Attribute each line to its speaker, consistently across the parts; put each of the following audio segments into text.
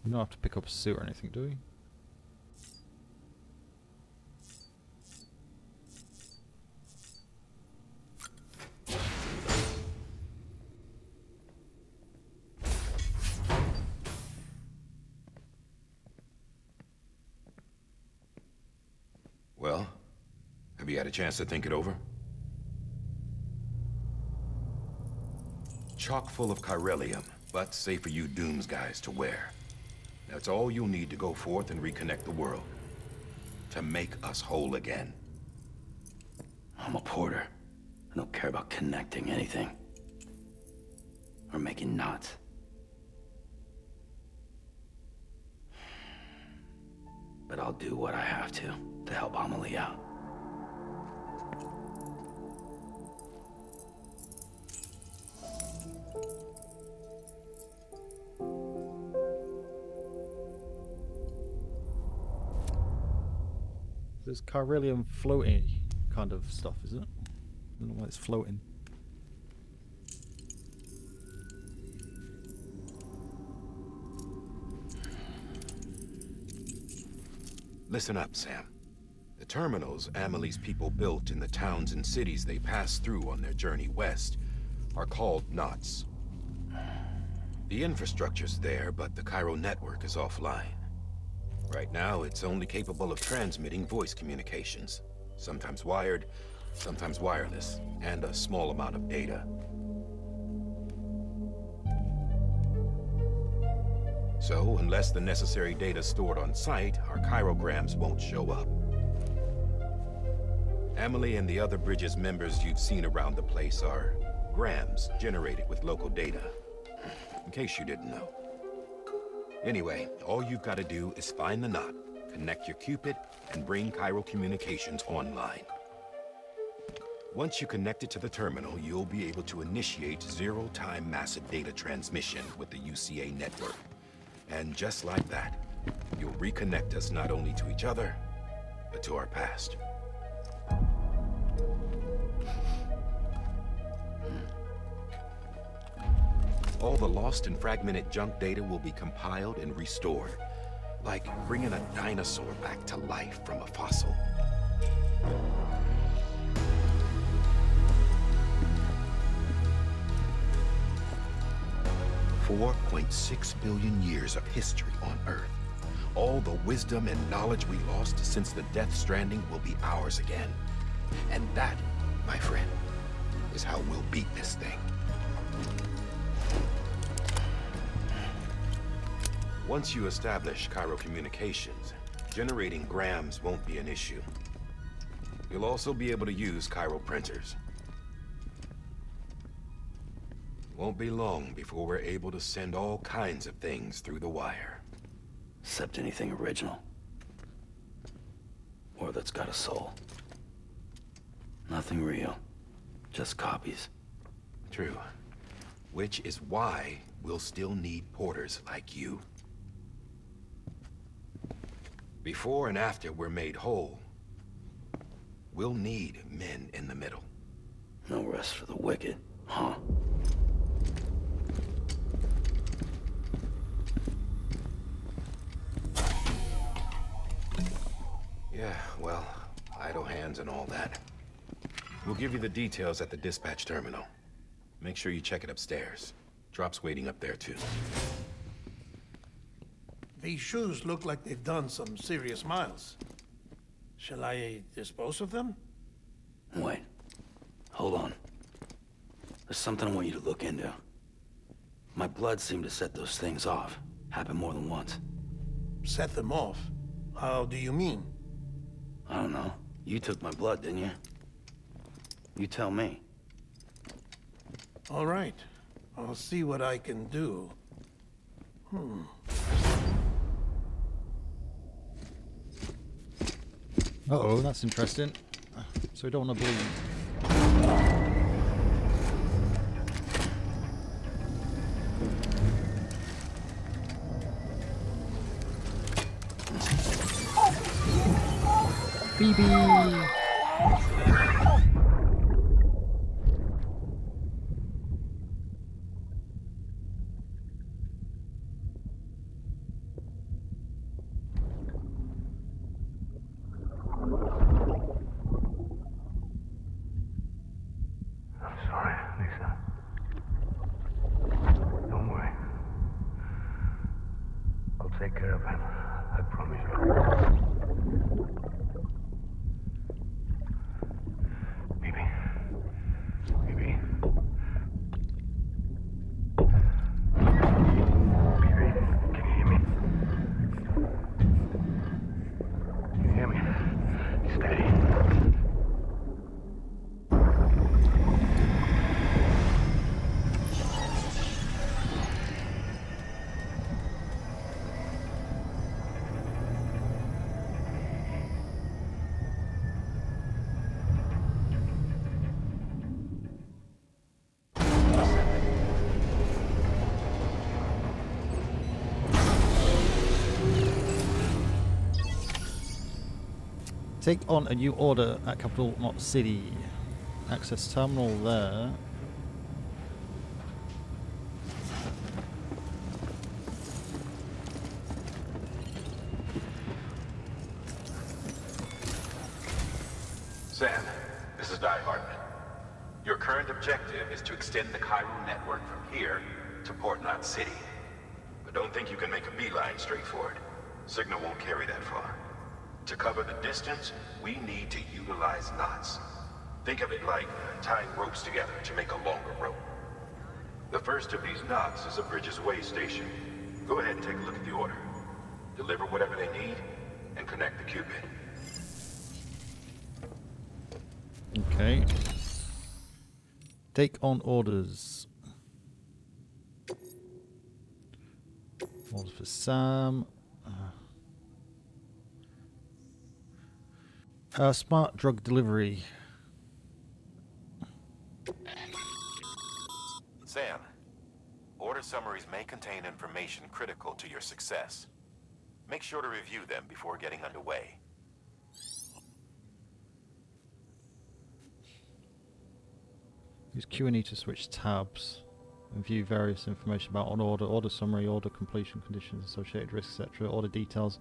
Speaker 1: We don't have to pick up a suit or anything, do we?
Speaker 2: Well, have you had a chance to think it over? Chock full of chiralium, but safe for you Dooms guys to wear. That's all you'll need to go forth and reconnect the world. To make us whole again.
Speaker 3: I'm a porter. I don't care about connecting anything. Or making knots. But I'll do what I have to help Amelie out.
Speaker 1: There's chiralium floating kind of stuff, is it? I don't know why it's floating.
Speaker 2: Listen up, Sam. The terminals Amelie's people built in the towns and cities they passed through on their journey west are called knots. The infrastructure's there, but the Cairo network is offline. Right now, it's only capable of transmitting voice communications. Sometimes wired, sometimes wireless, and a small amount of data. So, unless the necessary data stored on site, our chirograms won't show up. Amelie and the other Bridges members you've seen around the place are grams generated with local data. In case you didn't know. Anyway, all you've got to do is find the knot, connect your Cupid, and bring Cairo Communications online. Once you connect it to the terminal, you'll be able to initiate zero-time massive data transmission with the UCA network. And just like that, you'll reconnect us not only to each other, but to our past. All the lost and fragmented junk data will be compiled and restored, like bringing a dinosaur back to life from a fossil. $4.6 billion years of history on Earth. All the wisdom and knowledge we lost since the Death Stranding will be ours again. And that, my friend, is how we'll beat this thing. Once you establish Cairo Communications, generating grams won't be an issue. You'll also be able to use Cairo printers. Won't be long before we're able to send all kinds of things through the wire.
Speaker 3: Except anything original. Or that's got a soul. Nothing real. Just copies.
Speaker 2: True. Which is why we'll still need porters like you. Before and after we're made whole, we'll need men in the middle.
Speaker 3: No rest for the wicked, huh?
Speaker 2: Yeah, well, idle hands and all that. We'll give you the details at the dispatch terminal. Make sure you check it upstairs. Drop's waiting up there too.
Speaker 4: These shoes look like they've done some serious miles. Shall I dispose of them?
Speaker 3: Wait. Hold on. There's something I want you to look into. My blood seemed to set those things off. Happened more than once.
Speaker 4: Set them off? How do you mean?
Speaker 3: I don't know. You took my blood, didn't you? You tell me.
Speaker 4: All right. I'll see what I can do.
Speaker 1: Uh-oh, that's interesting. So we don't want to bleed. Phoebe!
Speaker 5: take care of him. I promise you. Baby. Baby. Baby, can you hear me? Can you hear me? Steady.
Speaker 1: Take on a new order at Capital Knot City. Access terminal there.
Speaker 2: Sam, this is Di Hartman. Your current objective is to extend the Cairo network from here to Port Knot City. But don't think you can make a beeline straight for it. Signal won't carry that far. To cover the distance, we need to utilize knots. Think of it like tying ropes together to make a longer rope. The first of these knots is a Bridges Way station. Go ahead and take a look at the order. Deliver whatever they need, and connect the Cupid.
Speaker 1: Okay. Take on orders. Orders for Sam. Smart drug delivery.
Speaker 2: Sam, order summaries may contain information critical to your success. Make sure to review them before getting underway.
Speaker 1: Use Q&E to switch tabs and view various information about an order, order summary, order completion conditions, associated risks, etc., order details,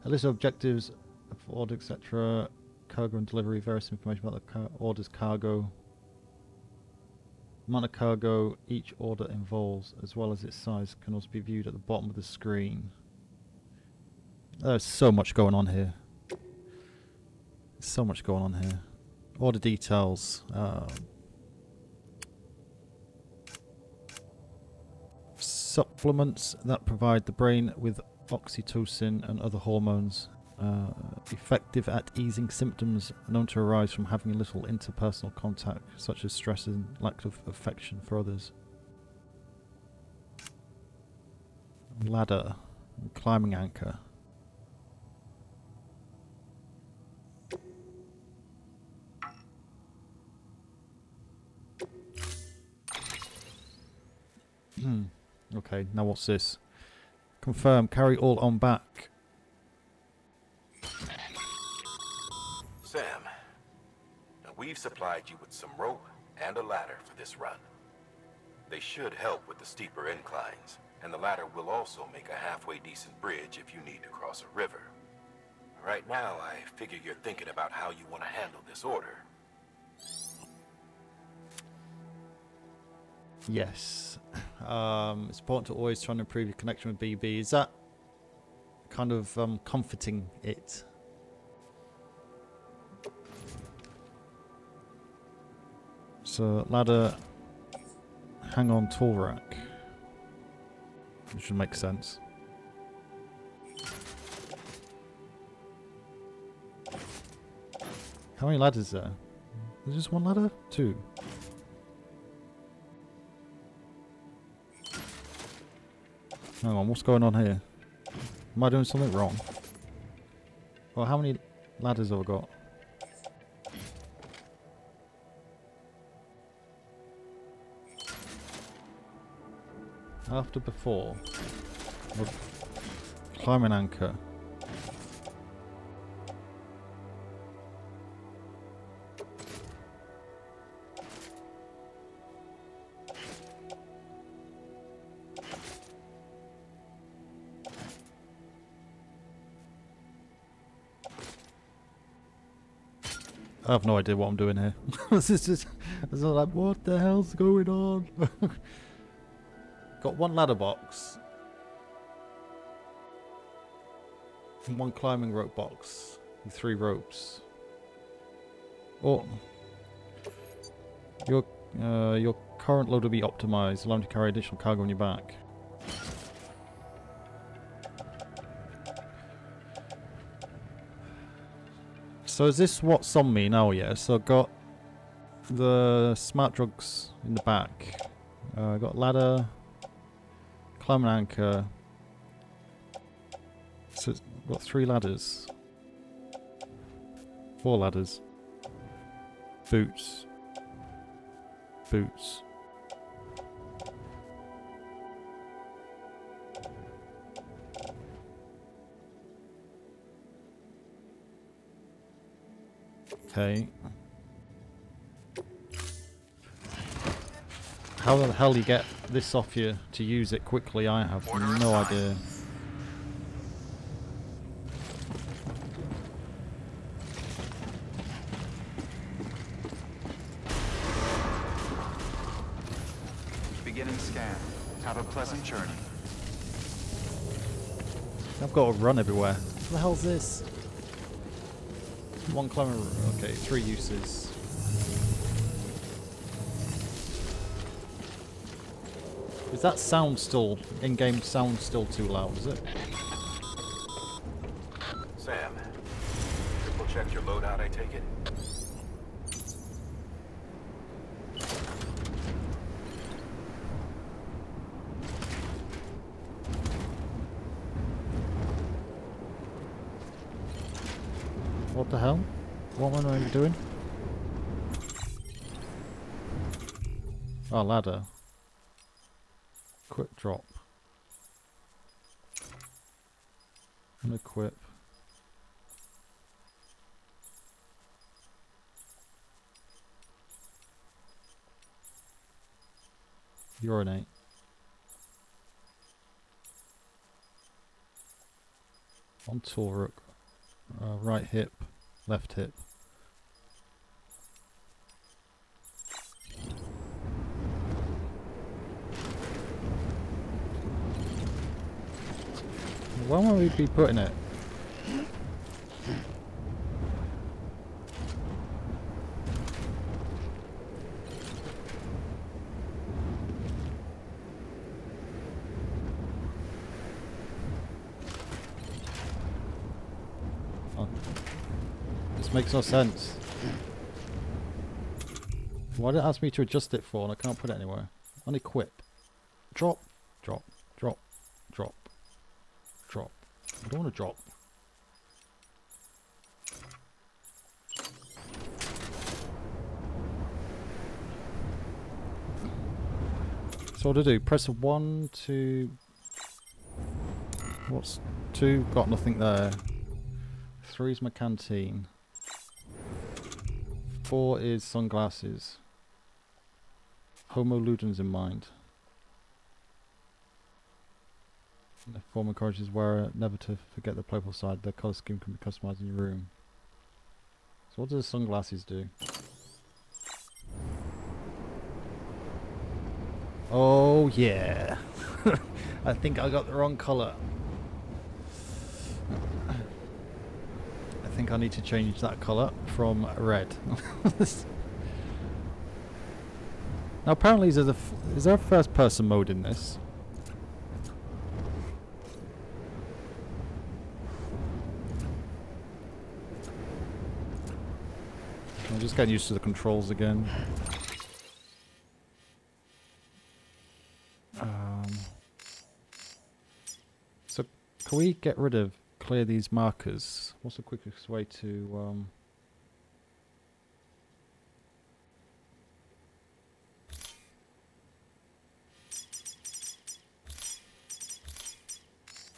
Speaker 1: a list of objectives of order, etc., cargo and delivery, various information about the order's cargo, amount of cargo each order involves, as well as its size, can also be viewed at the bottom of the screen. There's so much going on here. So much going on here. Order details. Supplements that provide the brain with oxytocin and other hormones. Effective at easing symptoms known to arise from having little interpersonal contact, such as stress and lack of affection for others. Ladder. Climbing anchor. Okay, now what's this? Confirm, carry all on back.
Speaker 2: Sam, now we've supplied you with some rope and a ladder for this run. They should help with the steeper inclines, and the ladder will also make a halfway decent bridge if you need to cross a river. Right now, I figure you're thinking about how you want to handle this order.
Speaker 1: Yes. It's important to always try and improve your connection with BB. Is that kind of comforting it? So, ladder, hang on, tool rack. Which should make sense. How many ladders is there? Is just one ladder? Two. Hang on, what's going on here? Am I doing something wrong? Well, how many ladders have I got? After, before. Well, climbing anchor. I have no idea what I'm doing here. This is just, it's like, what the hell's going on? Got one ladder box. One climbing rope box with 3 ropes. Oh, your current load will be optimized, allowing you to carry additional cargo on your back. So is this what's on me now? Yeah. So I've got the smart drugs in the back. I got ladder, climb and anchor. So I've got 3 ladders. 4 ladders. Boots. Boots. Okay. How the hell you get this off you to use it quickly, I have no idea.
Speaker 6: Beginning scan. Have a pleasant journey.
Speaker 1: I've got to run everywhere. What the hell's this? One climber. Okay, 3 uses. Is that sound still, in-game sound still too loud, is it?
Speaker 2: Sam, triple checked your loadout, I take it?
Speaker 1: What the hell? What am I doing? Oh, ladder. Quick drop. Unequip. Urinate. On tool rook. Right hip, left hip. Where will we be putting it? Oh. This makes no sense. Why did it ask me to adjust it for and I can't put it anywhere? Unequip. Drop, drop, drop, drop. Drop. I don't want to drop. So what do I do? Press 1, 2... What's 2? Got nothing there. 3 is my canteen. 4 is sunglasses. Homo ludens in mind. The form encourages wearer never to forget the playful side. The colour scheme can be customised in your room. So what do the sunglasses do? Oh yeah! I think I got the wrong colour. I think I need to change that colour from red. Now apparently is there a first person mode in this? I'm just getting used to the controls again. So, can we get rid of, clear these markers? What's the quickest way to...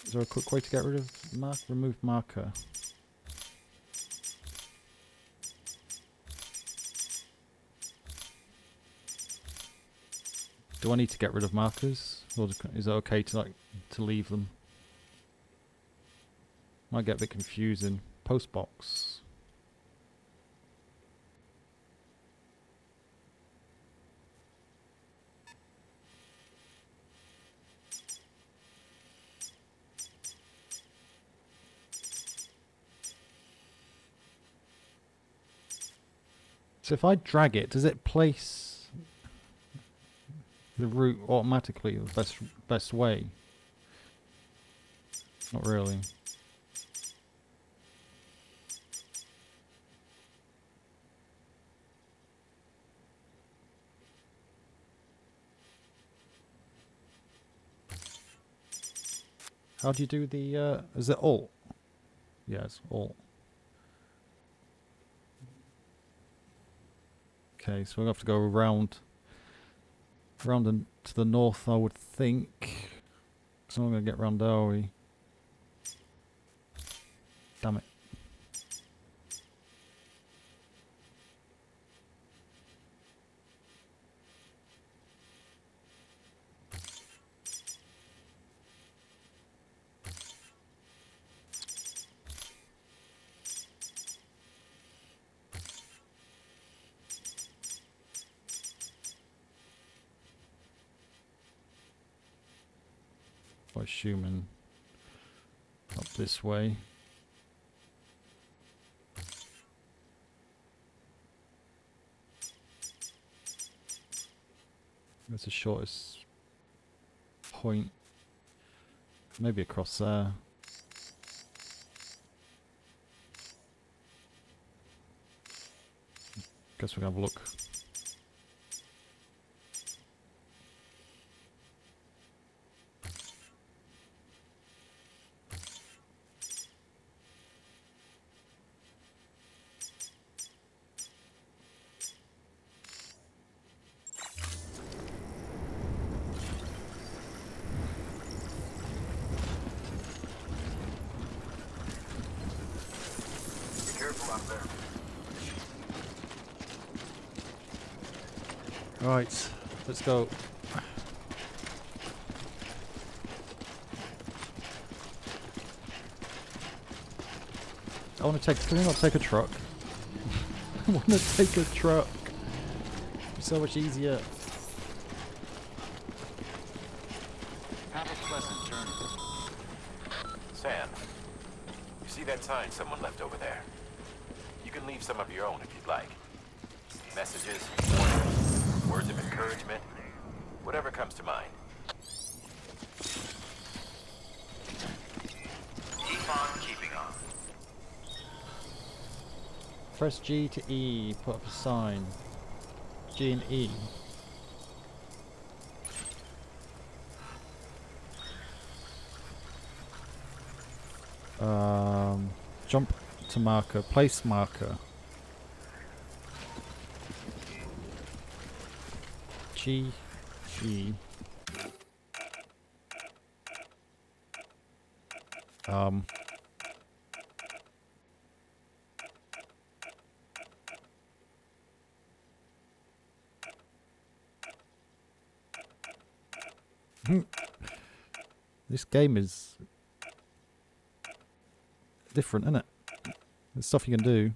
Speaker 1: Is there a quick way to get rid of remove marker? Do I need to get rid of markers, or is it okay to leave them? Might get a bit confusing. Postbox. So if I drag it, does it place the route automatically the best way? Not really. How do you do the, is it Alt? Yes, Alt. Okay, so we'll have to go around and to the north, I would think. So I'm going to get round there, are we? Damn it. By Schumann up this way. That's the shortest point. Maybe across there. Guess we'll have a look. Right, let's go. I want to take. Can we not take a truck? I want to take a truck. It's so much easier.
Speaker 6: Have a pleasant journey.
Speaker 2: Sam, you see that sign someone left over there? You can leave some of your own if you'd like. Messages, warnings, words of encouragement, whatever comes to mind. Keep on keeping on.
Speaker 1: Press G to E, put up a sign. G and E. Jump to marker, place marker. G, E. This game is different, isn't it? There's stuff you can do.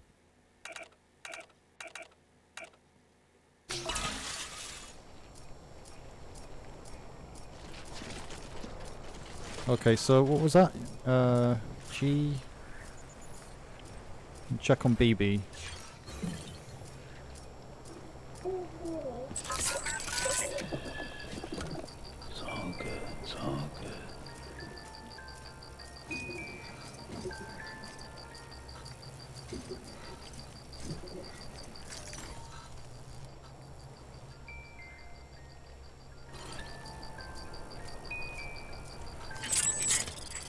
Speaker 1: Okay, so what was that? G. Check on BB.
Speaker 3: It's all good. It's all good.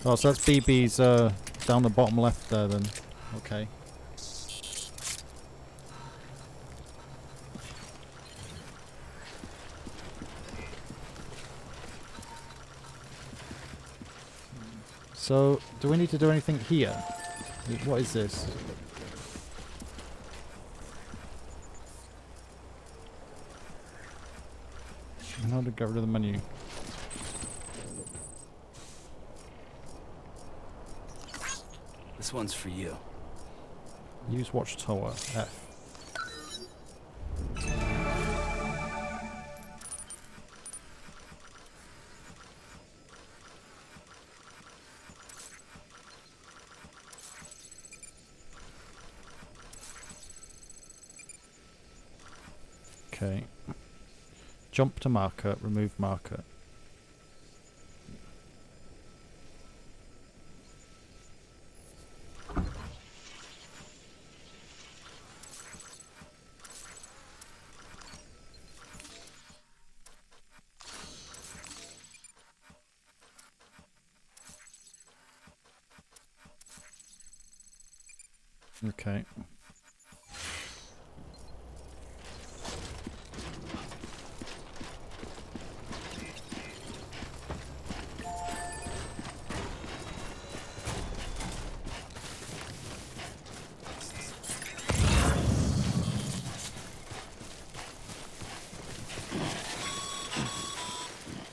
Speaker 1: Oh, so that's BB's down the bottom left there then. Okay. So, do we need to do anything here? What is this? How to get rid of the menu?
Speaker 3: This one's for you.
Speaker 1: Use watchtower F. Okay. Jump to marker, remove marker. Okay.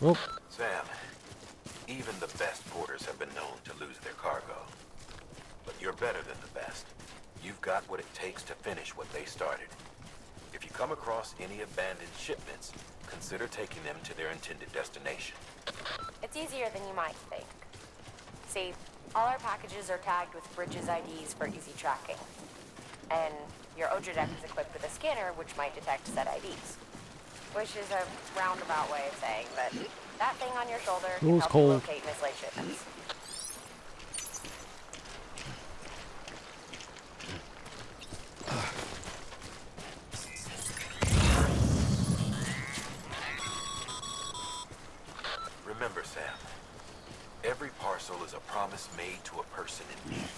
Speaker 1: Oh.
Speaker 2: Sam, even the best porters have been known to lose their cargo. But you're better than the best. You've got what it takes to finish what they started. If you come across any abandoned shipments, consider taking them to their intended destination.
Speaker 7: It's easier than you might think. See, all our packages are tagged with Bridges IDs for easy tracking. And your Odradek is equipped with a scanner which might detect said IDs. Which is a roundabout way of saying that that thing on your shoulder can help you locate mislaid shipments.
Speaker 2: Remember, Sam, every parcel is a promise made to a person in need.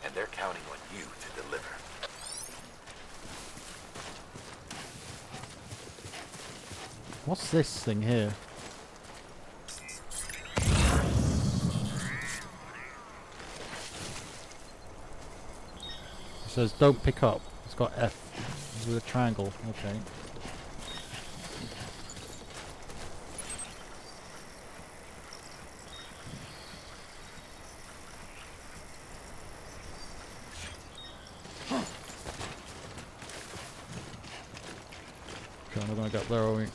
Speaker 2: And they're counting on you to deliver.
Speaker 1: What's this thing here? It says don't pick up. It's got F with a triangle. Okay. Okay, we're gonna get there, are we?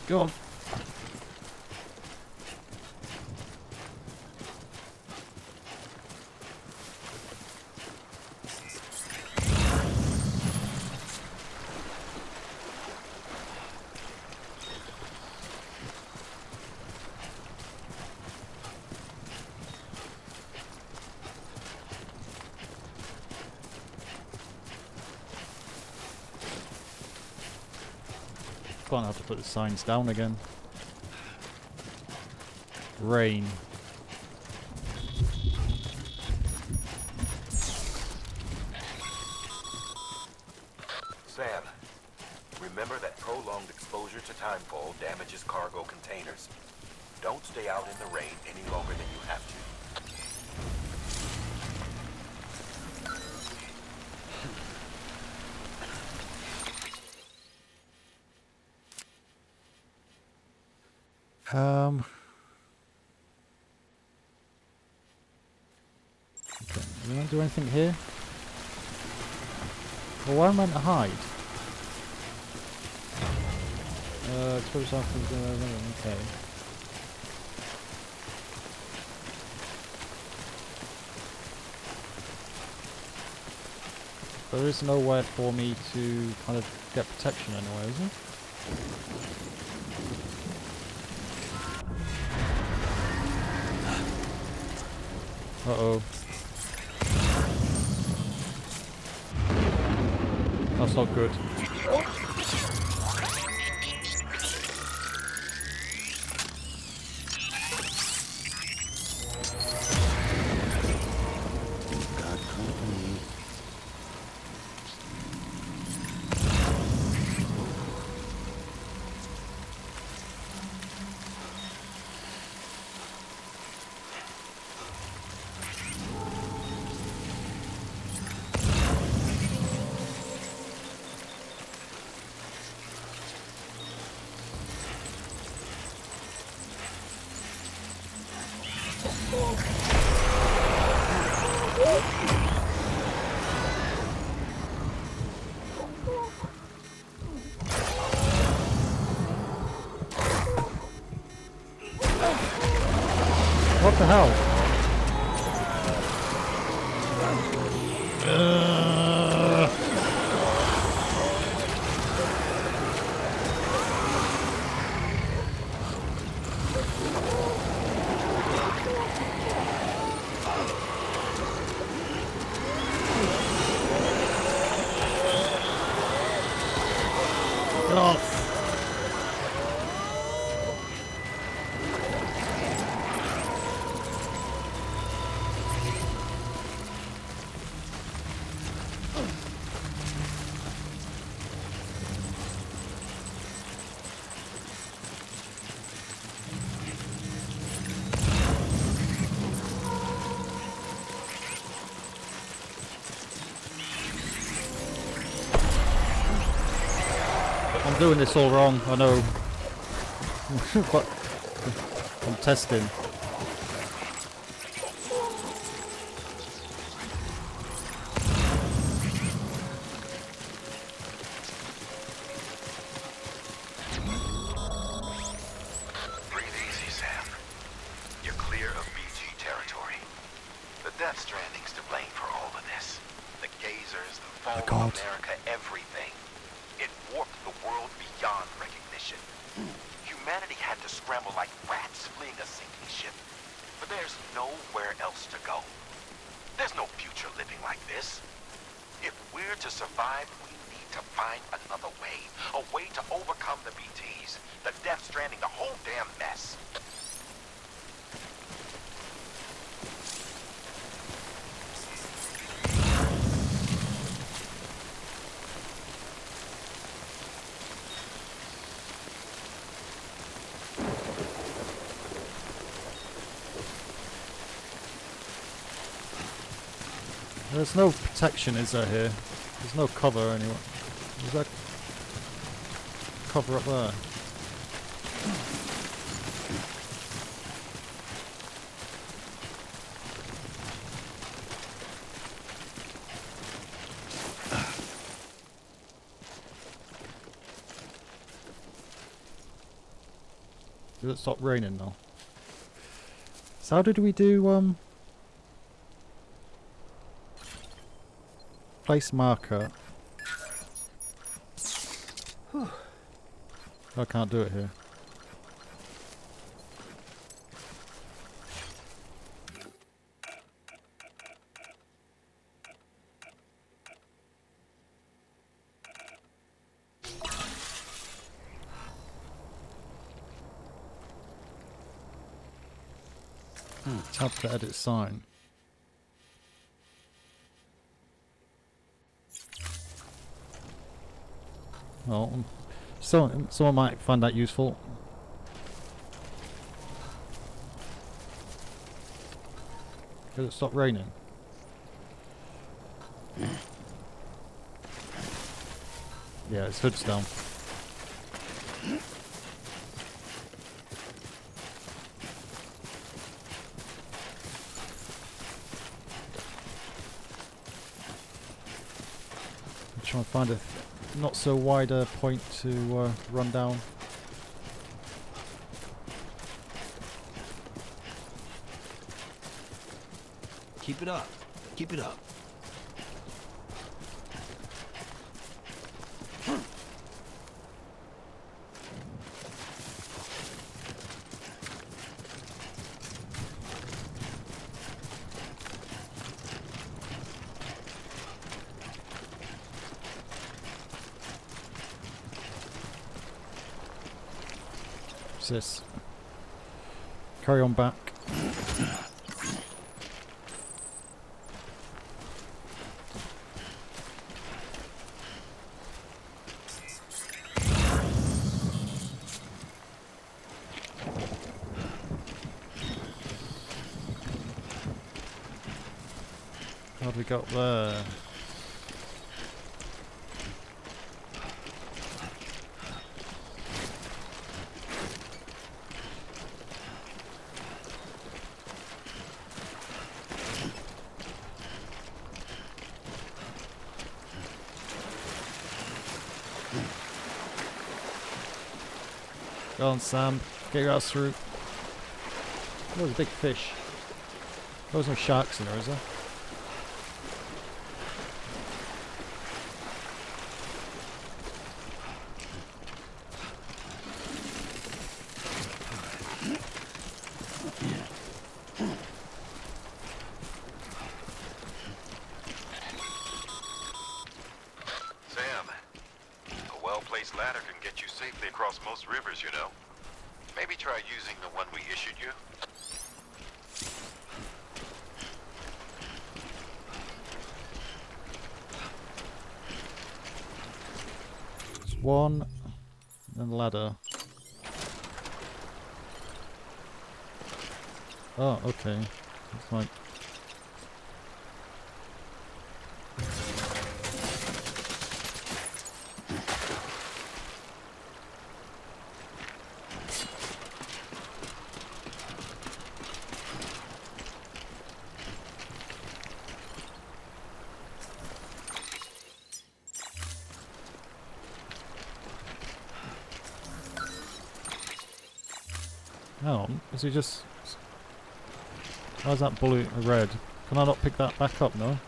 Speaker 1: Go on. Gonna have to put the signs down again. Rain.
Speaker 2: Sam, remember that prolonged exposure to timefall damages cargo containers. Don't stay out in the rain any longer than you have to.
Speaker 1: Okay, we won't do anything here. Well, where am I meant to hide? Expose off. Okay. There is nowhere for me to kind of get protection anywhere, is there? Uh-oh. That's not good. What the hell? Get off! I'm doing this all wrong, I know. But I'm testing.
Speaker 8: Breathe easy, Sam. You're clear of BG territory. The Death Stranding's to blame for all of this. The gazers, the fall of America, everything. It warped the world beyond recognition. Humanity had to scramble like rats fleeing a sinking ship. But there's nowhere else to go. There's no future living like this. If we're to survive, we need to find another way. A way to overcome the BTs, the Death Stranding, the whole damn mess.
Speaker 1: There's no protection, is there, here? There's no cover anyway. Is that cover up there? Did it stop raining now? So how did we do, place marker? I can't do it here. Tab to edit sign. Well, someone might find that useful. Did it stop raining? Yeah, its hood's down. I'm trying to find a not so wide a point to run down.
Speaker 3: Keep it up. Keep it up.
Speaker 1: What's this? Carry on back. How do we go up there? Go on, Sam. Get your ass through. Oh, there's a big fish. There's no sharks in there, is there?
Speaker 8: Sam, a well-placed ladder can get you safely across most rivers, you know. Maybe try using the one we issued you.
Speaker 1: There's one, and ladder. Oh, okay. It's like... Oh, is he just... Why's that blue red? Can I not pick that back up, no?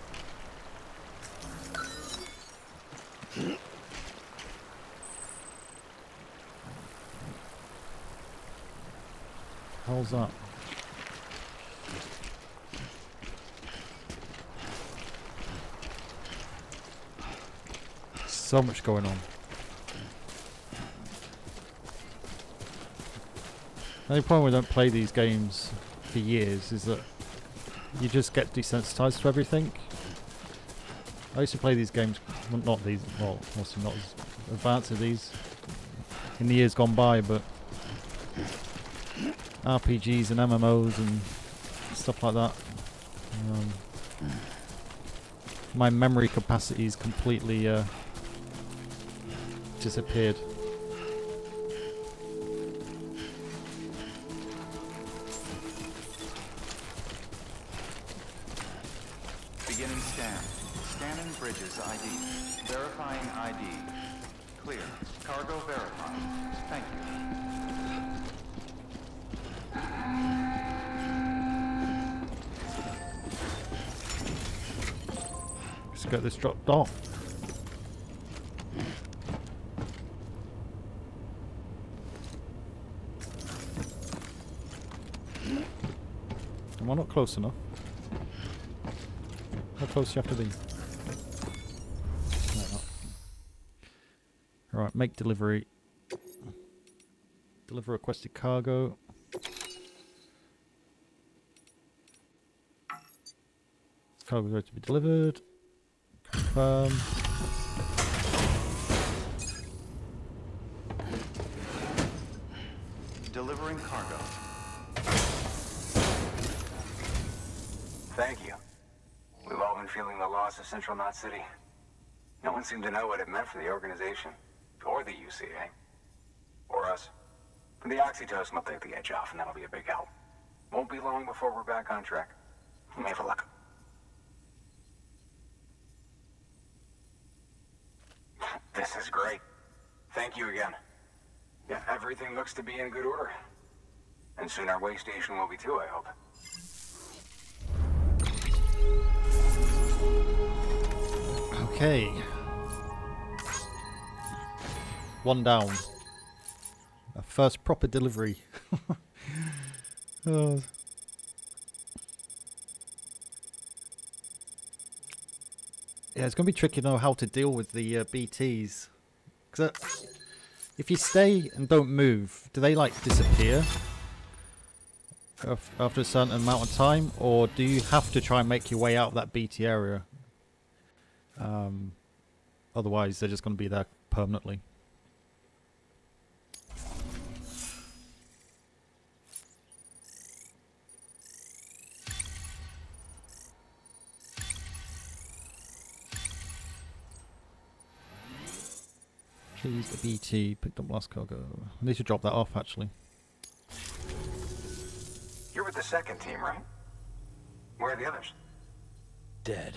Speaker 1: How's that? So much going on. The only problem we don't play these games for years is that you just get desensitized to everything. I used to play these games, well, not these, well, obviously not as advanced as these in the years gone by, but RPGs and MMOs and stuff like that. My memory capacity's completely disappeared.
Speaker 6: Beginning scan. Scanning bridges ID. Verifying ID. Clear. Cargo verified. Thank you.
Speaker 1: Just get this dropped off. Am I not close enough? How close do you have to be? No. Alright, make delivery. Deliver requested cargo. Cargo is ready to be delivered. Confirm.
Speaker 6: Delivering cargo.
Speaker 9: Thank you. We've all been feeling the loss of Central Knot City. No one seemed to know what it meant for the organization, or the UCA, or us. But the Oxytos will take the edge off, and that'll be a big help. Won't be long before we're back on track. You may have luck. This is great. Thank you again. Yeah, everything looks to be in good order. And soon our way station will be too, I hope.
Speaker 1: Okay. One down. A first proper delivery. Oh. Yeah, it's going to be tricky to know how to deal with the BTs. Because if you stay and don't move, do they like disappear after a certain amount of time? Or do you have to try and make your way out of that BT area? Otherwise, they're just going to be there permanently. Keys to BT, picked up last cargo. I need to drop that off, actually.
Speaker 9: You're with the second team, right? Where are the others?
Speaker 3: Dead.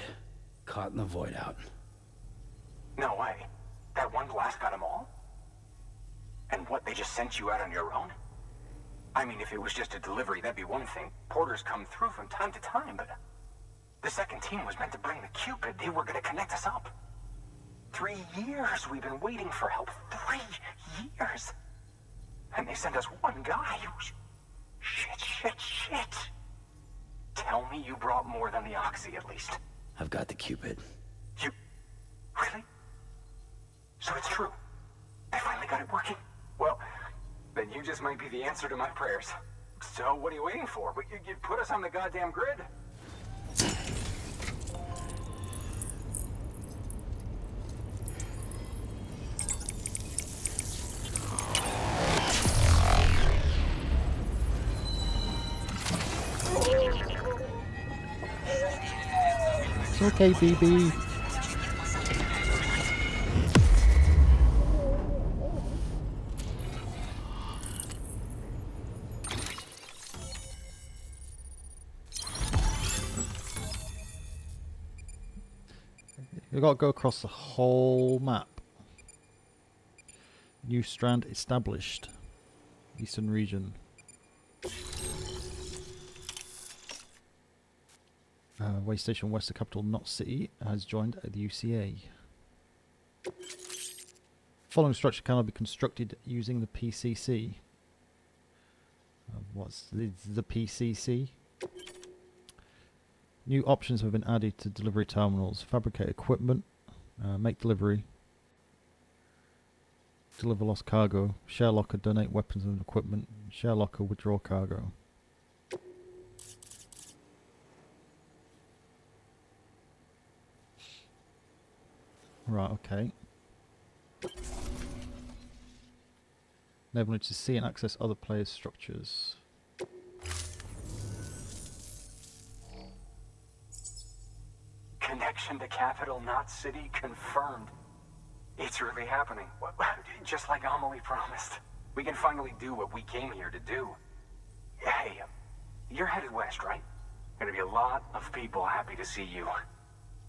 Speaker 3: Caught in the void out.
Speaker 9: No way. That one blast got them all? And what, they just sent you out on your own? I mean, if it was just a delivery, that'd be one thing. Porters come through from time to time, but the second team was meant to bring the Cupid. They were gonna connect us up. 3 years we've been waiting for help. 3 years. And they sent us one guy. Shit. Tell me you brought more than the Oxy, at least.
Speaker 3: I've got the Cupid.
Speaker 9: You... Really? So it's true. They finally got it working? Well, then you just might be the answer to my prayers. So what are you waiting for? You put us on the goddamn grid.
Speaker 1: It's okay, BB. You've got to go across the whole map. New strand established. Eastern region. Way station west of capital Knot City has joined the UCA. Following structure cannot be constructed using the PCC. What's the PCC? New options have been added to delivery terminals. Fabricate equipment, make delivery, deliver lost cargo, share locker, donate weapons and equipment, share locker, withdraw cargo. Right, okay. Enabling to see and access other players' structures.
Speaker 9: Connection to capital Knot City confirmed. It's really happening. Just like Amelie promised. We can finally do what we came here to do. Hey, you're headed west, right? Gonna be a lot of people happy to see you.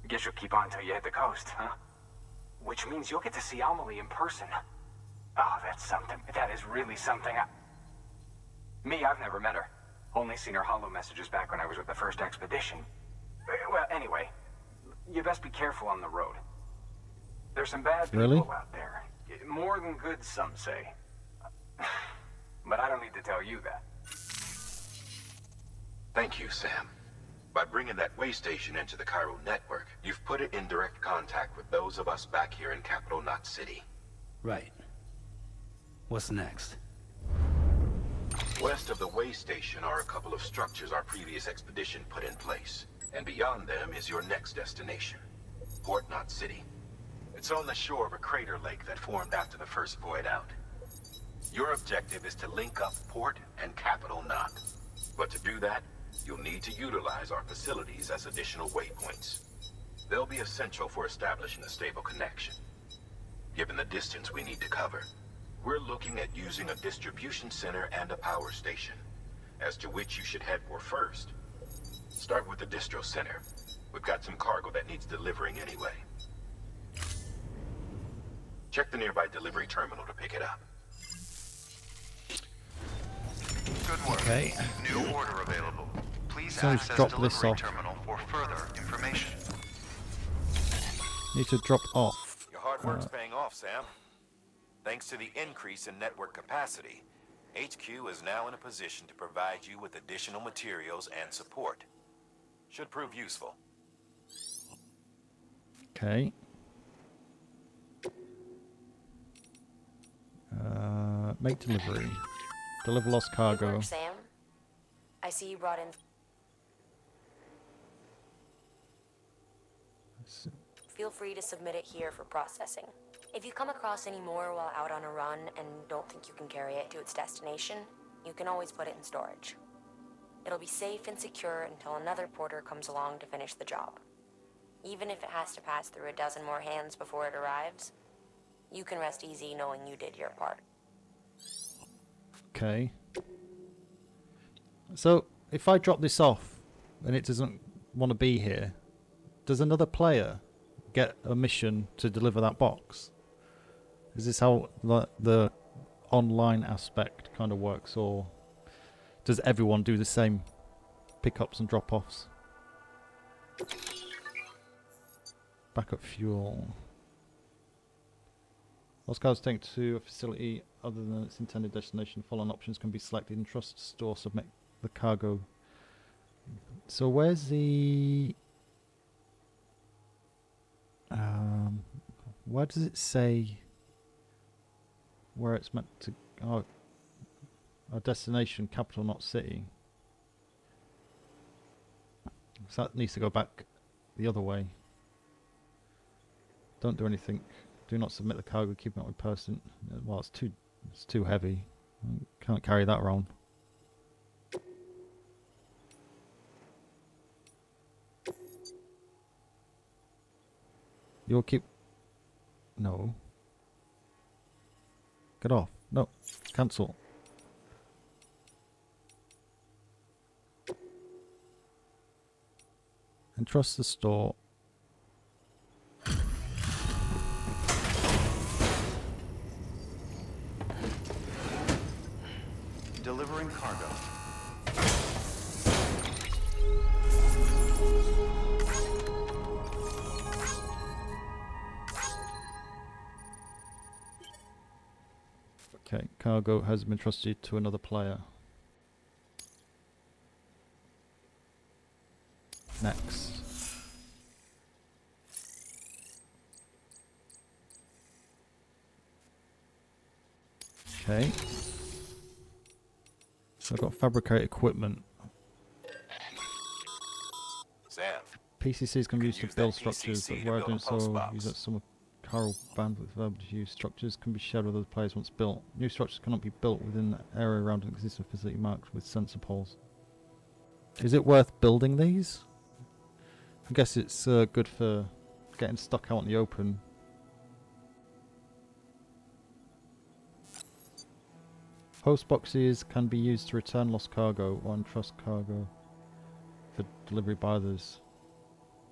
Speaker 9: Guess you'll keep on till you hit the coast, huh? Which means you'll get to see Amelie in person. Oh, that's something. That is really something. Me, I've never met her. Only seen her holo messages back when I was with the first expedition. Well, anyway, you best be careful on the road. There's some bad people out there. More than good, some say. But I don't need to tell you that.
Speaker 2: Thank you, Sam. By bringing that way station into the Cairo network, you've put it in direct contact with those of us back here in capital Knot City.
Speaker 3: Right. What's next?
Speaker 2: West of the way station are a couple of structures our previous expedition put in place. And beyond them is your next destination, Port Knot City. It's on the shore of a crater lake that formed after the first void out. Your objective is to link up Port and capital Knot. But to do that, you'll need to utilize our facilities as additional waypoints. They'll be essential for establishing a stable connection. Given the distance we need to cover, we're looking at using a distribution center and a power station, as to which you should head for first. Start with the distro center. We've got some cargo that needs delivering anyway. Check the nearby delivery terminal to pick it up.
Speaker 6: Good work.
Speaker 1: Okay.
Speaker 6: New order available. Please
Speaker 1: So
Speaker 6: access
Speaker 1: drop
Speaker 6: delivery
Speaker 1: this off.
Speaker 6: terminal for further information.
Speaker 1: Need to drop off.
Speaker 2: Your hard work's paying off, Sam. Thanks to the increase in network capacity, HQ is now in a position to provide you with additional materials and support. Should prove useful.
Speaker 1: Okay. Make delivery. Deliver lost
Speaker 7: Good
Speaker 1: cargo.
Speaker 7: work, Sam. I see you brought in... Feel free to submit it here for processing. If you come across any more while out on a run and don't think you can carry it to its destination, you can always put it in storage. It'll be safe and secure until another porter comes along to finish the job. Even if it has to pass through a dozen more hands before it arrives, you can rest easy knowing you did your part.
Speaker 1: Okay. So, if I drop this off and it doesn't want to be here, does another player get a mission to deliver that box? Is this how the online aspect kind of works, or Does everyone do the same pickups and drop-offs? Backup fuel. While cargo's taken to a facility other than its intended destination, following options can be selected and trust store submit the cargo. So where's the... where does it say where it's meant to... Oh, our destination, capital, not city. So that needs to go back the other way. Don't do anything. Do not submit the cargo, keep it with person. Well, it's too heavy. Can't carry that around. You'll keep... No. Get off. No. Cancel. Entrust the store.
Speaker 6: Delivering cargo.
Speaker 1: Okay, cargo has been trusted to another player. Next. Okay. So I've got fabricate equipment.
Speaker 8: Sam.
Speaker 1: PCCs can be used to
Speaker 8: use
Speaker 1: build
Speaker 8: that
Speaker 1: structures,
Speaker 8: PCC
Speaker 1: but
Speaker 8: to
Speaker 1: where
Speaker 8: build
Speaker 1: doing
Speaker 8: a post
Speaker 1: so,
Speaker 8: box.
Speaker 1: use that some Carl bandwidth available to use. Structures can be shared with other players once built. New structures cannot be built within the area around an existing facility marked with sensor poles. Is it worth building these? I guess it's good for getting stuck out in the open. Post boxes can be used to return lost cargo or entrust cargo for delivery by others.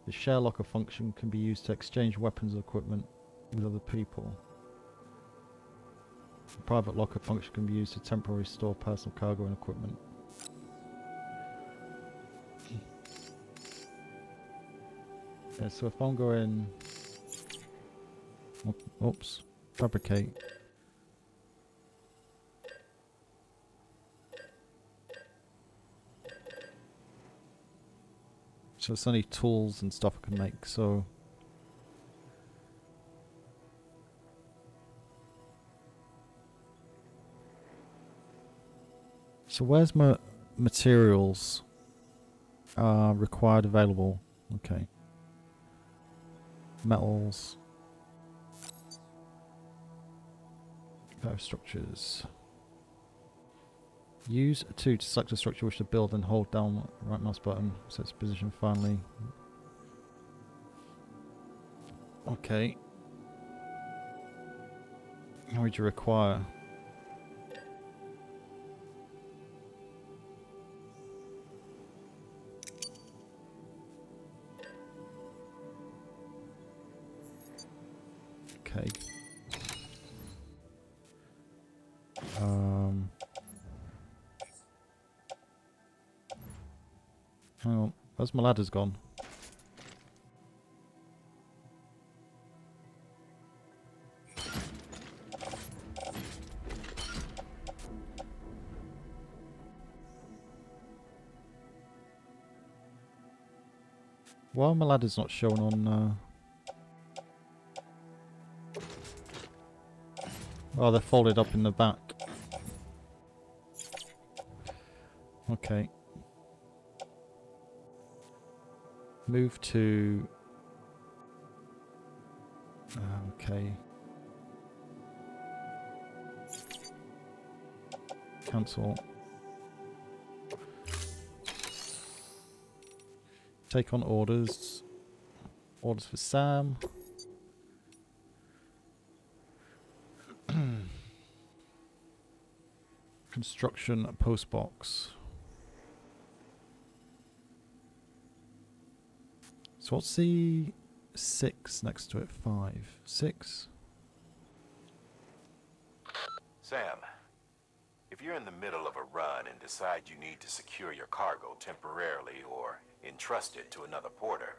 Speaker 1: The share locker function can be used to exchange weapons or equipment with other people. The private locker function can be used to temporarily store personal cargo and equipment. Yeah, so if I'm going... Oops. Fabricate. So it's only tools and stuff I can make, so... So where's my materials required available? Okay. Metals. Structures. Use 2 to select a structure you wish to build and hold down right mouse button. Set its position finally. Okay. How would you require? Okay. Hang on, where's my ladders gone? Why are my ladders not shown on... Oh, they're folded up in the back. Okay. Move to... okay. Cancel. Take on orders. Orders for Sam. Construction post box. So what's the 6 next to it? 5. 6?
Speaker 8: Sam, if
Speaker 2: If you're in the middle of a run and decide you need to secure your cargo temporarily or entrust it to another porter,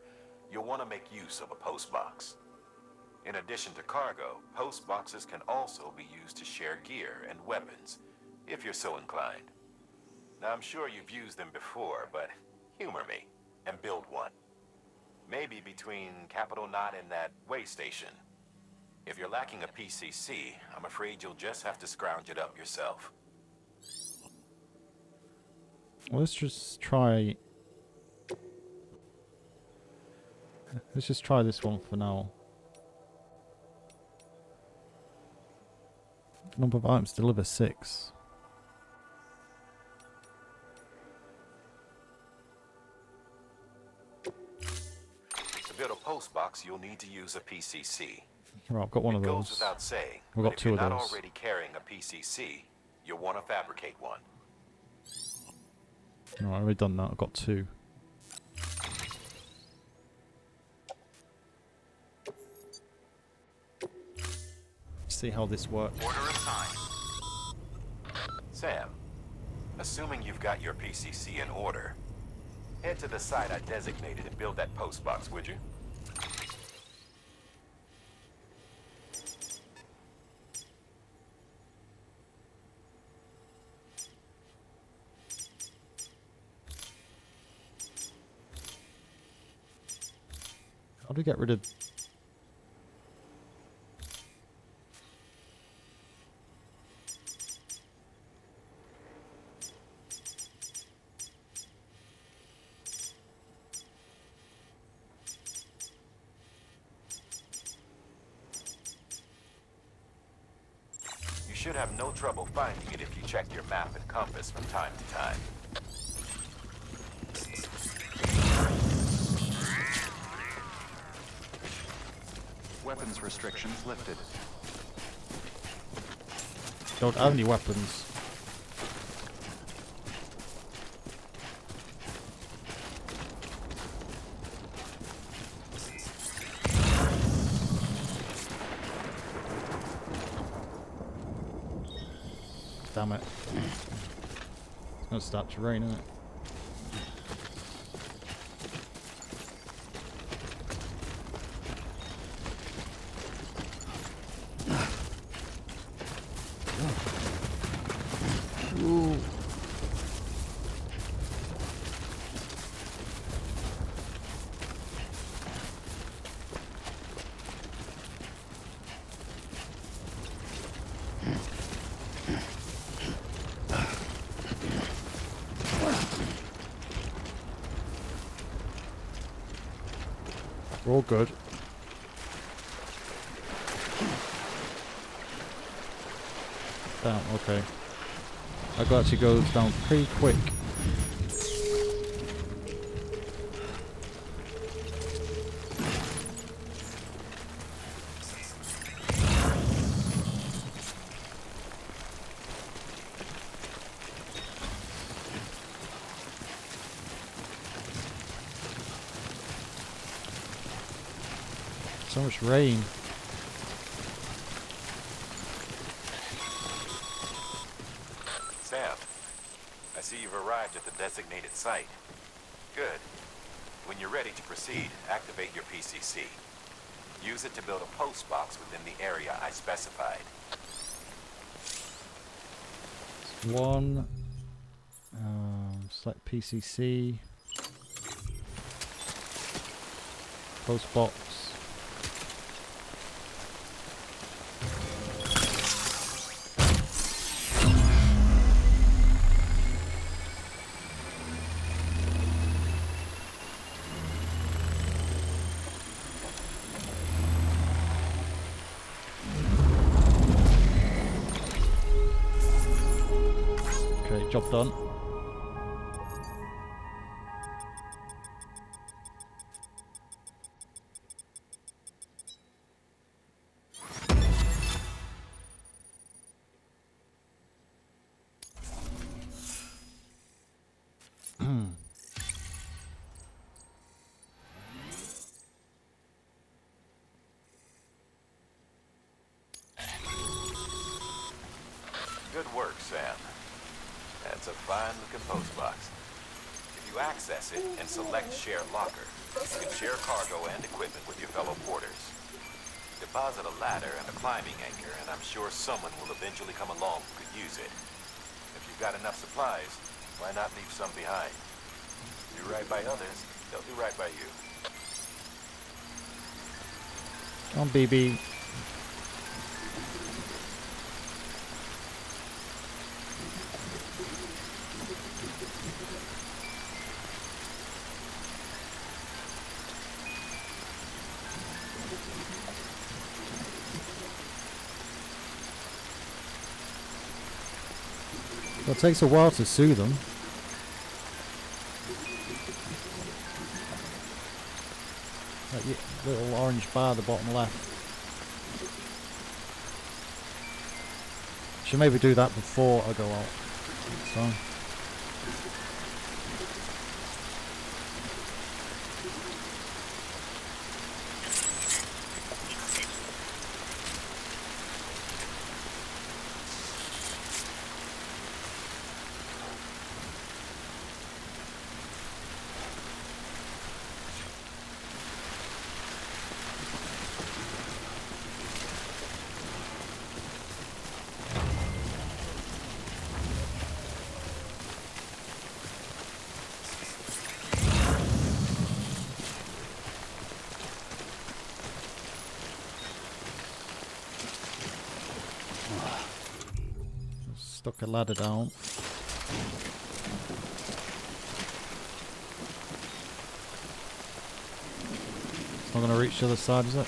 Speaker 2: you'll want to make use of a post box. In addition to cargo, post boxes can also be used to share gear and weapons, if you're so inclined. Now, I'm sure you've used them before, but humor me and build one. Maybe between Capital Knot and that way station. If you're lacking a PCC, I'm afraid you'll just have to scrounge it up yourself.
Speaker 1: Well, let's just try this one for now. Number of items deliver 6.
Speaker 2: To build a post box, you'll need to use a PCC.
Speaker 1: Right, I've got one of
Speaker 2: It
Speaker 1: those.
Speaker 2: goes without saying,
Speaker 1: We've got 2 of
Speaker 2: if you're
Speaker 1: those.
Speaker 2: not already carrying a PCC, you'll want to fabricate one.
Speaker 1: No, I've already done that. I've got 2. See how this works.
Speaker 8: Order assigned.
Speaker 2: Sam, assuming you've got your PCC in order, head to the site I designated and build that post box, would you?
Speaker 1: How do we get rid of...
Speaker 2: You should have no trouble finding it if you check your map and compass from time to time.
Speaker 6: Weapons restrictions lifted.
Speaker 1: Don't have any weapons. Damn it. It's gonna start to rain, isn't it? Ooh. We're all good. Damn, okay. That actually goes down pretty quick. So much rain.
Speaker 2: Sam, I see you've arrived at the designated site. Good. When you're ready to proceed, activate your PCC. Use it to build a post box within the area I specified.
Speaker 1: 1. Select PCC. Post box. Okay, job done.
Speaker 2: Good work, Sam. a fine-looking post box. If you access it and select Share Locker, you can share cargo and equipment with your fellow porters. Deposit a ladder and a climbing anchor, and I'm sure someone will eventually come along who could use it. If you've got enough supplies, why not leave some behind? Do right by others, they'll do right by you.
Speaker 1: Come on, BB. Well, it takes a while to sue them. That little orange bar at the bottom left. Should maybe do that before I go out. So. Stuck a ladder down. It's not going to reach the other side, is it?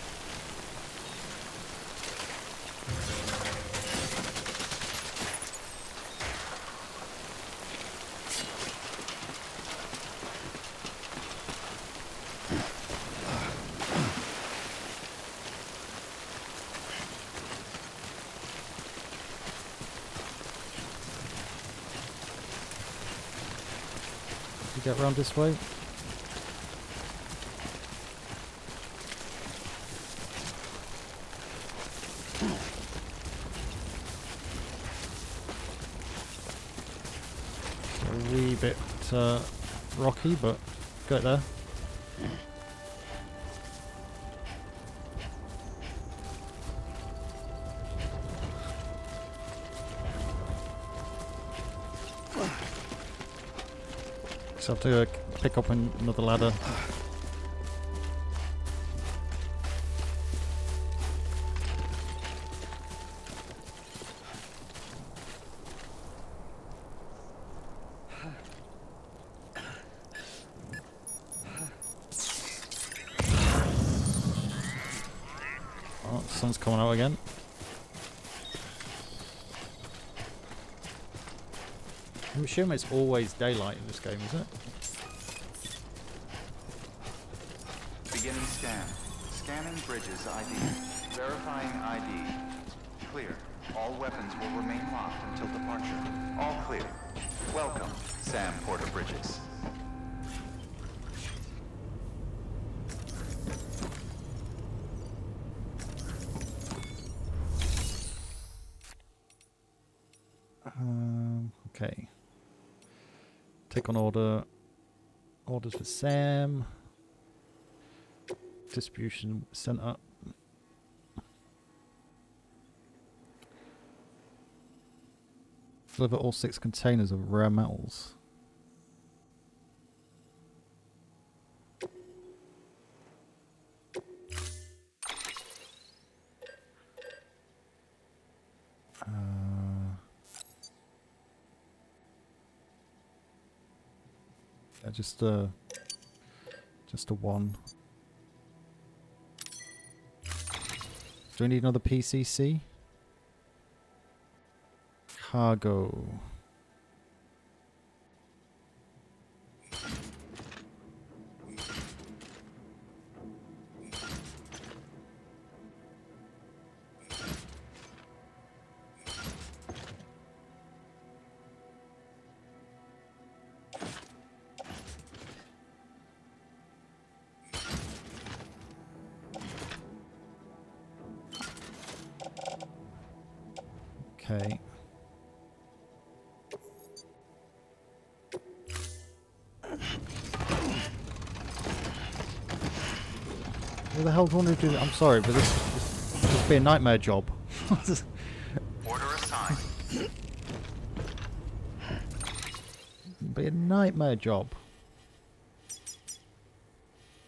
Speaker 1: Get around this way. A wee bit rocky, but got there. So I have to pick up another ladder. Oh, the sun's coming out again. I'm assuming it's always daylight in this game, is it?
Speaker 6: Beginning scan. Scanning Bridges ID. Verifying ID. Clear. All weapons will remain locked until departure. All clear. Welcome, Sam Porter Bridges.
Speaker 1: Okay. Take on order. Orders for Sam. Distribution center. Deliver all 6 containers of rare metals. Just a 1. Do we need another PCC? Cargo. Okay. Who the hell do you want to do? I'm sorry, but this would be a nightmare job.
Speaker 6: Order assigned.
Speaker 1: It'd be a nightmare job.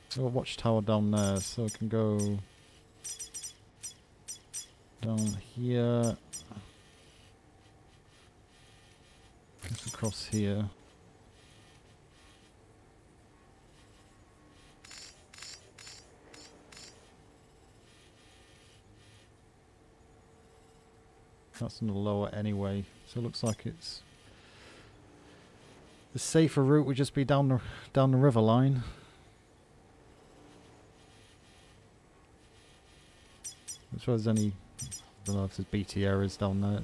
Speaker 1: So a watchtower down there, so we can go down here. It's across here. That's in the lower anyway, so it looks like it's the safer route would just be down the river line. As far as any, I don't know if there's BT areas down there.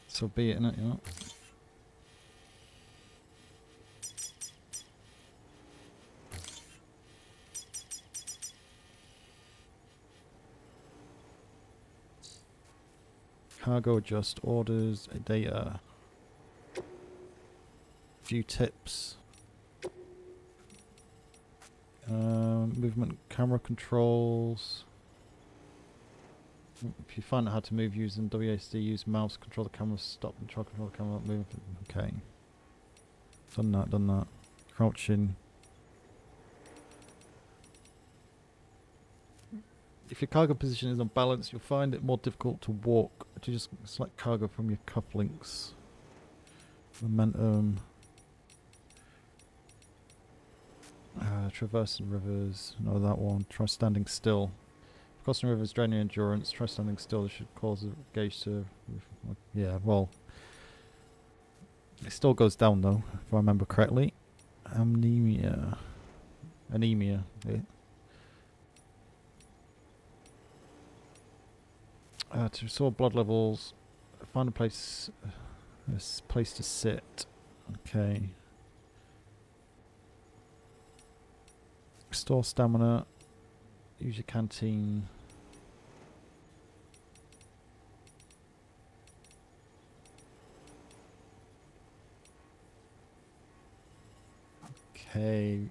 Speaker 1: So be it, innit, you know. Cargo adjust orders data. Few tips. Movement camera controls. If you find out how to move using WASD, use mouse control the camera, stop and try control the camera, move. Okay. Done that. Crouching. If your cargo position is unbalanced, you'll find it more difficult to walk. To just select cargo from your cufflinks. Momentum. Traversing rivers. No, that one. Try standing still. Crossing rivers drain your endurance. Try standing still. This should cause the gauge to... Yeah, well... It still goes down though, if I remember correctly. Anemia. Yeah. To restore blood levels, find a place to sit. Okay. Restore stamina. Use your canteen. Okay.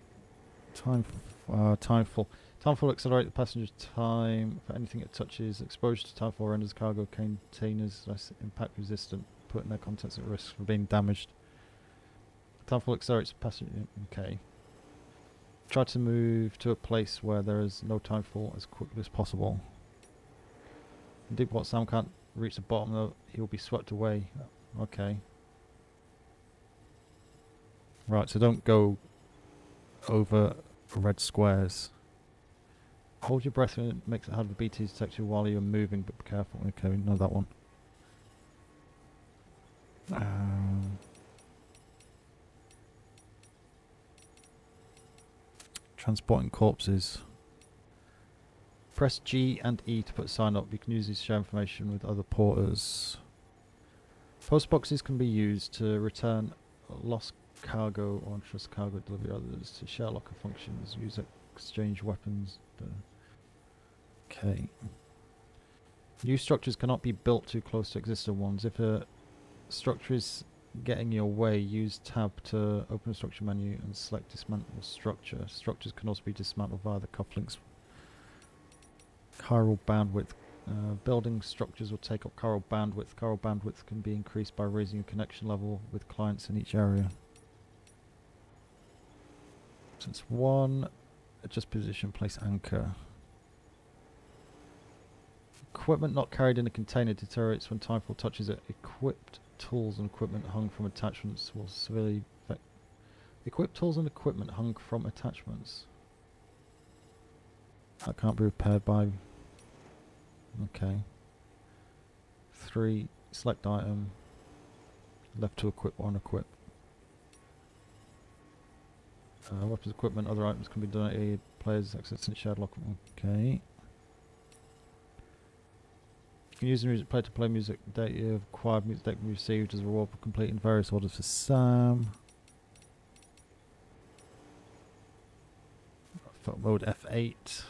Speaker 1: Timefall. Timefall will accelerate the passenger's time for anything it touches. Exposure to timefall renders cargo containers less impact resistant, putting their contents at risk for being damaged. Timefall accelerates the passenger. Okay. Try to move to a place where there is no timefall as quickly as possible. Deepwater Sam can't reach the bottom though, he will be swept away. Okay. Right, so don't go over red squares. Hold your breath and it makes it hard for BT to detect you while you're moving, but be careful. Okay, we know that one. Transporting corpses. Press G and E to put a sign up. You can use these to share information with other porters. Post boxes can be used to return lost cargo or untrust cargo delivery others, to share locker functions, use exchange weapons. Okay. New structures cannot be built too close to existing ones. If a structure is getting your way, use tab to open the structure menu and select dismantle structure. Structures can also be dismantled via the cufflinks. Chiral bandwidth. Building structures will take up chiral bandwidth. Chiral bandwidth can be increased by raising your connection level with clients in each area. Since 1, adjust position, place anchor. Equipment not carried in a container deteriorates when timefall touches it. Equipped tools and equipment hung from attachments will severely affect. Equipped tools and equipment hung from attachments. That can't be repaired by... Okay. 3, select item. Left to equip, 1 equip. Weapons, equipment, other items can be donated. Players access and shared locker. Okay. You can use the music player to play music data. You have acquired music data received as a reward for completing various orders for Sam. Foot mode F8.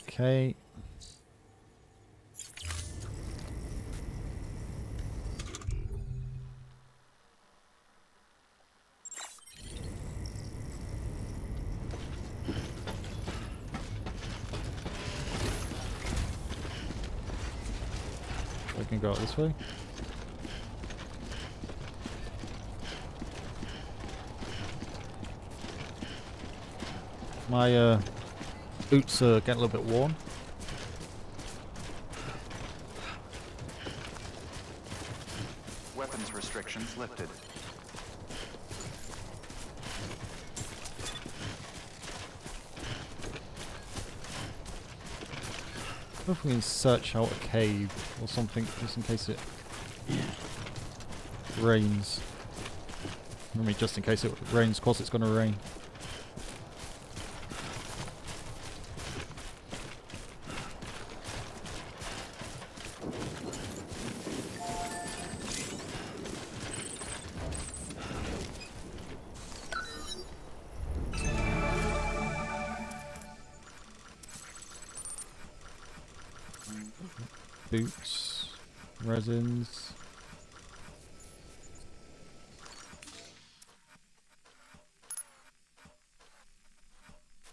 Speaker 1: Okay. can go out this way. My boots are getting a little bit worn.
Speaker 6: Weapons restrictions lifted.
Speaker 1: I wonder if we can search out a cave or something, just in case it rains. I mean, just in case it rains, of course it's going to rain. Boots, resins.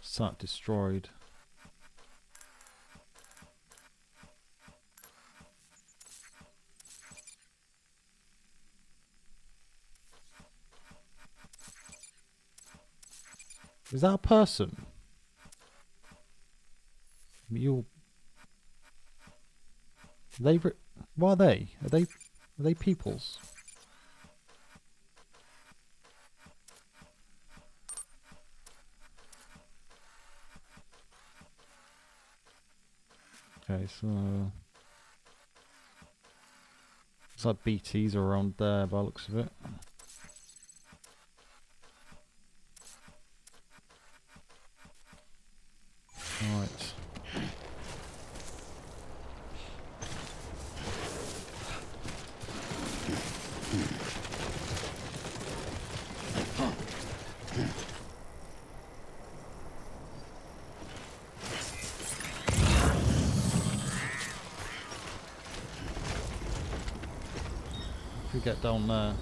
Speaker 1: Site destroyed. Is that a person? Mule. What are they? Are they peoples? Okay, so it's like BTs around there by the looks of it. Right. If we get down there,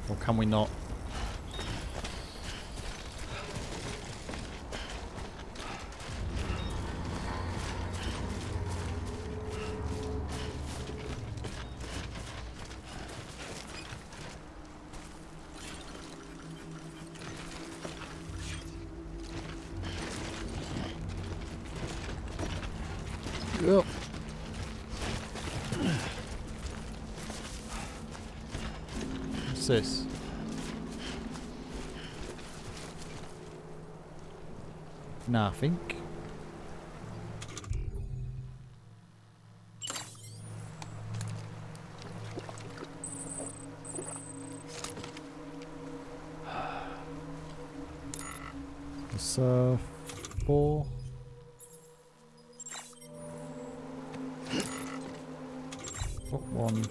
Speaker 1: or can we not? Yep. What's this? Nothing. It's 4. Put 1.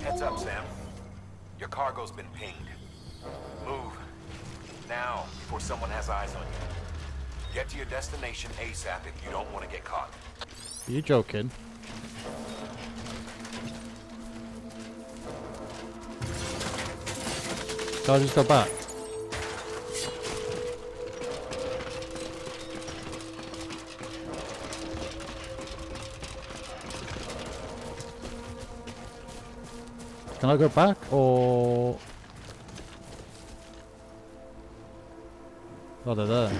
Speaker 2: Heads up, Sam. Your cargo's been pinged. Move. Now, before someone has eyes on you. Get to your destination ASAP if you don't want to get caught.
Speaker 1: Are you joking? Can I just go back? Can I go back or... Oh, they're there.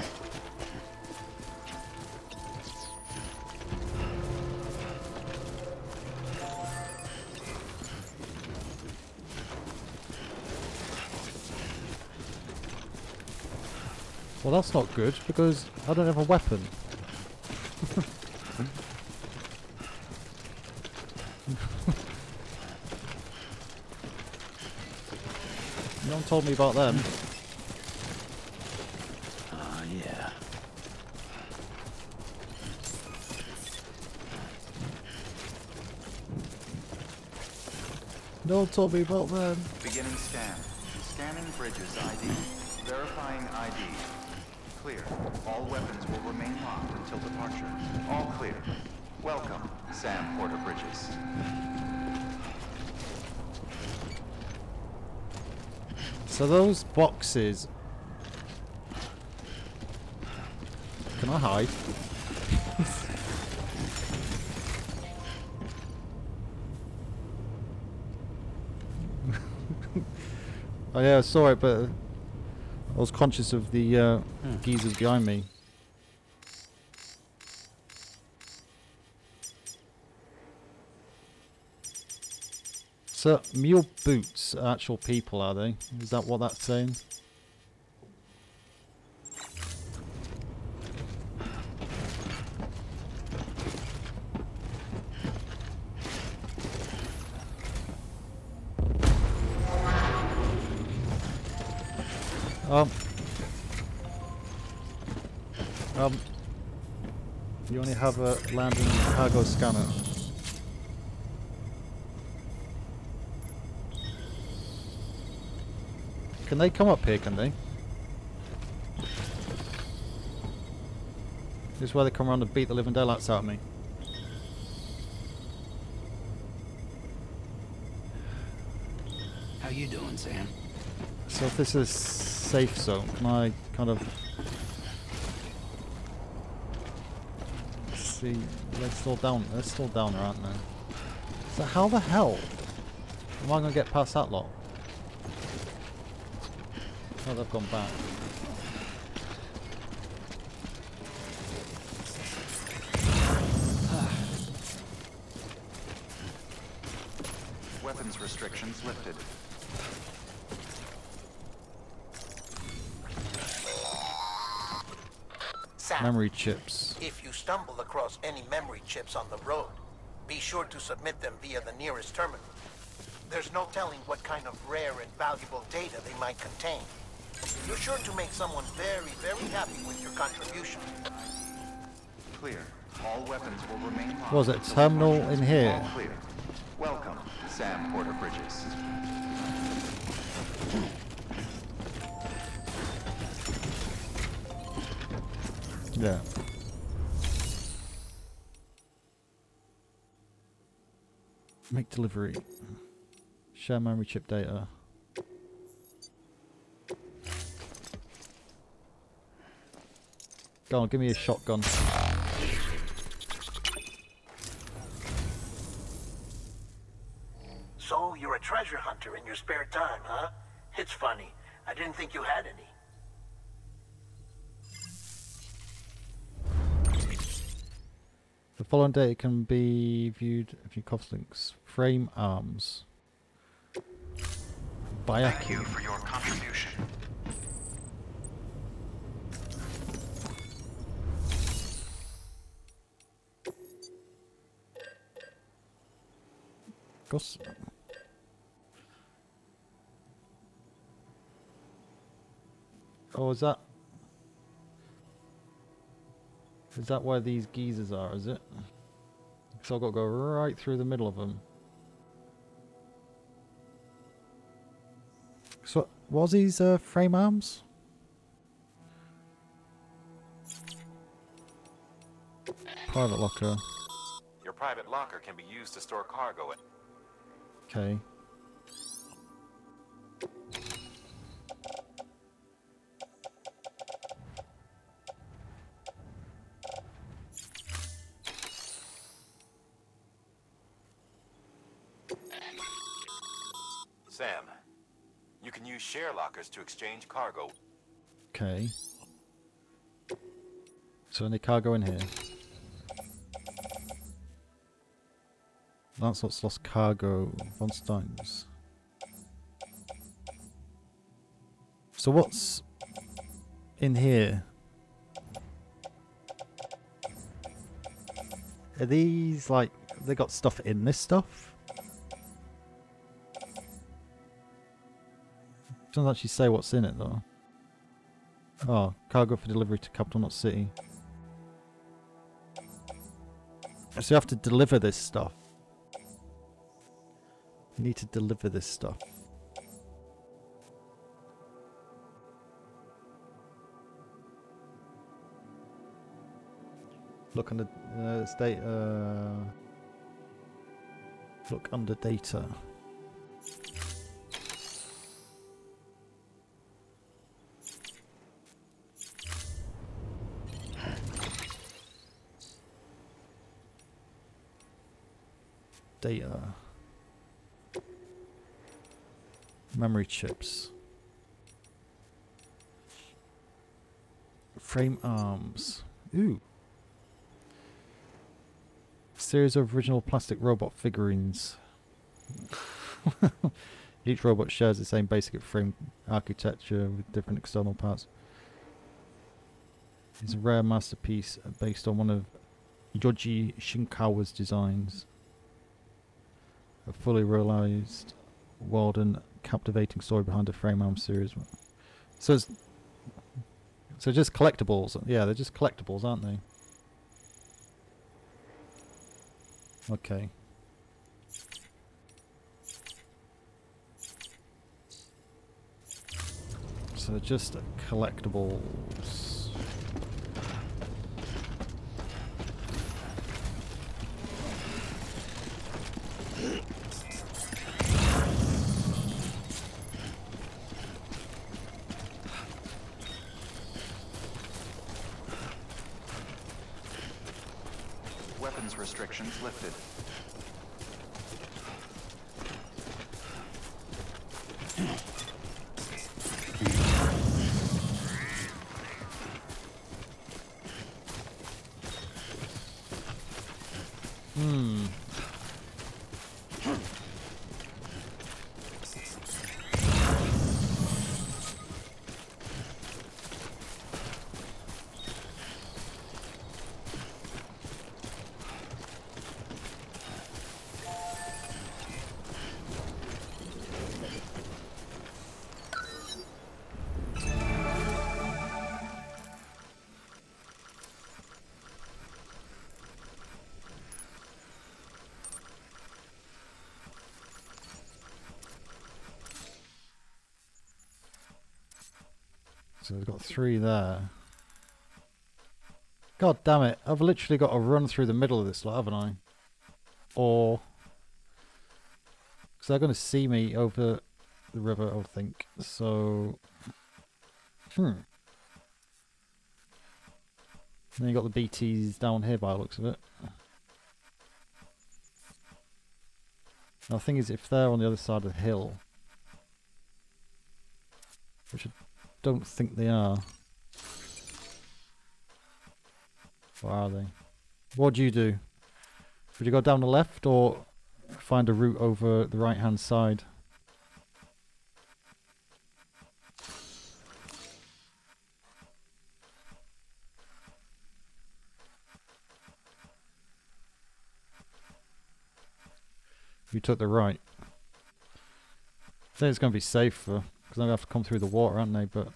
Speaker 1: Well, that's not good, because I don't have a weapon. No one told me about them.
Speaker 3: Yeah.
Speaker 1: No one told me about them.
Speaker 6: Beginning scan. Scanning bridges ID. Verifying ID. Clear. All weapons will remain locked until departure. All clear. Welcome, Sam Porter Bridges.
Speaker 1: So those boxes... Can I hide? Oh yeah, I saw it, but I was conscious of the geezers behind me. So, mule boots are actual people, are they? Is that what that's saying? You only have a landing cargo scanner. Can they come up here, can they? This is where they come around and beat the living daylights out of me.
Speaker 3: How you doing, Sam?
Speaker 1: So if this is safe zone, can I kind of... See, they're still down there, aren't they? So how the hell am I going to get past that lot? Oh, they've gone back.
Speaker 6: Weapons restrictions lifted.
Speaker 4: Sam,
Speaker 1: Memory chips.
Speaker 4: if you stumble across any memory chips on the road, be sure to submit them via the nearest terminal. There's no telling what kind of rare and valuable data they might contain. You're sure to make someone very, very happy with your contribution.
Speaker 6: Clear. All weapons will remain locked.
Speaker 1: Was it a terminal in here?
Speaker 6: All clear. Welcome, Sam Porter Bridges.
Speaker 1: Yeah. Make delivery. Share memory chip data. Go on, give me a shotgun.
Speaker 4: So, you're a treasure hunter in your spare time, huh? It's funny. I didn't think you had any.
Speaker 1: The following data can be viewed if you cuff links. Frame arms.
Speaker 8: Thank you for your contribution.
Speaker 1: Goss. Oh, is that where these geezers are, is it? So I've got to go right through the middle of them. So, what was these frame arms? Private locker.
Speaker 2: Your private locker can be used to store cargo.
Speaker 1: Okay.
Speaker 2: Sam, you can use share lockers to exchange cargo.
Speaker 1: Okay. So any cargo in here? That's what's lost cargo. Von Steins. So what's in here? Are these like they got stuff in this stuff? Doesn't actually say what's in it though. Oh, cargo for delivery to Capital Knot City. So you have to deliver this stuff. You need to deliver this stuff. look under look under data. Data. Memory chips. Frame arms. Ooh. Series of original plastic robot figurines. Each robot shares the same basic frame architecture with different external parts. It's a rare masterpiece based on one of Yoji Shinkawa's designs. A fully realized world and captivating story behind the frame arm series. So it's just collectibles. Yeah, they're just collectibles, aren't they? Okay. So they're just collectibles.
Speaker 6: Weapons restrictions lifted.
Speaker 1: So we've got 3 there. God damn it, I've literally got to run through the middle of this lot, haven't I? Or... because they're going to see me over the river, I think. So... Then you got the BTs down here by the looks of it. Now the thing is, if they're on the other side of the hill... which I don't think they are. Or are they? What do you do? Would you go down the left or find a route over the right hand side? You took the right. I think it's going to be safer because I'm going to have to come through the water, aren't they? But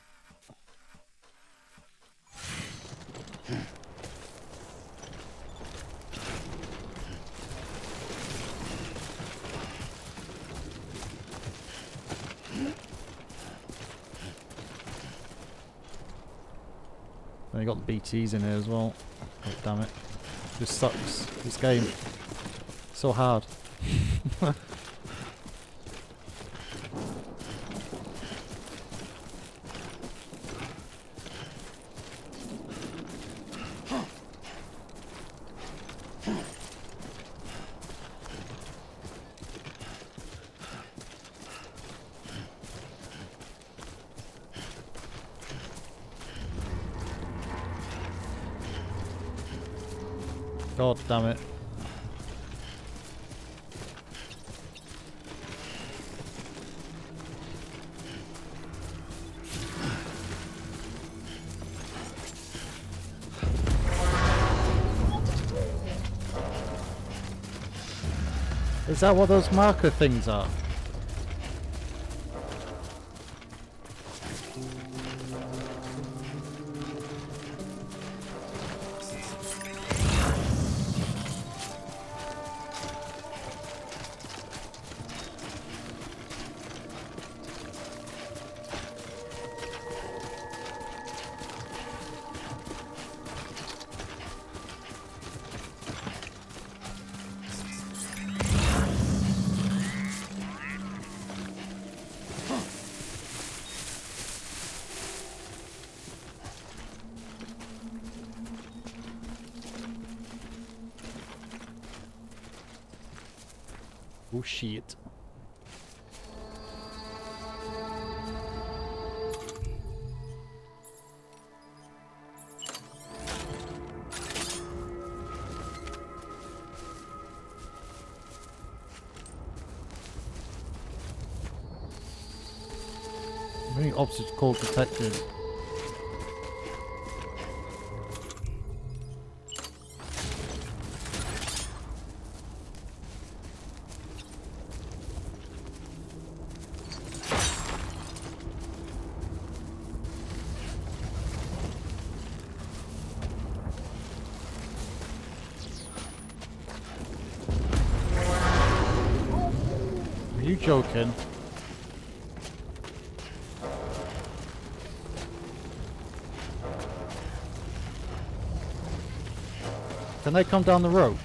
Speaker 1: then you got the BTs in here as well. God damn it. This sucks. This game. So hard. God damn it. Is that what those marker things are? Oh shit. Many obstacle detected. Are you joking? Can they come down the rope?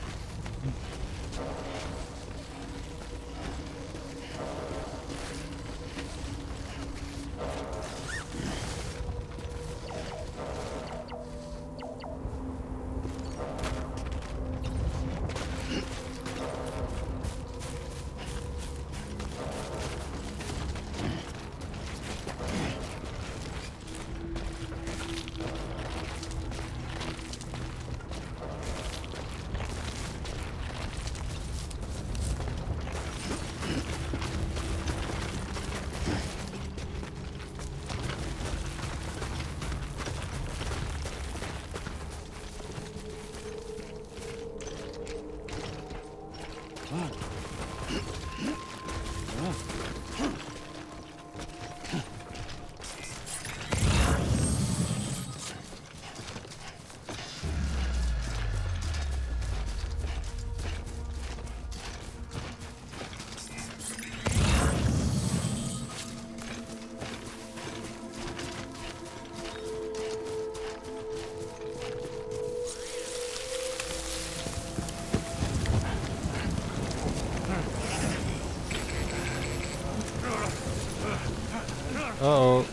Speaker 1: Uh-oh.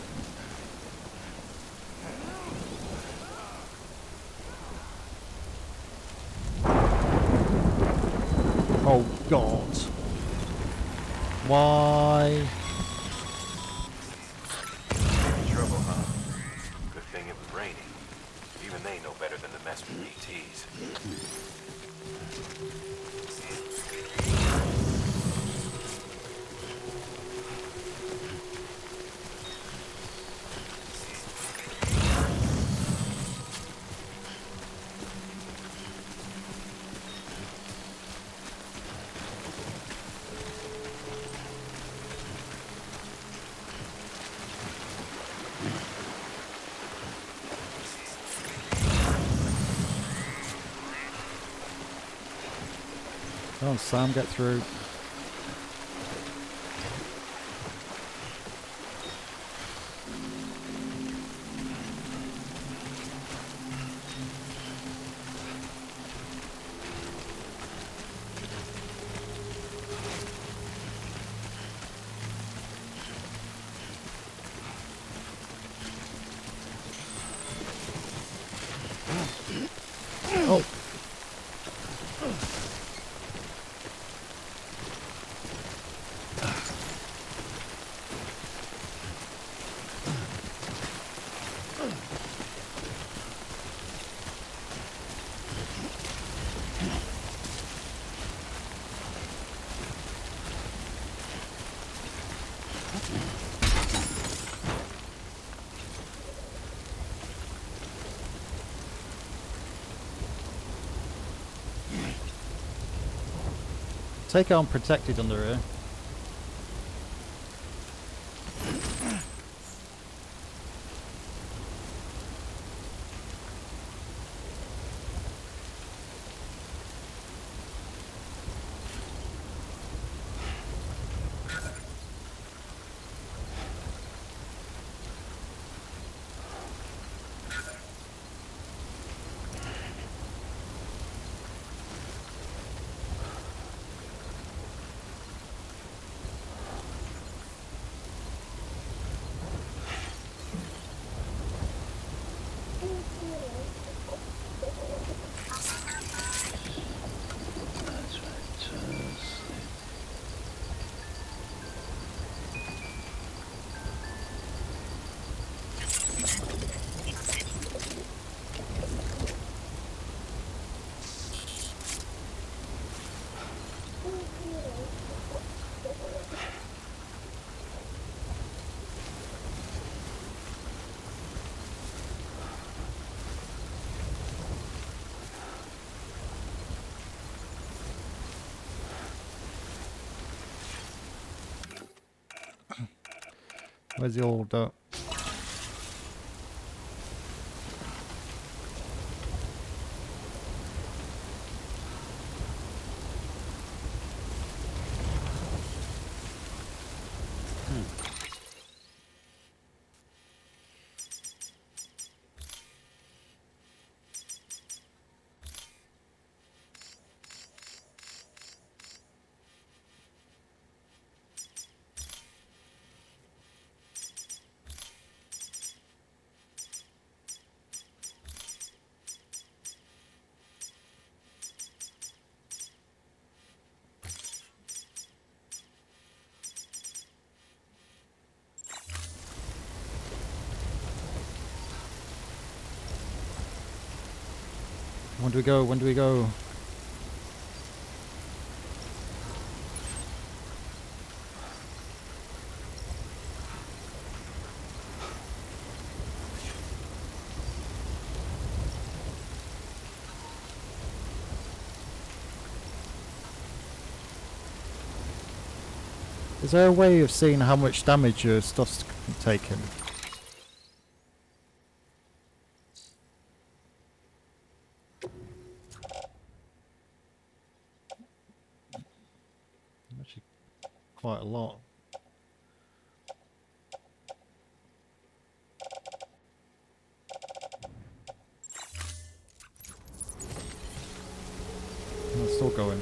Speaker 1: Oh God. Why?
Speaker 2: Trouble, huh? Good thing it was raining. Even they know better than to mess with ETs.
Speaker 1: Come on, Sam, get through. Oh. Take it unprotected under here. Where's the old When do we go? When do we go? Is there a way of seeing how much damage your stuff's taken? Actually, quite a lot. Oh, it's still going.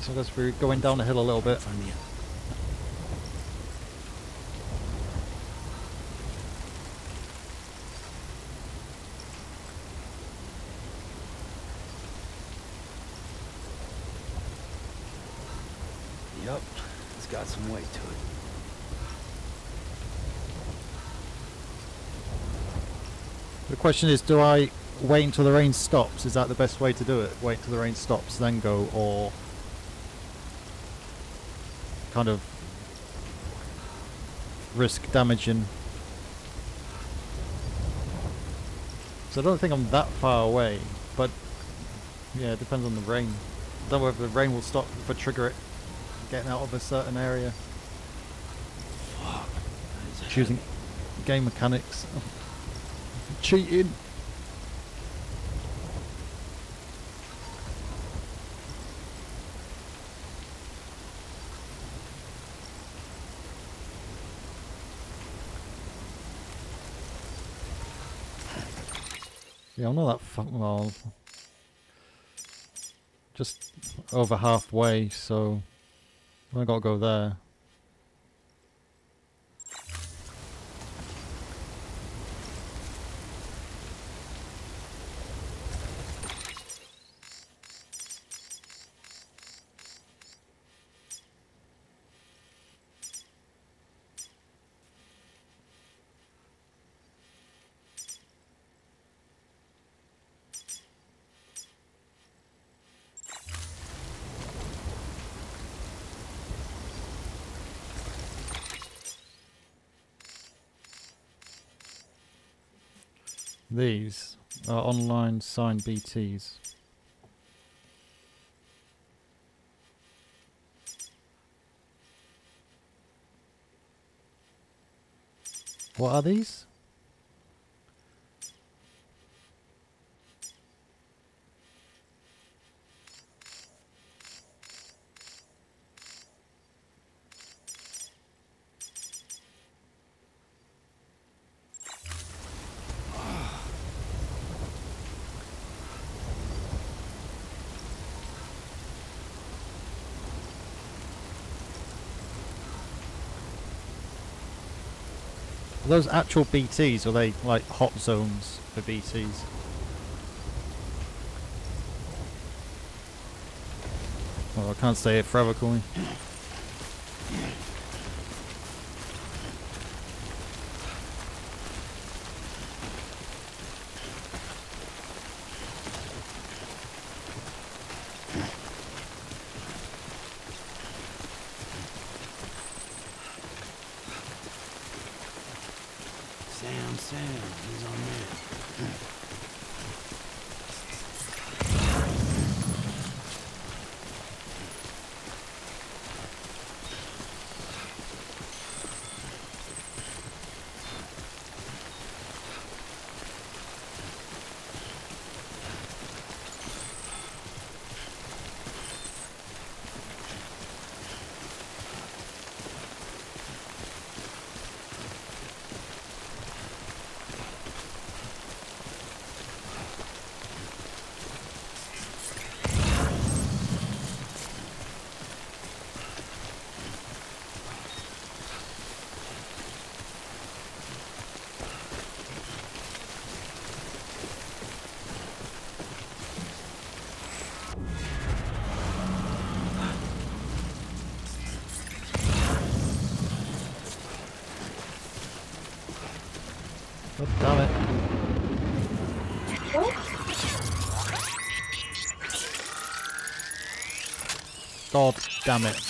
Speaker 1: So I guess we're going down the hill a little bit.
Speaker 3: Yep, it's got some weight to it.
Speaker 1: The question is, do I wait until the rain stops? Is that the best way to do it? Wait until the rain stops, then go, or kind of risk damaging? So I don't think I'm that far away, but yeah, it depends on the rain. I don't know if the rain will stop if I trigger it getting out of a certain area. Choosing game mechanics. Cheating. Yeah, I'm not that well. Just over halfway, so I gotta go there. These are online signed BTs. What are these? Are those actual BTs, or are they like hot zones for BTs? Well, I can't stay here forever, can we?
Speaker 3: Sam, he's our man.
Speaker 1: God damn it. God damn it.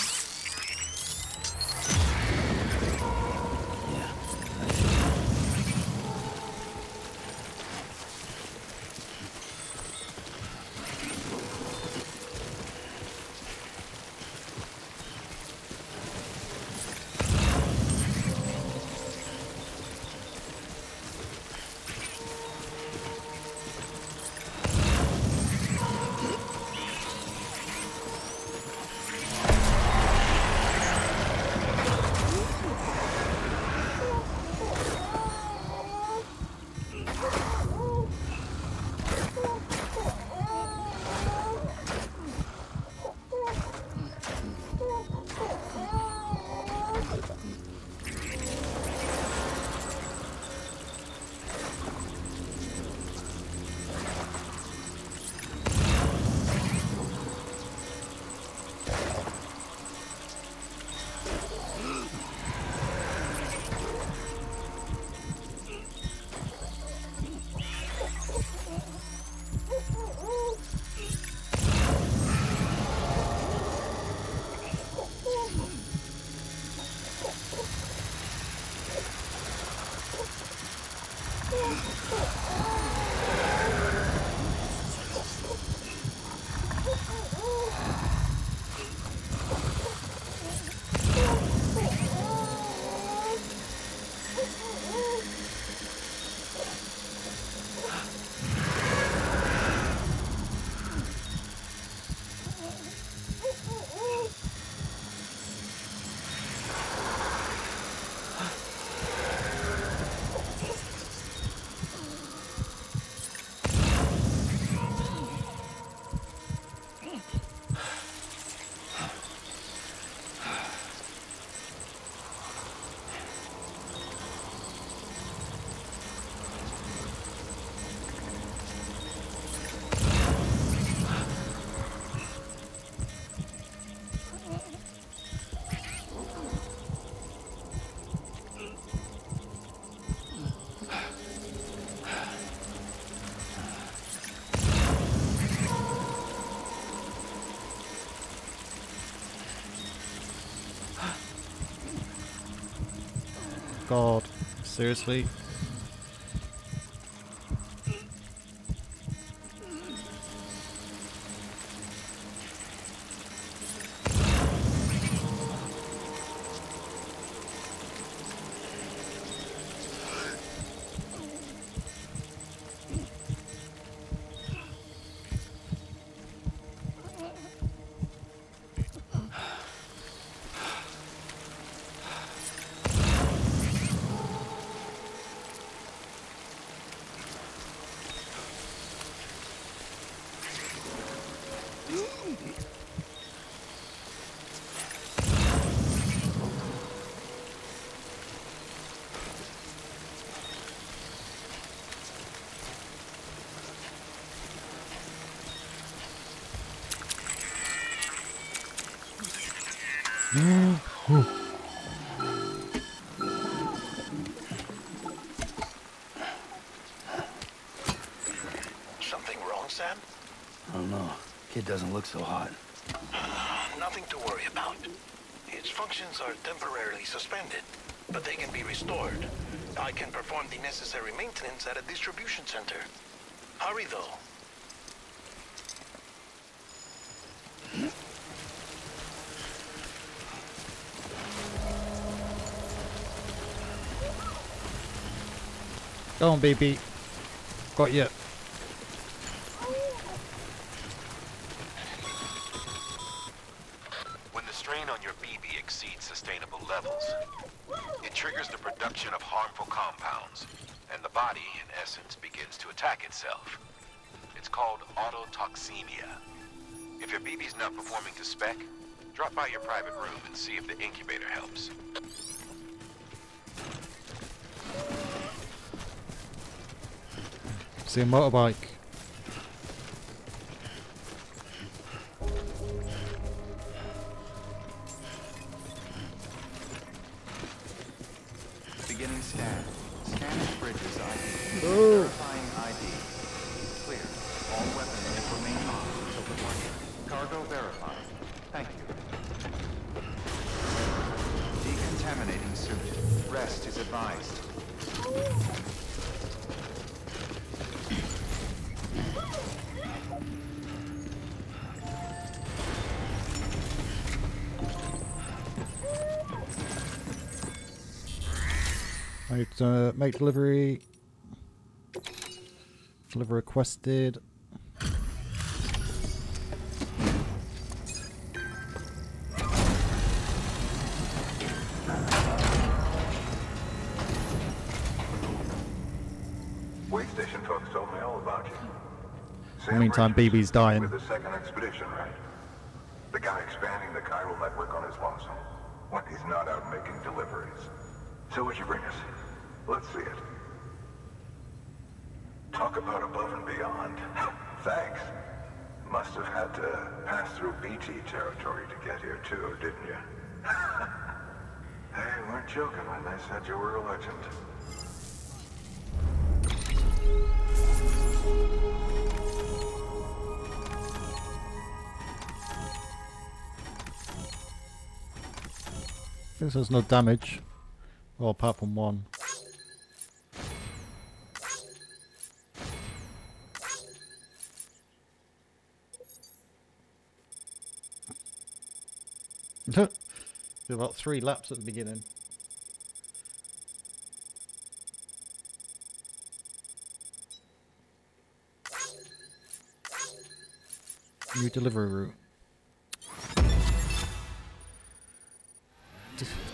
Speaker 1: God, seriously?
Speaker 4: Something wrong, Sam?
Speaker 3: I don't know. Kid doesn't look so hot.
Speaker 4: Nothing to worry about. Its functions are temporarily suspended, but they can be restored. I can perform the necessary maintenance at a distribution center. Hurry, though.
Speaker 1: Go on, baby. Got you.
Speaker 8: When the strain on your BB exceeds sustainable levels, it triggers the production of harmful compounds, and the body, in essence, begins to attack itself. It's called autotoxemia. If your BB's not performing to spec, drop by your private room and see if the incubator helps.
Speaker 1: See a motorbike.
Speaker 6: Beginning scan. Scanning bridges ID.
Speaker 1: Oh.
Speaker 6: Verifying ID. Clear. All weapons will remain locked until departure. Cargo verified. Thank you. Decontaminating suit. Rest is advised.
Speaker 1: Right, make delivery. Deliver requested.
Speaker 5: Way station folks told me all about you.
Speaker 1: In the meantime, BB's dying.
Speaker 5: With the second expedition, right? The guy expanding the chiral network on his lonesome. When he's not out making deliveries. So what'd you bring us? Let's see it. Talk about above and beyond. Thanks. Must have had to pass through BT territory to get here too, didn't you? They weren't joking when they said you were a legend.
Speaker 1: I think there's no damage. Well, apart from one. Did about 3 laps at the beginning. New delivery route.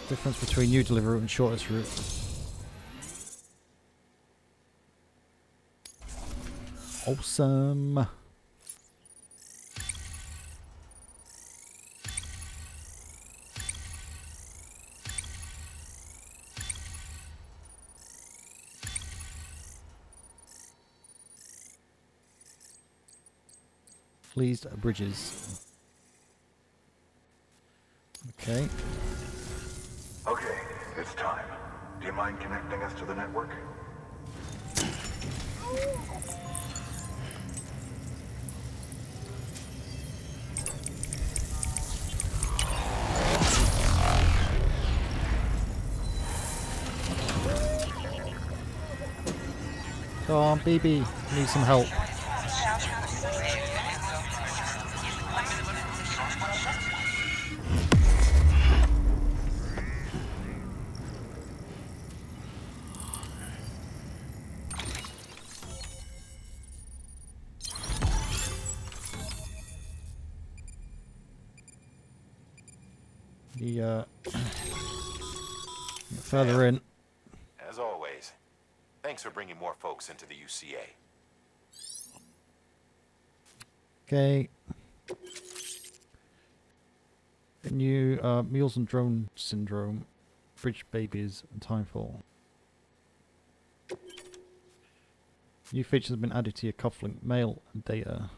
Speaker 1: Difference between new delivery route and shortest route. Awesome. Pleased bridges. Okay.
Speaker 5: Okay, it's time. Do you mind connecting us to the network?
Speaker 1: Go on, BB. Need some help. Further in.
Speaker 8: As always, thanks for bringing more folks into the UCA.
Speaker 1: Okay. New Mules and Drone Syndrome, Bridge Babies, and Timefall. New features have been added to your cufflink mail and data.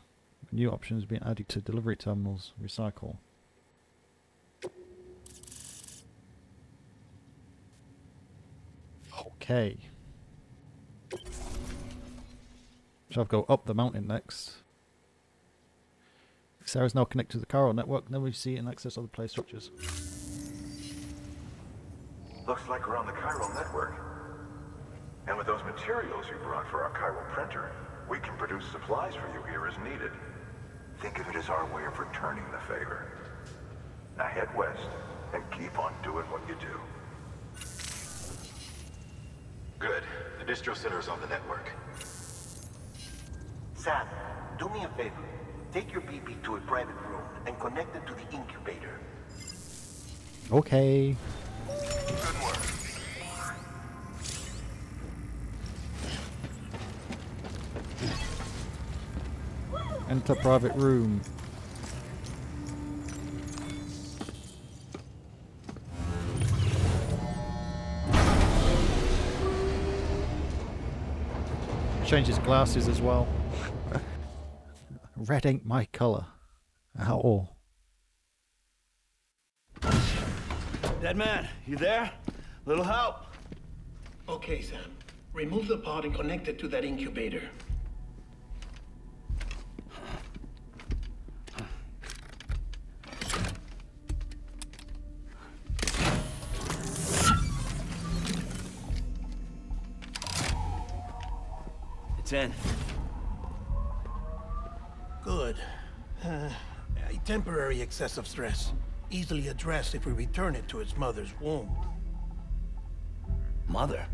Speaker 1: New options have been added to delivery terminals. Recycle. Okay. So I'll go up the mountain next. Sarah's now connected to the chiral network. Then we see and access other play structures.
Speaker 5: Looks like we're on the chiral network. And with those materials you brought for our chiral printer, we can produce supplies for you here as needed. Think of it as our way of returning the favor. Now head west and keep on doing what you do.
Speaker 2: Good. The distro center is on the network.
Speaker 4: Sam, do me a favor. Take your BB to a private room and connect it to the incubator.
Speaker 1: Okay.
Speaker 5: Good work.
Speaker 1: Enter private room. Change his glasses as well. Red ain't my colour at all.
Speaker 10: Dead man, you there? Little help?
Speaker 4: Okay, Sam. Remove the pod and connect it to that incubator.
Speaker 10: It's in.
Speaker 4: Good. A temporary excess of stress. Easily addressed if we return it to its mother's womb.
Speaker 3: Mother?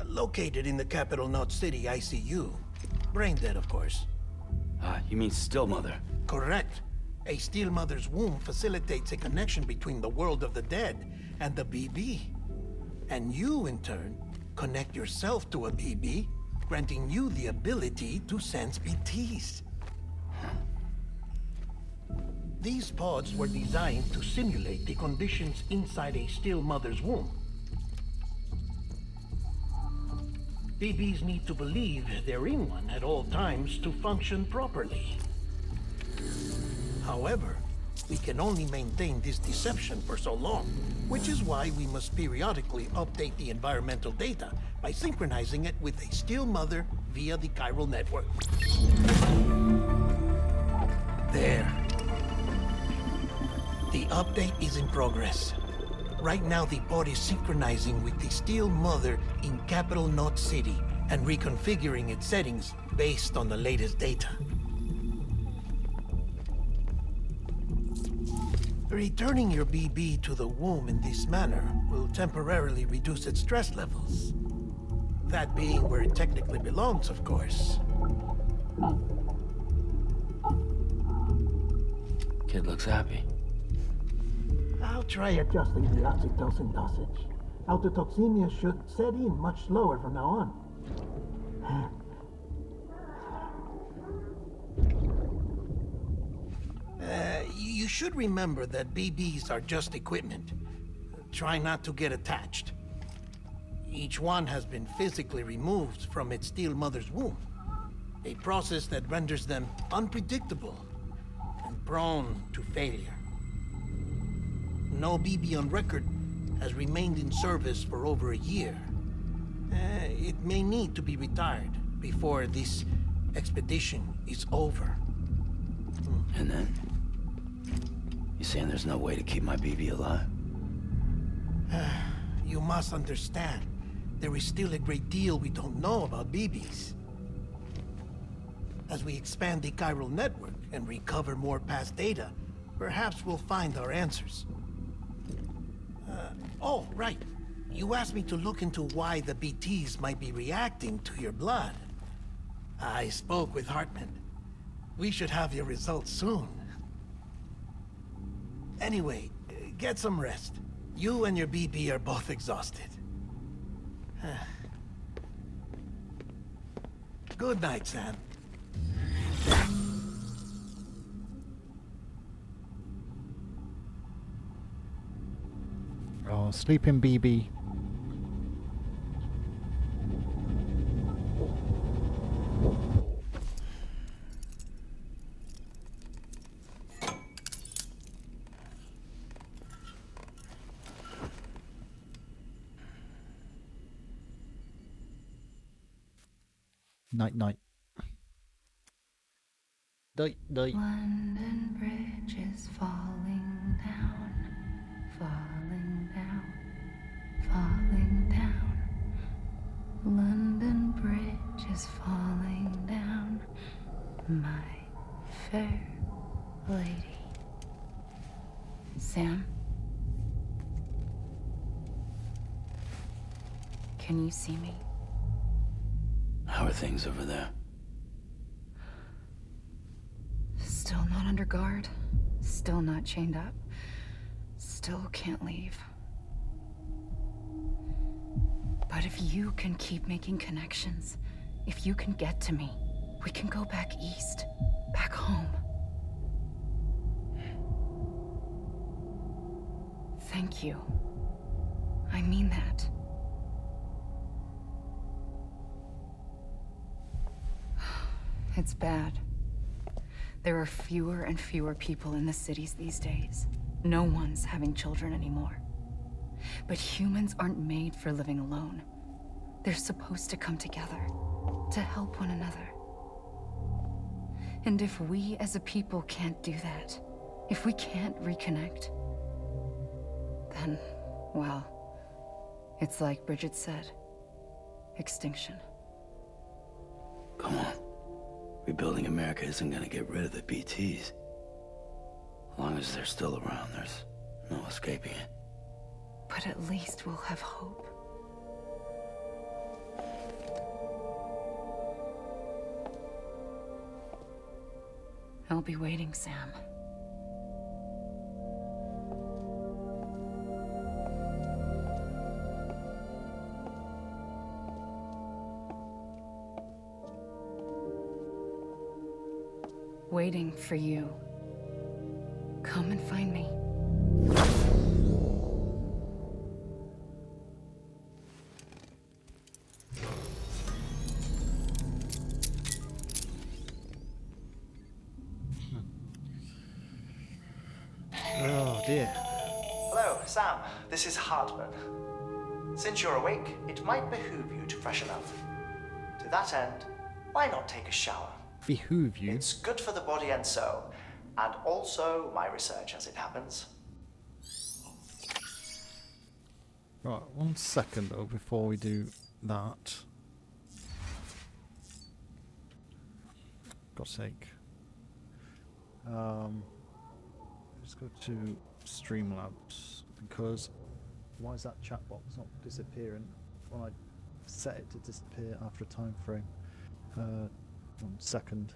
Speaker 4: Located in the Capital Knot City ICU. Brain dead, of course.
Speaker 3: You mean still mother?
Speaker 4: Correct. A still mother's womb facilitates a connection between the world of the dead and the BB. And you, in turn, connect yourself to a BB, granting you the ability to sense BTs. These pods were designed to simulate the conditions inside a still mother's womb. BBs need to believe they're in one at all times to function properly. However, we can only maintain this deception for so long, which is why we must periodically update the environmental data by synchronizing it with a still mother via the chiral network. There. The update is in progress. Right now, the pod is synchronizing with the still mother in Capital Knot City and reconfiguring its settings based on the latest data. Returning your BB to the womb in this manner will temporarily reduce its stress levels. That being where it technically belongs, of course.
Speaker 3: Kid looks happy.
Speaker 4: I'll try adjusting the oxytocin dosage. Autotoxemia should set in much slower from now on. You should remember that BBs are just equipment. Try not to get attached. Each one has been physically removed from its still mother's womb. A process that renders them unpredictable and prone to failure. No BB on record has remained in service for over a year. It may need to be retired before this expedition is over.
Speaker 3: And then? You saying there's no way to keep my BB alive?
Speaker 4: You must understand, there is still a great deal we don't know about BBs. As we expand the chiral network and recover more past data, perhaps we'll find our answers. Oh, right. You asked me to look into why the BTs might be reacting to your blood. I spoke with Hartman. We should have your results soon. Anyway, get some rest. You and your BB are both exhausted. Good night, Sam.
Speaker 1: Oh, sleeping BB. Night, night. Night, night.
Speaker 11: London Bridge is falling down, falling down, falling down. lady. Sam? Can you see me?
Speaker 3: How are things over there?
Speaker 11: Still not under guard. Still not chained up. Still can't leave. But if you can keep making connections, if you can get to me, we can go back east. Back home. Thank you. I mean that. It's bad. There are fewer and fewer people in the cities these days. No one's having children anymore. But humans aren't made for living alone. They're supposed to come together, to help one another. And if we as a people can't do that, if we can't reconnect, then, well, it's like Bridget said, extinction.
Speaker 3: Come on. Rebuilding America isn't gonna get rid of the BTs. As long as they're still around, there's no escaping it.
Speaker 11: But at least we'll have hope. I'll be waiting, Sam. Waiting for you. Come and find me.
Speaker 1: Oh dear.
Speaker 12: Hello, Sam. This is Hartman. Since you're awake, it might behoove you to freshen up. To that end, why not take a shower?
Speaker 1: Behoove you?
Speaker 12: It's good for the body and soul, and also my research as it happens.
Speaker 1: Right, 1 second though before we do that. God's sake. Let's go to Streamlabs, because why is that chat box not disappearing when I set it to disappear after a time frame? 1 second.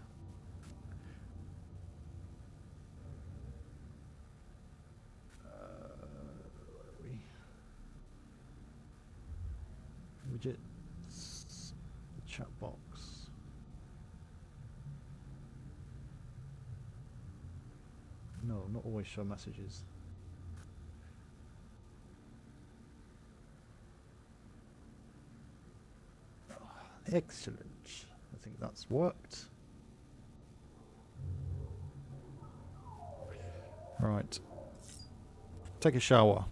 Speaker 1: Widgets, the chat box. No, not always show messages. Oh, excellent. I think that's worked. Right. Take a shower.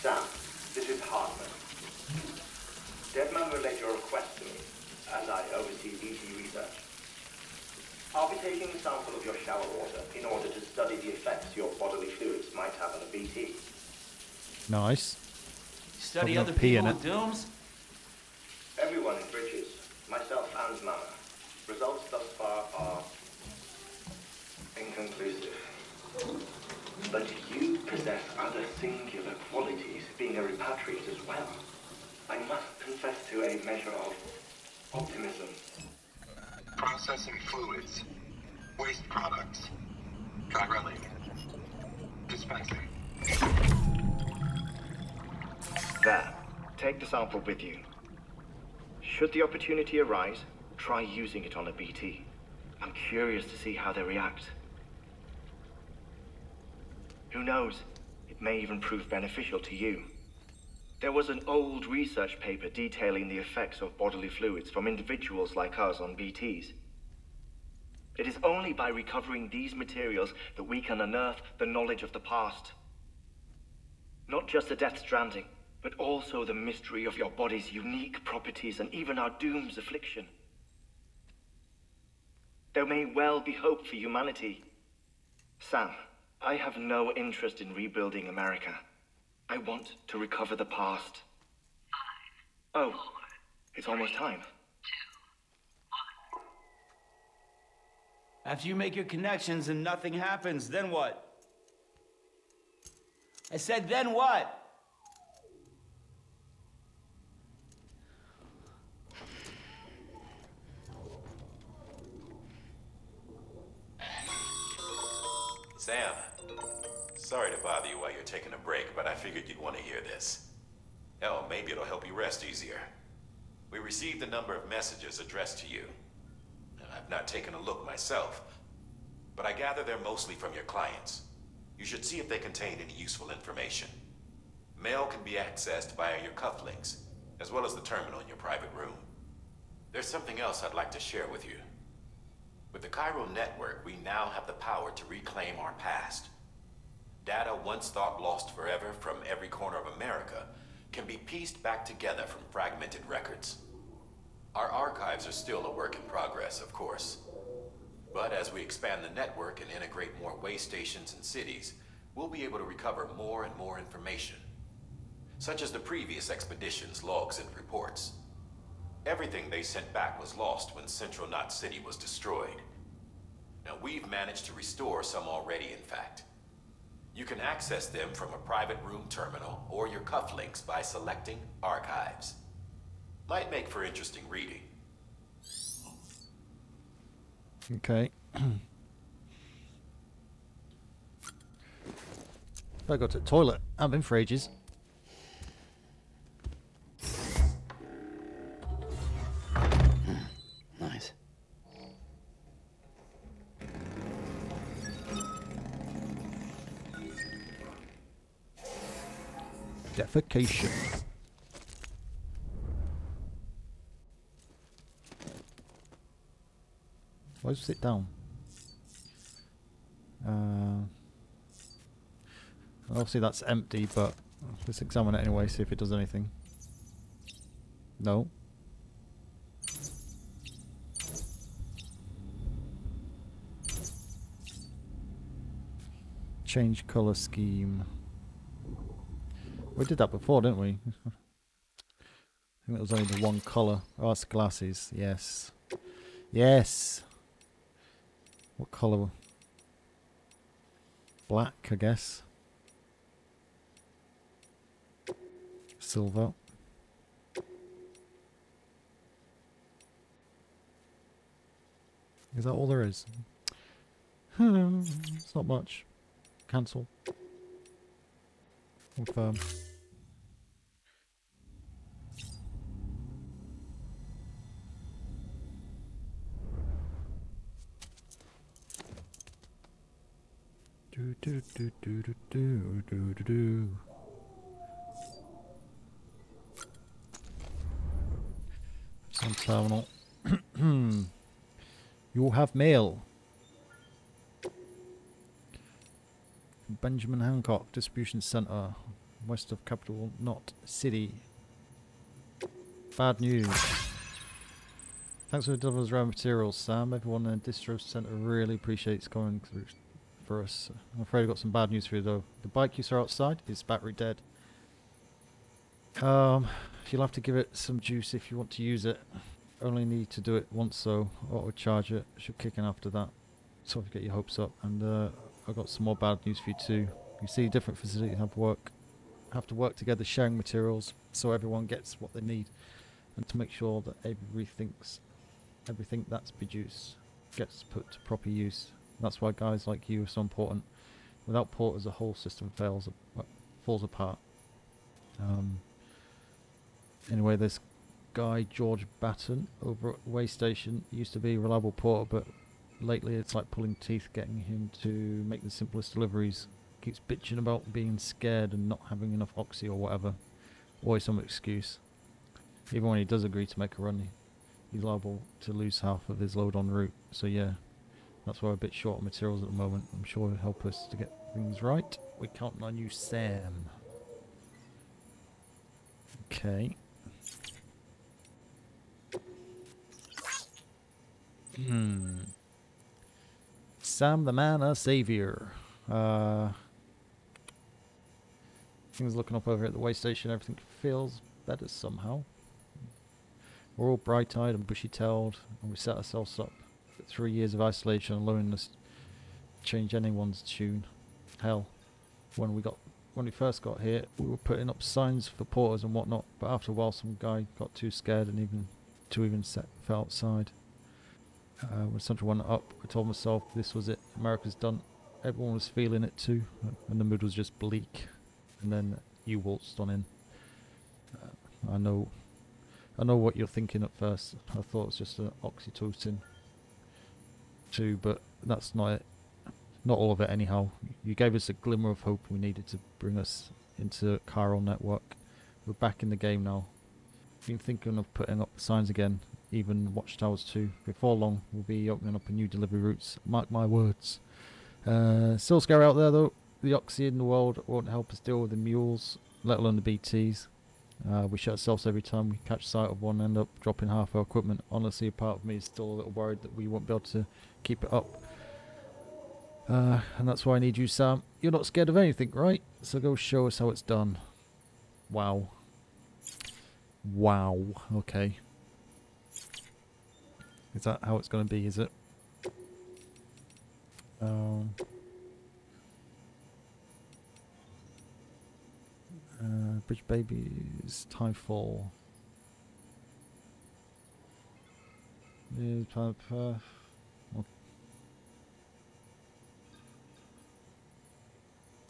Speaker 12: Sam, this is Hartman. Deadman relayed your request to me, as I oversee BT research. I'll be taking a sample of your shower water in order to study the effects your bodily fluids might have on a BT.
Speaker 1: Nice.
Speaker 13: Study
Speaker 1: Probably
Speaker 13: other
Speaker 1: not pee in
Speaker 13: people
Speaker 1: it.
Speaker 13: with dooms?
Speaker 12: Everyone in Bridges, myself and Mama, results thus far are inconclusive. But you possess other singular qualities, being a repatriate as well. I must confess to a measure of optimism.
Speaker 5: Processing fluids. Waste products. Chiralic. Dispensing.
Speaker 12: There. Take the sample with you. Should the opportunity arise, try using it on a BT. I'm curious to see how they react. Who knows? It may even prove beneficial to you. There was an old research paper detailing the effects of bodily fluids from individuals like us on BTs. It is only by recovering these materials that we can unearth the knowledge of the past. Not just the Death Stranding, but also the mystery of your body's unique properties and even our doom's affliction. There may well be hope for humanity. Sam, I have no interest in rebuilding America. I want to recover the past. 5, oh, 4, it's almost time.
Speaker 13: 2, 1. After you make your connections and nothing happens, then what? I said, then what?
Speaker 2: Sam, sorry to bother you while you're taking a break, but I figured you'd want to hear this. Hell, maybe it'll help you rest easier. We received a number of messages addressed to you. I've not taken a look myself, but I gather they're mostly from your clients. You should see if they contain any useful information. Mail can be accessed via your cufflinks, as well as the terminal in your private room. There's something else I'd like to share with you. With the Cairo network, we now have the power to reclaim our past. Data once thought lost forever from every corner of America can be pieced back together from fragmented records. Our archives are still a work in progress, of course. But as we expand the network and integrate more way stations and cities, we'll be able to recover more and more information, such as the previous expedition's logs and reports. Everything they sent back was lost when Central Knot City was destroyed. Now, we've managed to restore some already, in fact. You can access them from a private room terminal or your cufflinks by selecting Archives. Might make for interesting reading.
Speaker 1: Okay. I go to the toilet. I've been for ages.
Speaker 3: Nice.
Speaker 1: Defecation. Why does it sit down? Obviously that's empty, but let's examine it anyway, see if it does anything. No. Change color scheme. We did that before, didn't we? I think it was only the one color. Oh, it's glasses. Yes. Yes. What color? Black, I guess. Silver. Is that all there is? It's not much. Cancel. Confirm. Do do do do do do do do do. Some terminal. You have mail. Benjamin Hancock Distribution Center, west of Capital Knot City. Bad news. Thanks for delivering those rare materials, Sam. Everyone in the distro center really appreciates going through for us. I'm afraid I've got some bad news for you though. The bike you saw outside is battery dead. You'll have to give it some juice if you want to use it. Only need to do it once though. Auto charge it. Should kick in after that. So get your hopes up. And I've got some more bad news for you too. You see, different facilities have to work together, sharing materials so everyone gets what they need, and to make sure that everything that's produced gets put to proper use. That's why guys like you are so important. Without porters, the whole system falls apart. Anyway, this guy George Batten over at Way Station used to be a reliable porter, but lately it's like pulling teeth getting him to make the simplest deliveries. Keeps bitching about being scared and not having enough oxy or whatever. Always some excuse. Even when he does agree to make a run, he's liable to lose half of his load en route. So yeah, that's why we're a bit short on materials at the moment. I'm sure he'll help us to get things right. We're counting on you, Sam. Okay. Sam the Man, a savior. Things looking up over at the way station. Everything feels better somehow. We're all bright-eyed and bushy-tailed, and we set ourselves up for 3 years of isolation and loneliness. Change anyone's tune. Hell, when we first got here, we were putting up signs for porters and whatnot, but after a while some guy got too scared and even set foot outside. When Central went up, I told myself this was it, America's done. Everyone was feeling it too, and the mood was just bleak. And then you waltzed on in. I know what you're thinking at first. I thought it was just an oxytocin too, but that's not it. Not all of it anyhow. You gave us a glimmer of hope we needed to bring us into Chiral Network. We're back in the game now. Been thinking of putting up signs again, even watchtowers too. Before long, we'll be opening up a new delivery routes. Mark my words. Still scary out there though. The Oxy in the world won't help us deal with the mules, let alone the BTs. We shut ourselves every time we catch sight of one and end up dropping half our equipment. Honestly, a part of me is still a little worried that we won't be able to keep it up. And that's why I need you, Sam. You're not scared of anything, right? So go show us how it's done. Wow. Wow. Okay. Is that how it's going to be, is it? Bridge Babies, Typefall.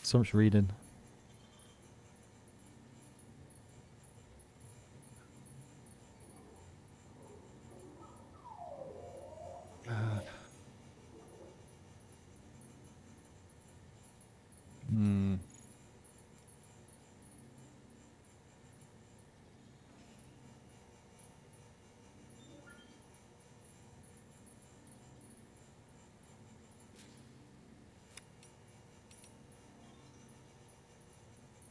Speaker 1: So much reading.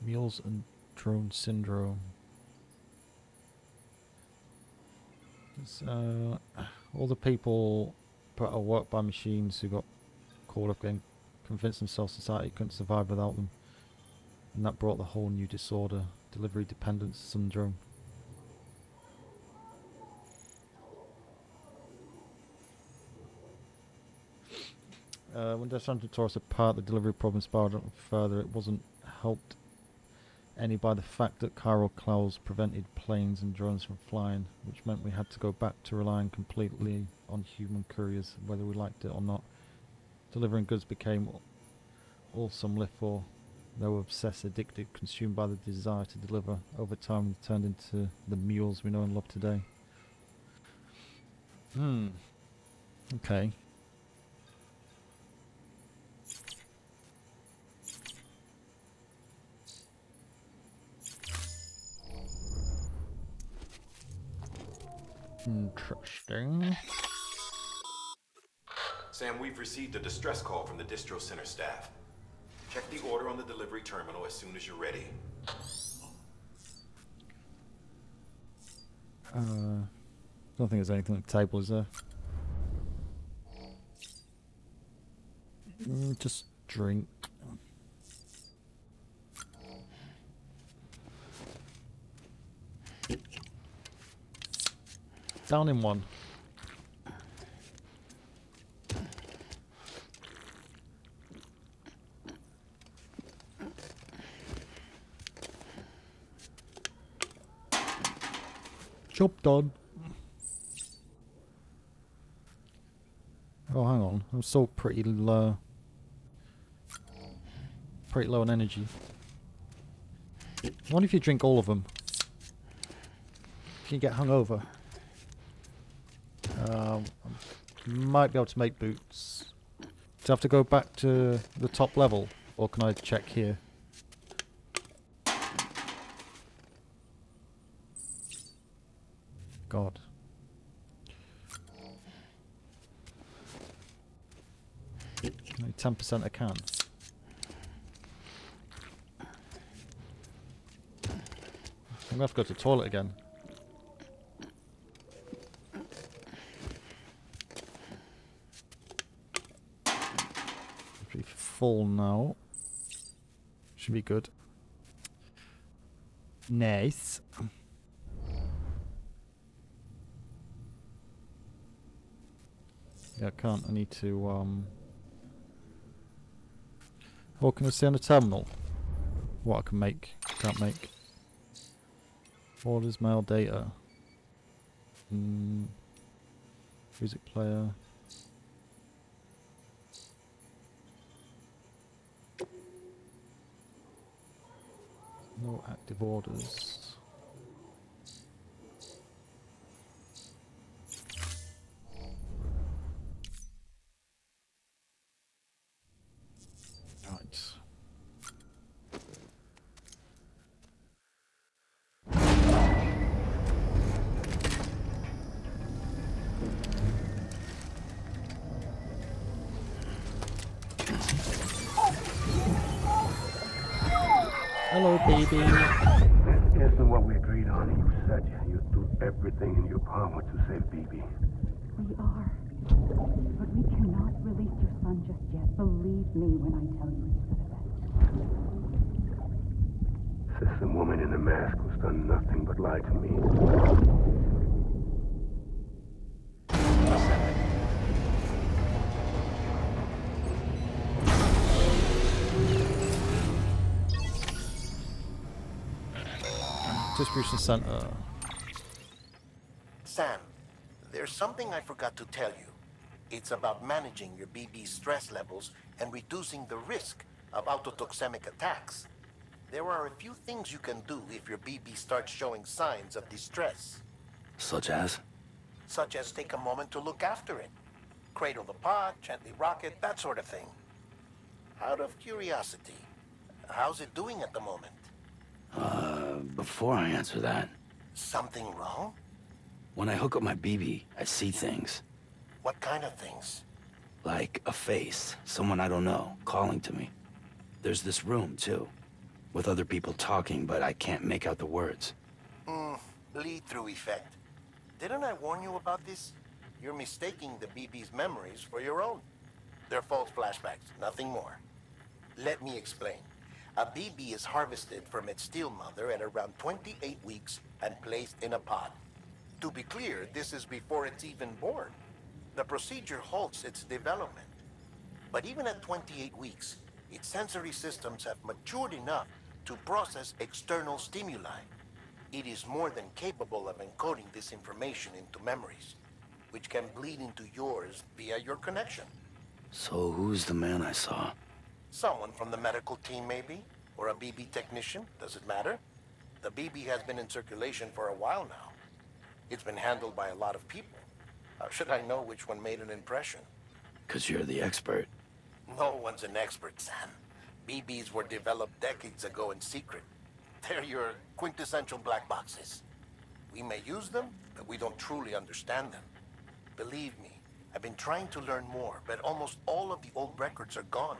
Speaker 1: Mules and Drone Syndrome. So, all the people put out of work by machines who got caught up and convinced themselves society couldn't survive without them. And that brought the whole new disorder, delivery dependence syndrome. When Death Stranding tore us apart, the delivery problem spiraled further. It wasn't helped any by the fact that chiral clouds prevented planes and drones from flying, which meant we had to go back to relying completely on human couriers, whether we liked it or not. Delivering goods became all some lived for. They were obsessed, addicted, consumed by the desire to deliver. Over time, they turned into the mules we know and love today. Okay. Interesting.
Speaker 2: Sam, we've received a distress call from the distro center staff. Check the order on the delivery terminal as soon as you're ready.
Speaker 1: Don't think there's anything on the table, is there? Just drink. Down in one. Job done. Oh, hang on. I'm still pretty low. Pretty low on energy. What if you drink all of them? Can you get hungover? Might be able to make boots. Do I have to go back to the top level, or can I check here? God. Only 10% I can. I'm gonna have to go to the toilet again. full now. Should be good. Nice. Yeah, I can't. I need to, what can I see on the terminal? What I can make, can't make. Orders, mail, data. Music player. No active orders. Right. Hello, baby.
Speaker 14: This isn't what we agreed on. You said you'd do everything in your power to save BB.
Speaker 15: We are. But we cannot release your son just yet. Believe me when I tell you it's for the best.
Speaker 14: This woman in the mask who's done nothing but lie to me.
Speaker 1: Distribution center.
Speaker 4: Sam, there's something I forgot to tell you. It's about managing your BB stress levels and reducing the risk of autotoxemic attacks. There are a few things you can do if your BB starts showing signs of distress.
Speaker 3: Such as?
Speaker 4: Such as take a moment to look after it. Cradle the pod, gently rock it, that sort of thing. Out of curiosity, how's it doing at the moment?
Speaker 3: Before I answer that...
Speaker 4: Something wrong?
Speaker 3: When I hook up my BB, I see things.
Speaker 4: What kind of things?
Speaker 3: Like a face, someone I don't know, calling to me. There's this room, too, with other people talking, but I can't make out the words.
Speaker 4: Lead-through effect. Didn't I warn you about this? You're mistaking the BB's memories for your own. They're false flashbacks, nothing more. Let me explain. A BB is harvested from its steel mother at around 28 weeks and placed in a pod. To be clear, this is before it's even born. The procedure halts its development. But even at 28 weeks, its sensory systems have matured enough to process external stimuli. It is more than capable of encoding this information into memories, which can bleed into yours via your connection.
Speaker 3: So who's the man I saw?
Speaker 4: Someone from the medical team, maybe? Or a BB technician? Does it matter? The BB has been in circulation for a while now. It's been handled by a lot of people. How should I know which one made an impression?
Speaker 3: 'Cause you're the expert.
Speaker 4: No one's an expert, Sam. BBs were developed decades ago in secret. They're your quintessential black boxes. We may use them, but we don't truly understand them. Believe me, I've been trying to learn more, but almost all of the old records are gone.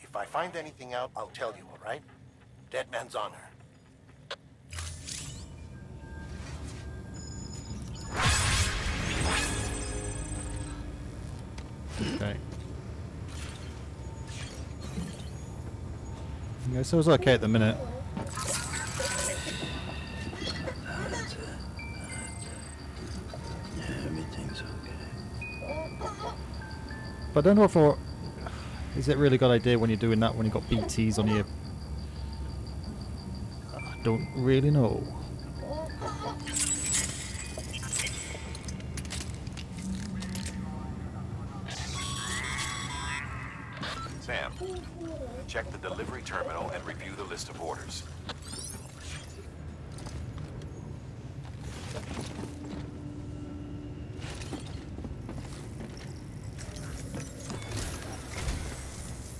Speaker 4: If I find anything out, I'll tell you, all right? Dead man's honor.
Speaker 1: Okay. Yeah, so it's okay at the minute.
Speaker 3: Everything's okay.
Speaker 1: But I don't know if is it really a good idea when you're doing that when you've got BTs on you? I don't really know.
Speaker 2: Sam, check the delivery terminal and review the list of orders.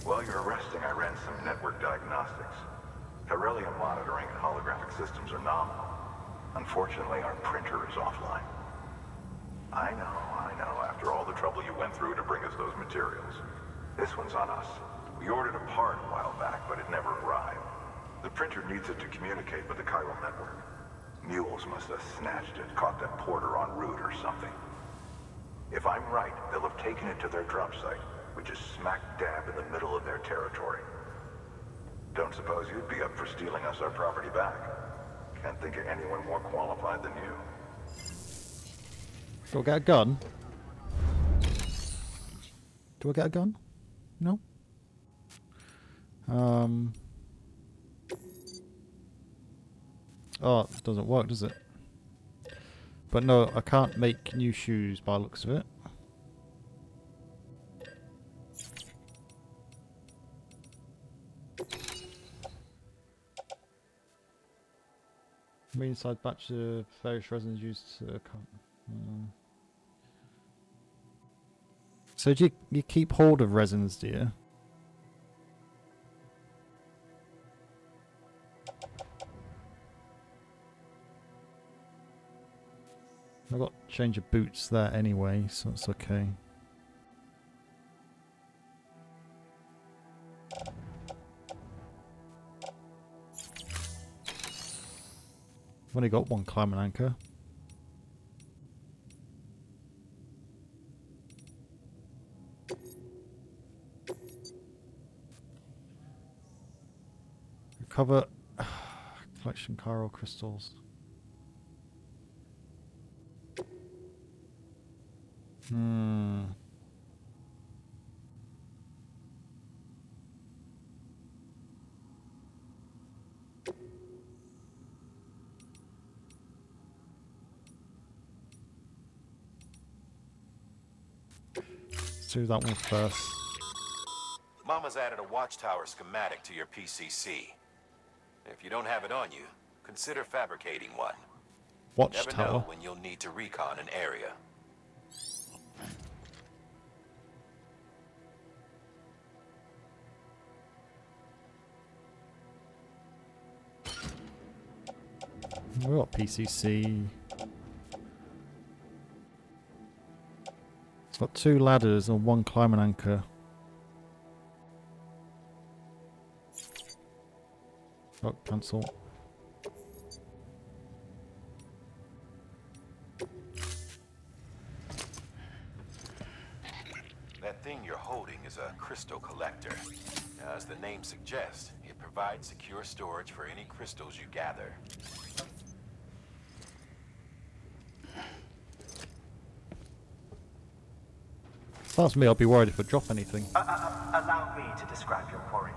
Speaker 5: While you're resting, I ran some network diagnostics. Beryllium monitoring and holographic systems are nominal. Unfortunately, our printer is offline. I know. After all the trouble you went through to bring us those materials. This one's on us. We ordered a part a while back, but it never arrived. The printer needs it to communicate with the chiral network. Mules must have snatched it, caught that porter en route or something. If I'm right, they'll have taken it to their drop site. which is smack dab in the middle of their territory. Don't suppose you'd be up for stealing us our property back? Can't think of anyone more qualified than you.
Speaker 1: Do I get a gun? Do I get a gun? No? Oh, it doesn't work, does it? But no, I can't make new shoes by the looks of it. Inside batch of various resins used to So do you keep hold of resins, do you? I've got change of boots there anyway, so it's okay. I've only got one climbing anchor. Recover collection chiral crystals. Let's do that one first.
Speaker 2: Mama's added a watchtower schematic to your PCC. If you don't have it on you, consider fabricating one.
Speaker 1: Watchtower?
Speaker 2: Never know when you'll need to recon an area.
Speaker 1: We've got PCC. It's got 2 ladders and 1 climbing anchor. Oh, cancel.
Speaker 2: That thing you're holding is a crystal collector. As the name suggests, it provides secure storage for any crystals you gather.
Speaker 1: If that's me, I'll be worried if I drop anything.
Speaker 12: Allow me to describe your quarry.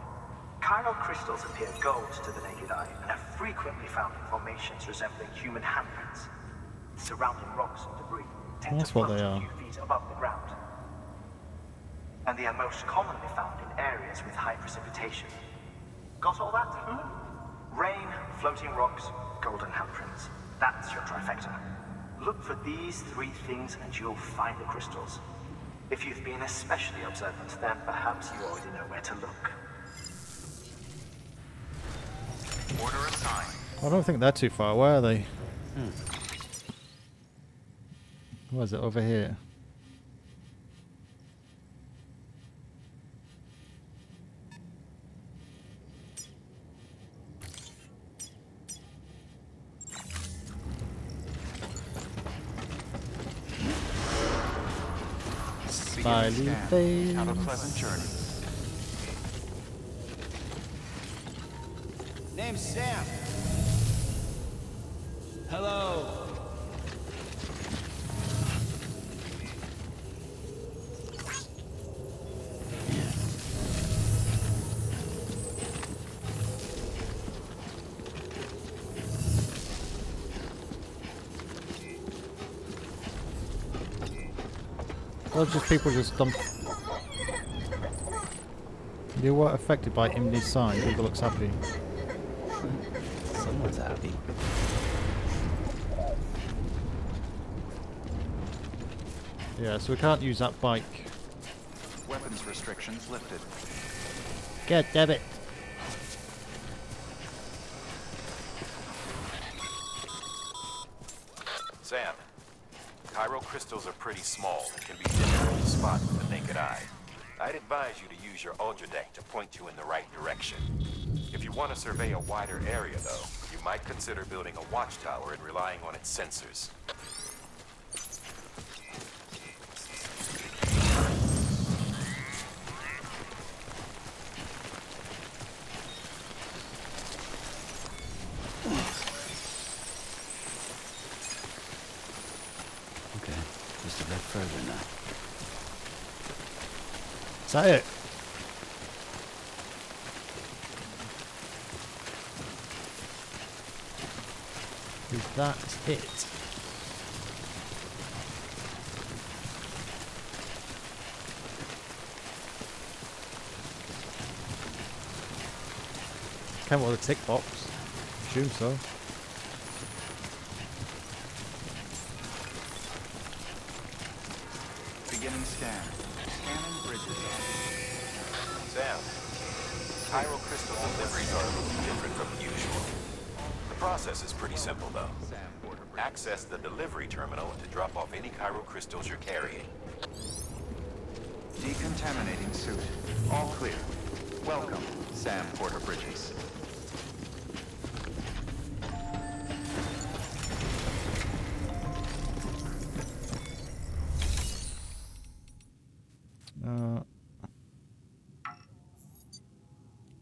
Speaker 12: Chiral crystals appear gold to the naked eye and are frequently found in formations resembling human handprints. Surrounding rocks and debris tend to float a few feet above the ground. And they are most commonly found in areas with high precipitation. Got all that? Rain, floating rocks, golden handprints. That's your trifecta. Look for these 3 things and you'll find the crystals. If you've been especially observant, then perhaps you already know where to look.
Speaker 6: Order assigned.
Speaker 1: I don't think they're too far away, are they? What is it, over here? Smiley face.
Speaker 6: Have a pleasant journey.
Speaker 13: Name's Sam. Hello.
Speaker 1: Or just people just dump. You were affected by Imni's sign. People looks happy.
Speaker 3: Someone's happy.
Speaker 1: Yeah, so we can't use that bike.
Speaker 6: Weapons restrictions lifted.
Speaker 1: God damn it.
Speaker 2: Sam, chiral crystals are pretty small and can be difficult to spot with the naked eye. I'd advise you to use your Ultradeck to point you in the right direction. If you want to survey a wider area, though, you might consider building a watchtower and relying on its sensors.
Speaker 1: Is that it? Is that it? Came with a tick box. Assume so.
Speaker 6: Beginning scan. Scanning bridges.
Speaker 2: Sam, Chiral crystal deliveries are a little different from usual. The process is pretty simple, though. Access the delivery terminal to drop off any chiral crystals you're carrying.
Speaker 6: Decontaminating suit. All clear. Welcome, Sam Porter Bridges.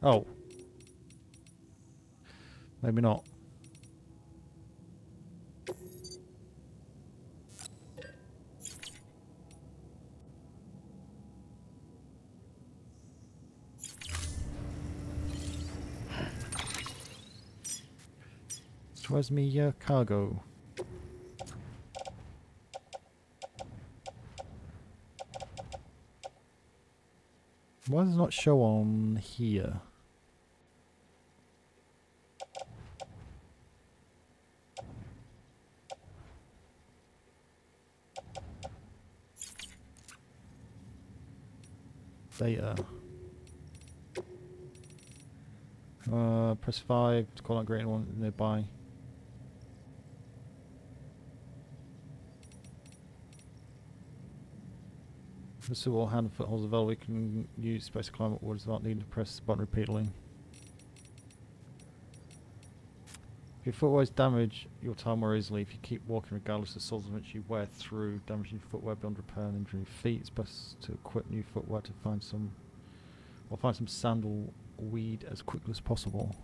Speaker 1: Oh. Maybe not. So where's me cargo? Why does it not show on here? Data. Press 5 to call out greater one nearby. The suitable hand and foot holds available. We can use space to climb upwards without needing to press the button repeatedly. If your footwear is damaged, you'll tire more easily. If you keep walking regardless of the soles which you wear through, damaging your footwear beyond repair and injuring your feet, it's best to equip new footwear to find some sandal weed as quickly as possible.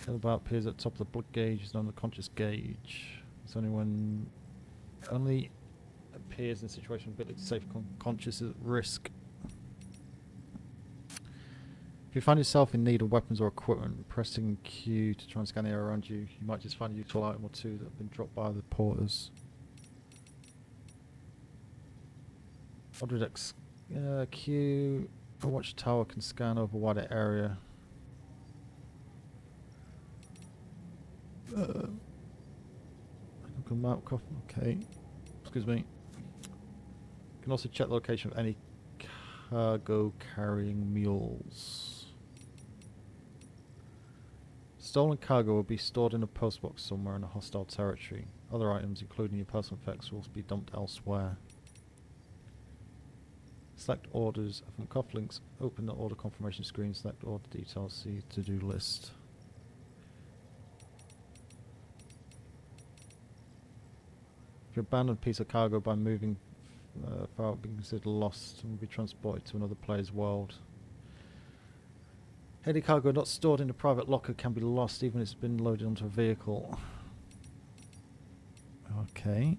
Speaker 1: About appears at the top of the blood gauge is known as the conscious gauge. It's only appears in a situation with ability to save conscious at risk. If you find yourself in need of weapons or equipment, pressing Q to try and scan the area around you, you might just find a useful item or two that have been dropped by the porters. Odredex Q, a watchtower can scan over a wider area. Map, okay. Excuse me. You can also check the location of any cargo carrying mules. Stolen cargo will be stored in a postbox somewhere in a hostile territory. Other items, including your personal effects, will be dumped elsewhere. Select orders from cufflinks. Open the order confirmation screen. Select order details. See to-do list. If you abandon a piece of cargo by moving far out, be considered lost and will be transported to another player's world. Any cargo not stored in a private locker can be lost even if it's been loaded onto a vehicle. Okay.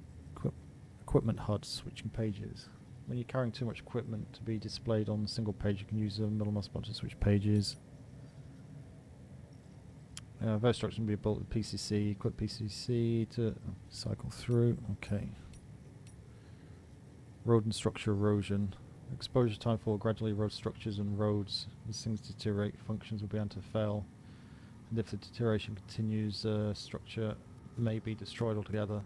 Speaker 1: Equipment HUD, switching pages. When you're carrying too much equipment to be displayed on a single page, you can use the middle mouse button to switch pages. Various structures can be built with PCC. Equip PCC to cycle through. Okay. Road and structure erosion. Exposure time for gradually erode structures and roads. As things deteriorate, functions will begin to fail. And if the deterioration continues, structure may be destroyed altogether.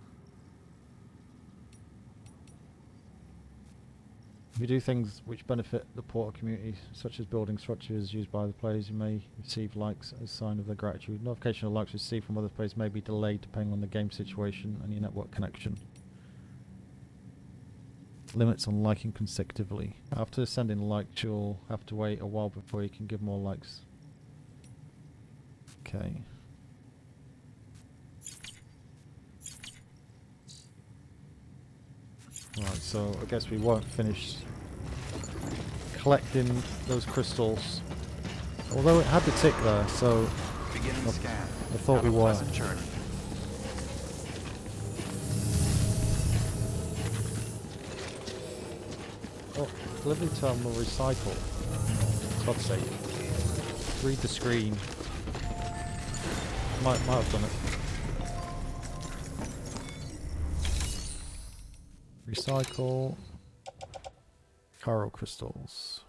Speaker 1: If you do things which benefit the Porter community, such as building structures used by the players, you may receive likes as a sign of their gratitude. Notification of likes received from other players may be delayed depending on the game situation and your network connection. Limits on liking consecutively. After sending a like, you'll have to wait a while before you can give more likes. Okay. Right, so I guess we won't finish collecting those crystals. Although it had the tick there, so I thought we were. Delivery terminal recycle. God's sake. Read the screen. Might have done it. Recycle. Chiral crystals.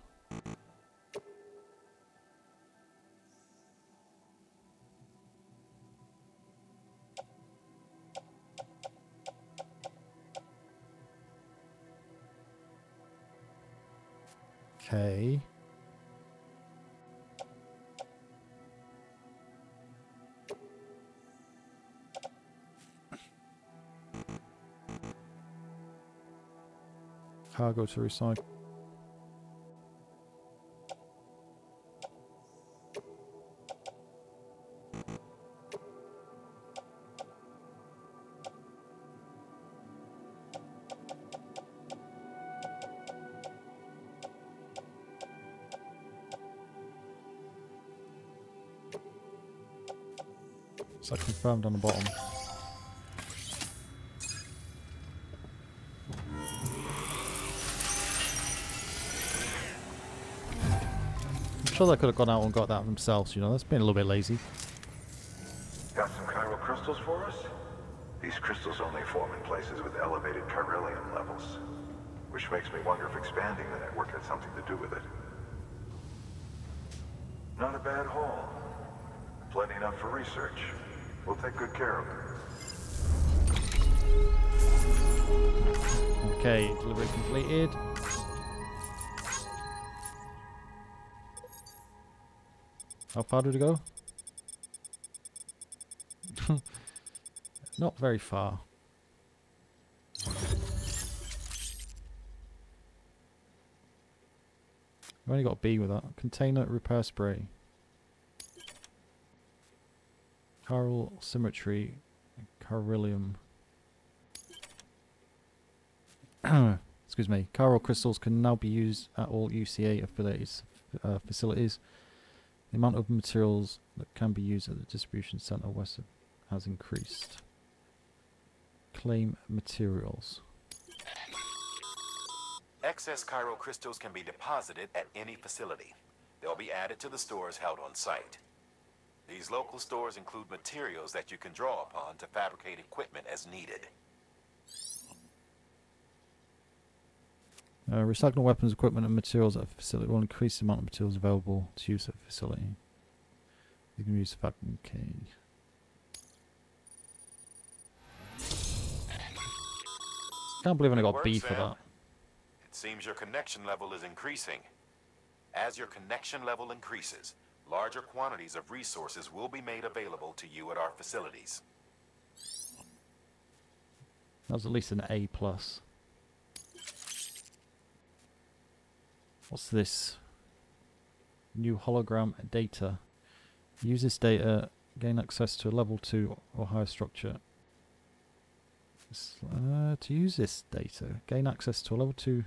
Speaker 1: Okay. Cargo to recycle. It's like confirmed on the bottom. I'm sure they could have gone out and got that themselves, you know, that's been a little bit lazy.
Speaker 5: Got some chiral crystals for us? These crystals only form in places with elevated chiralium levels, which makes me wonder if expanding the network had something to do with it. Not a bad haul. Plenty enough for research. We'll take good care of it.
Speaker 1: Okay, delivery completed. How far did it go? Not very far. I've only got a B with that. Container repair spray. Chiral symmetry. Chiralium. Excuse me. Chiral crystals can now be used at all UCA facilities. The amount of materials that can be used at the distribution center west has increased. Claim materials.
Speaker 2: Excess chiral crystals can be deposited at any facility. They'll be added to the stores held on site. These local stores include materials that you can draw upon to fabricate equipment as needed.
Speaker 1: Recycling weapons, equipment and materials at a facility will increase the amount of materials available to use at the facility. You can use the vacuum key. Can't believe I only got B for that.
Speaker 2: It seems your connection level is increasing. As your connection level increases, larger quantities of resources will be made available to you at our facilities.
Speaker 1: That was at least an A+. What's this? New hologram data. Use this data, gain access to a level 2 or higher structure. To use this data, gain access to a level 2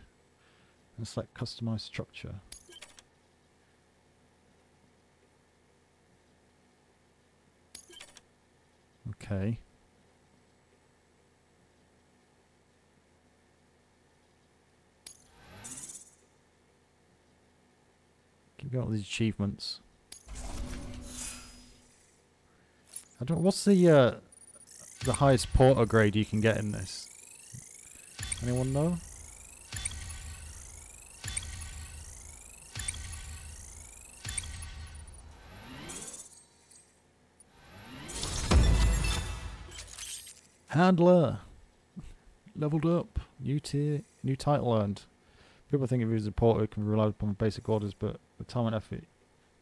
Speaker 1: and select customized structure. Okay. Keep going with these achievements. I don't. What's the highest porter grade you can get in this? Anyone know? Handler leveled up. New tier, new title earned. People think if he was a porter, he can rely upon basic orders, but with time and effort,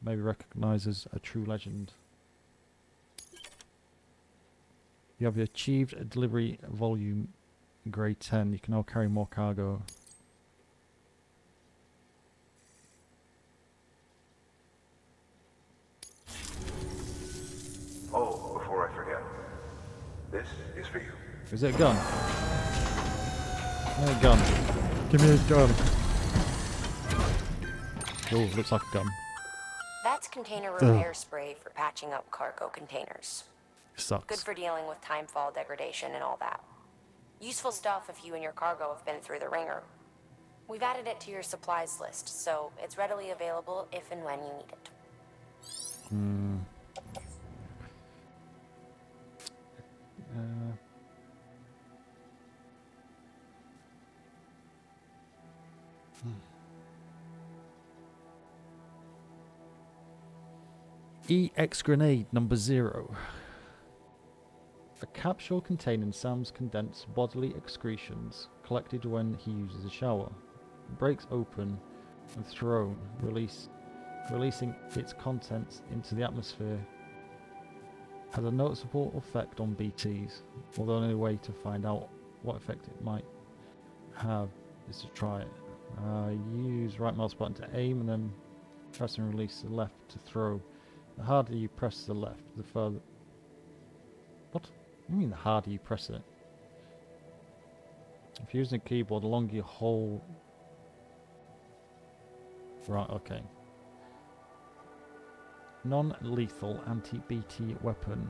Speaker 1: may be recognised as a true legend. You have achieved a delivery volume grade 10. You can now carry more cargo.
Speaker 5: Oh, before I forget, this is for you.
Speaker 1: Is it a gun? A gun. Give me a gun. Oh, looks like a gun.
Speaker 7: That's container repair spray for patching up cargo containers.
Speaker 1: Sucks.
Speaker 7: Good for dealing with timefall degradation and all that. Useful stuff if you and your cargo have been through the ringer. We've added it to your supplies list, so it's readily available if and when you need it.
Speaker 1: EX grenade number 0. A capsule containing Sam's condensed bodily excretions collected when he uses a shower. Breaks open and thrown, releasing its contents into the atmosphere. Has a noticeable effect on BTs, although the only way to find out what effect it might have is to try it. Use right mouse button to aim and then press and release the left to throw. The harder you press the left, the further... What? What do you mean the harder you press it? If you're using a keyboard, the longer you hold... Right, okay. Non-lethal anti-BT weapon.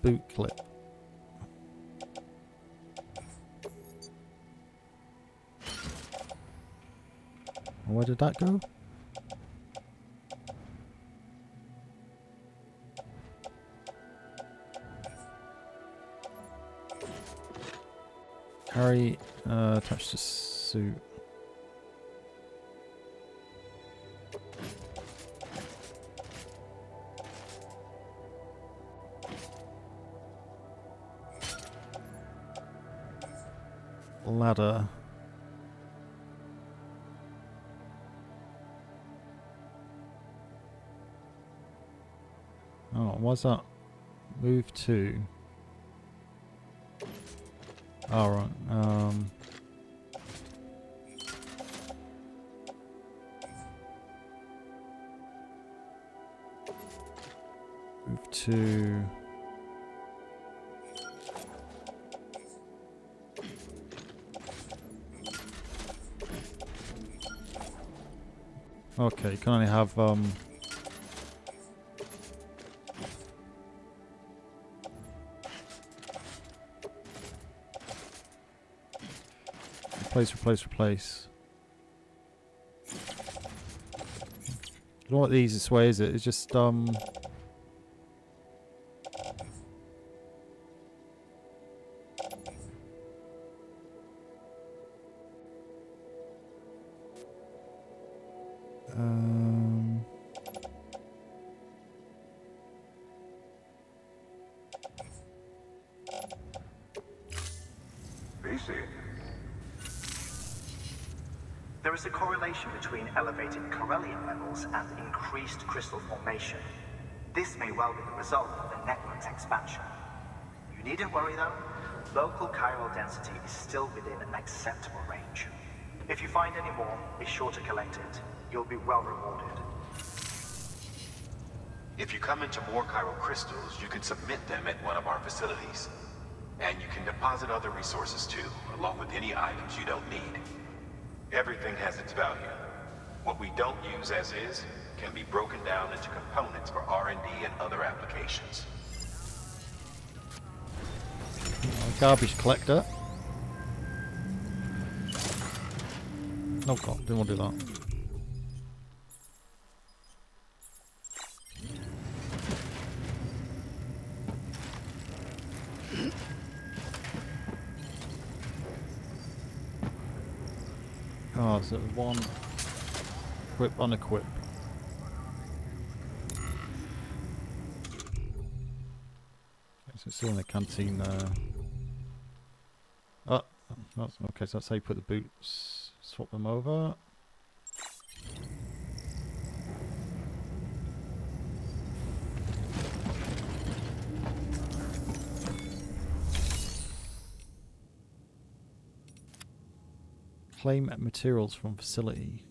Speaker 1: Boot clip. Where did that go? Carry attached to suit. Ladder. Oh, what's that? Move to. Alright, move to. Okay, you can only have replace. You know what the easiest way is it? It's just
Speaker 12: There is a correlation between elevated Corellium levels and increased crystal formation. This may well be the result of the network's expansion. You needn't worry though. Local chiral density is still within an acceptable range. If you find any more, be sure to collect it. You'll be well rewarded.
Speaker 2: If you come into more chiral crystals, you can submit them at one of our facilities. And you can deposit other resources too, along with any items you don't need. Everything has its value. What we don't use as is can be broken down into components for R&D and other applications.
Speaker 1: Garbage collector. Oh god, didn't want to do that. Oh, so one equip, unequip. Okay, so it's still in the canteen there. Oh, that's, okay, so that's how you put the boots, swap them over. Claim materials from facility.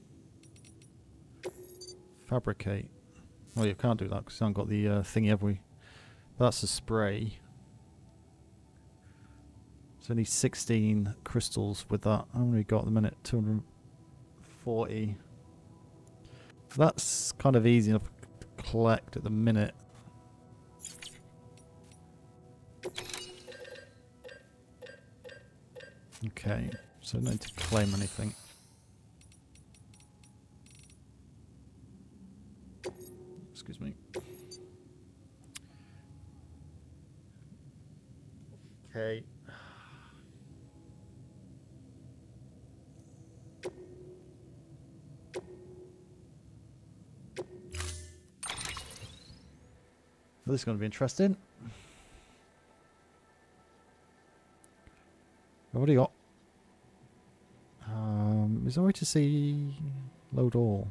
Speaker 1: Fabricate. Well, you can't do that because you haven't got the thingy, have we? That's a spray. There's only 16 crystals with that. How many got at the minute? 240. That's kind of easy enough to collect at the minute. Okay, so I don't need to claim anything. Excuse me. Okay. Well, this is going to be interesting. What do you got? Is there a way to see load all?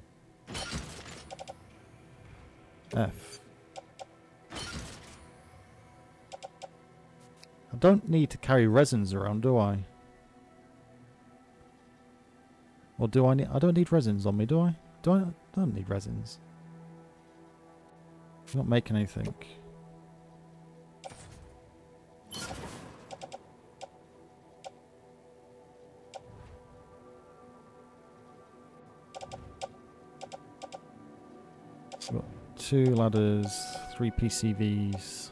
Speaker 1: F. I don't need to carry resins around, do I? Or do I need? I don't need resins on me, do I? I don't need resins. I'm not making anything. So got 2 ladders, 3 PCVs.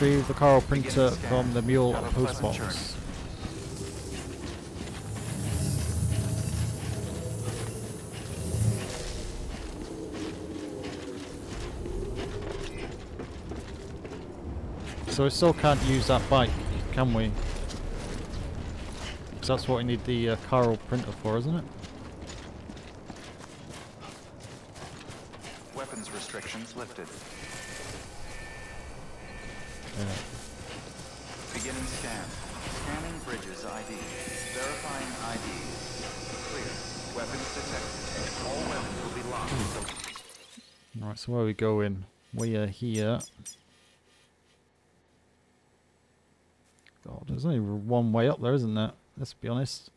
Speaker 1: Retrieve the Chiral printer from the mule post box. So we still can't use that bike, can we? Because that's what we need the Chiral printer for, isn't it?
Speaker 6: Weapons restrictions lifted.
Speaker 1: Yeah.
Speaker 6: Beginning scan. Scanning Bridges ID. Verifying ID. Clear. Weapons detected. All weapons will be locked until...
Speaker 1: Alright, so where are we going? We are here. God, there's only one way up there, isn't there? Let's be honest.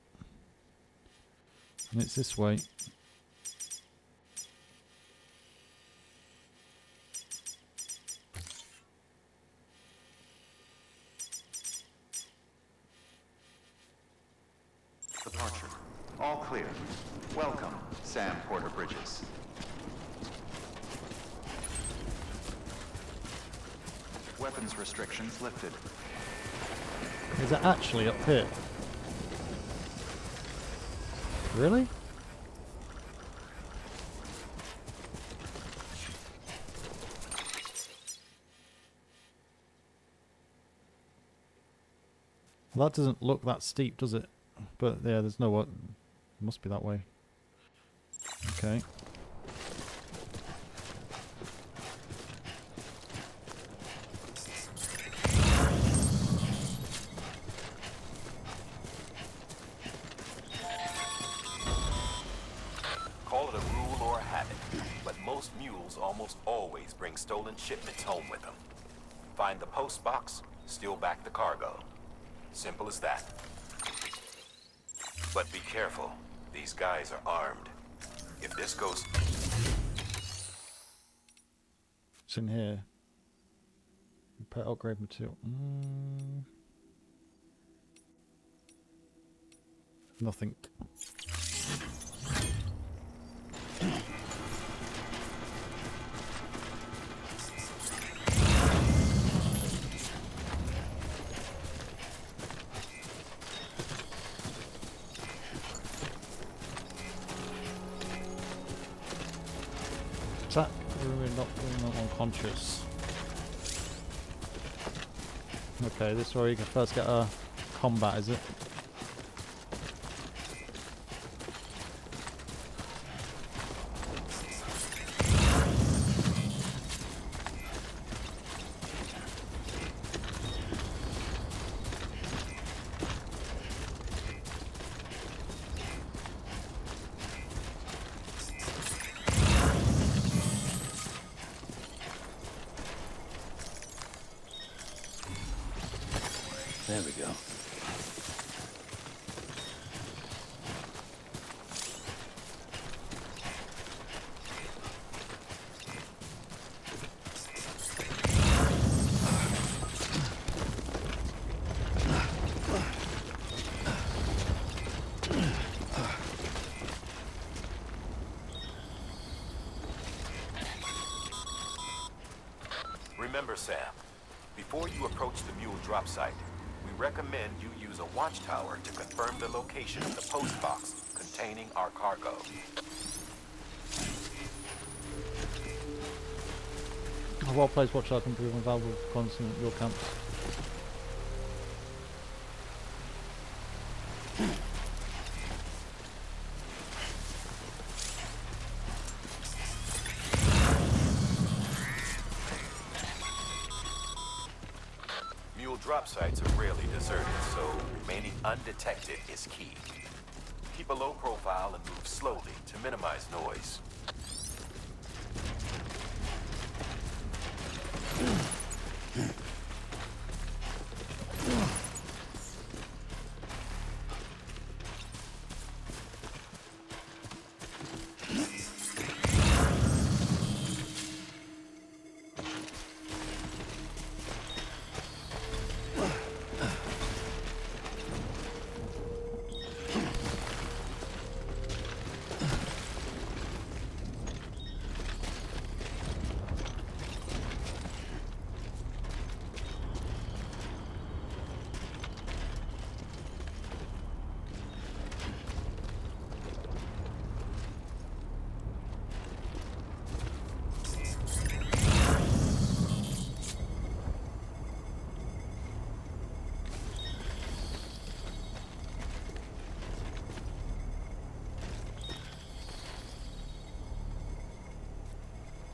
Speaker 1: And it's this way.
Speaker 6: Departure. All clear. Welcome, Sam Porter Bridges. Weapons restrictions lifted.
Speaker 1: Is it actually up here? Really? Well, that doesn't look that steep, does it? But yeah, there's no what. It must be that way. Okay.
Speaker 2: Call it a rule or a habit, but most mules almost always bring stolen shipments home with them. Find the post box, steal back the cargo. Simple as that. But be careful. These guys are armed. If this goes...
Speaker 1: It's in here. Pet upgrade material. Nothing. Is that not unconscious? Okay, this is where you can first get a combat, is it?
Speaker 3: There we go.
Speaker 2: Remember, Sam, before you approach the mule drop site, we recommend you use a watchtower to confirm the location of the post box containing our cargo.
Speaker 1: A well-placed watchtower can prove invaluable for constant at your camps.
Speaker 2: Mule drop sites are rarely deserted, so remaining undetected is key. Keep a low profile and move slowly to minimize noise.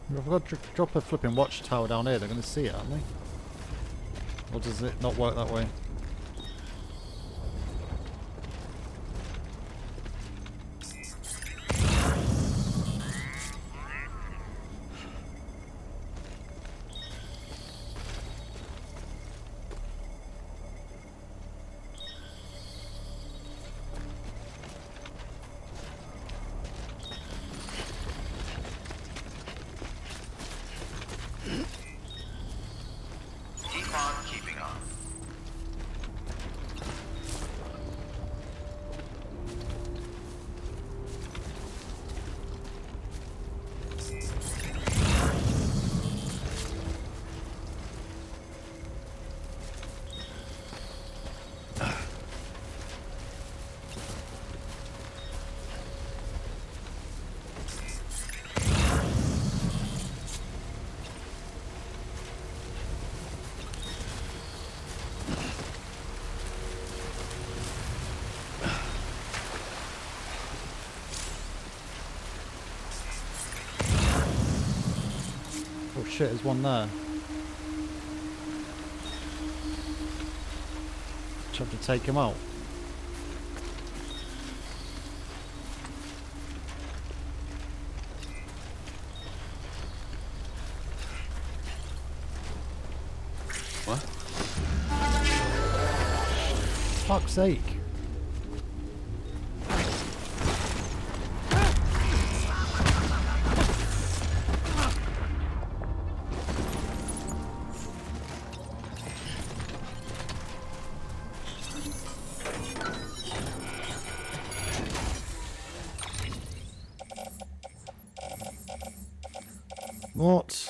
Speaker 1: If I've got to drop a flipping watchtower down here, they're going to see it, aren't they? Or does it not work that way?
Speaker 8: Keep on keeping on.
Speaker 1: Oh shit, there's one there. Just have to take him out.
Speaker 3: What?
Speaker 1: Fuck's sake. What?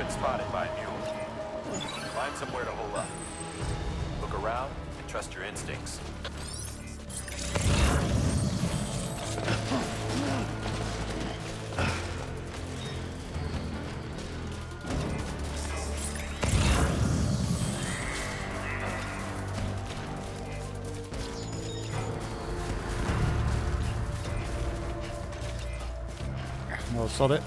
Speaker 2: Spotted by a mule. Find somewhere to hole up. Look around and trust your instincts.
Speaker 1: Oh, sod it.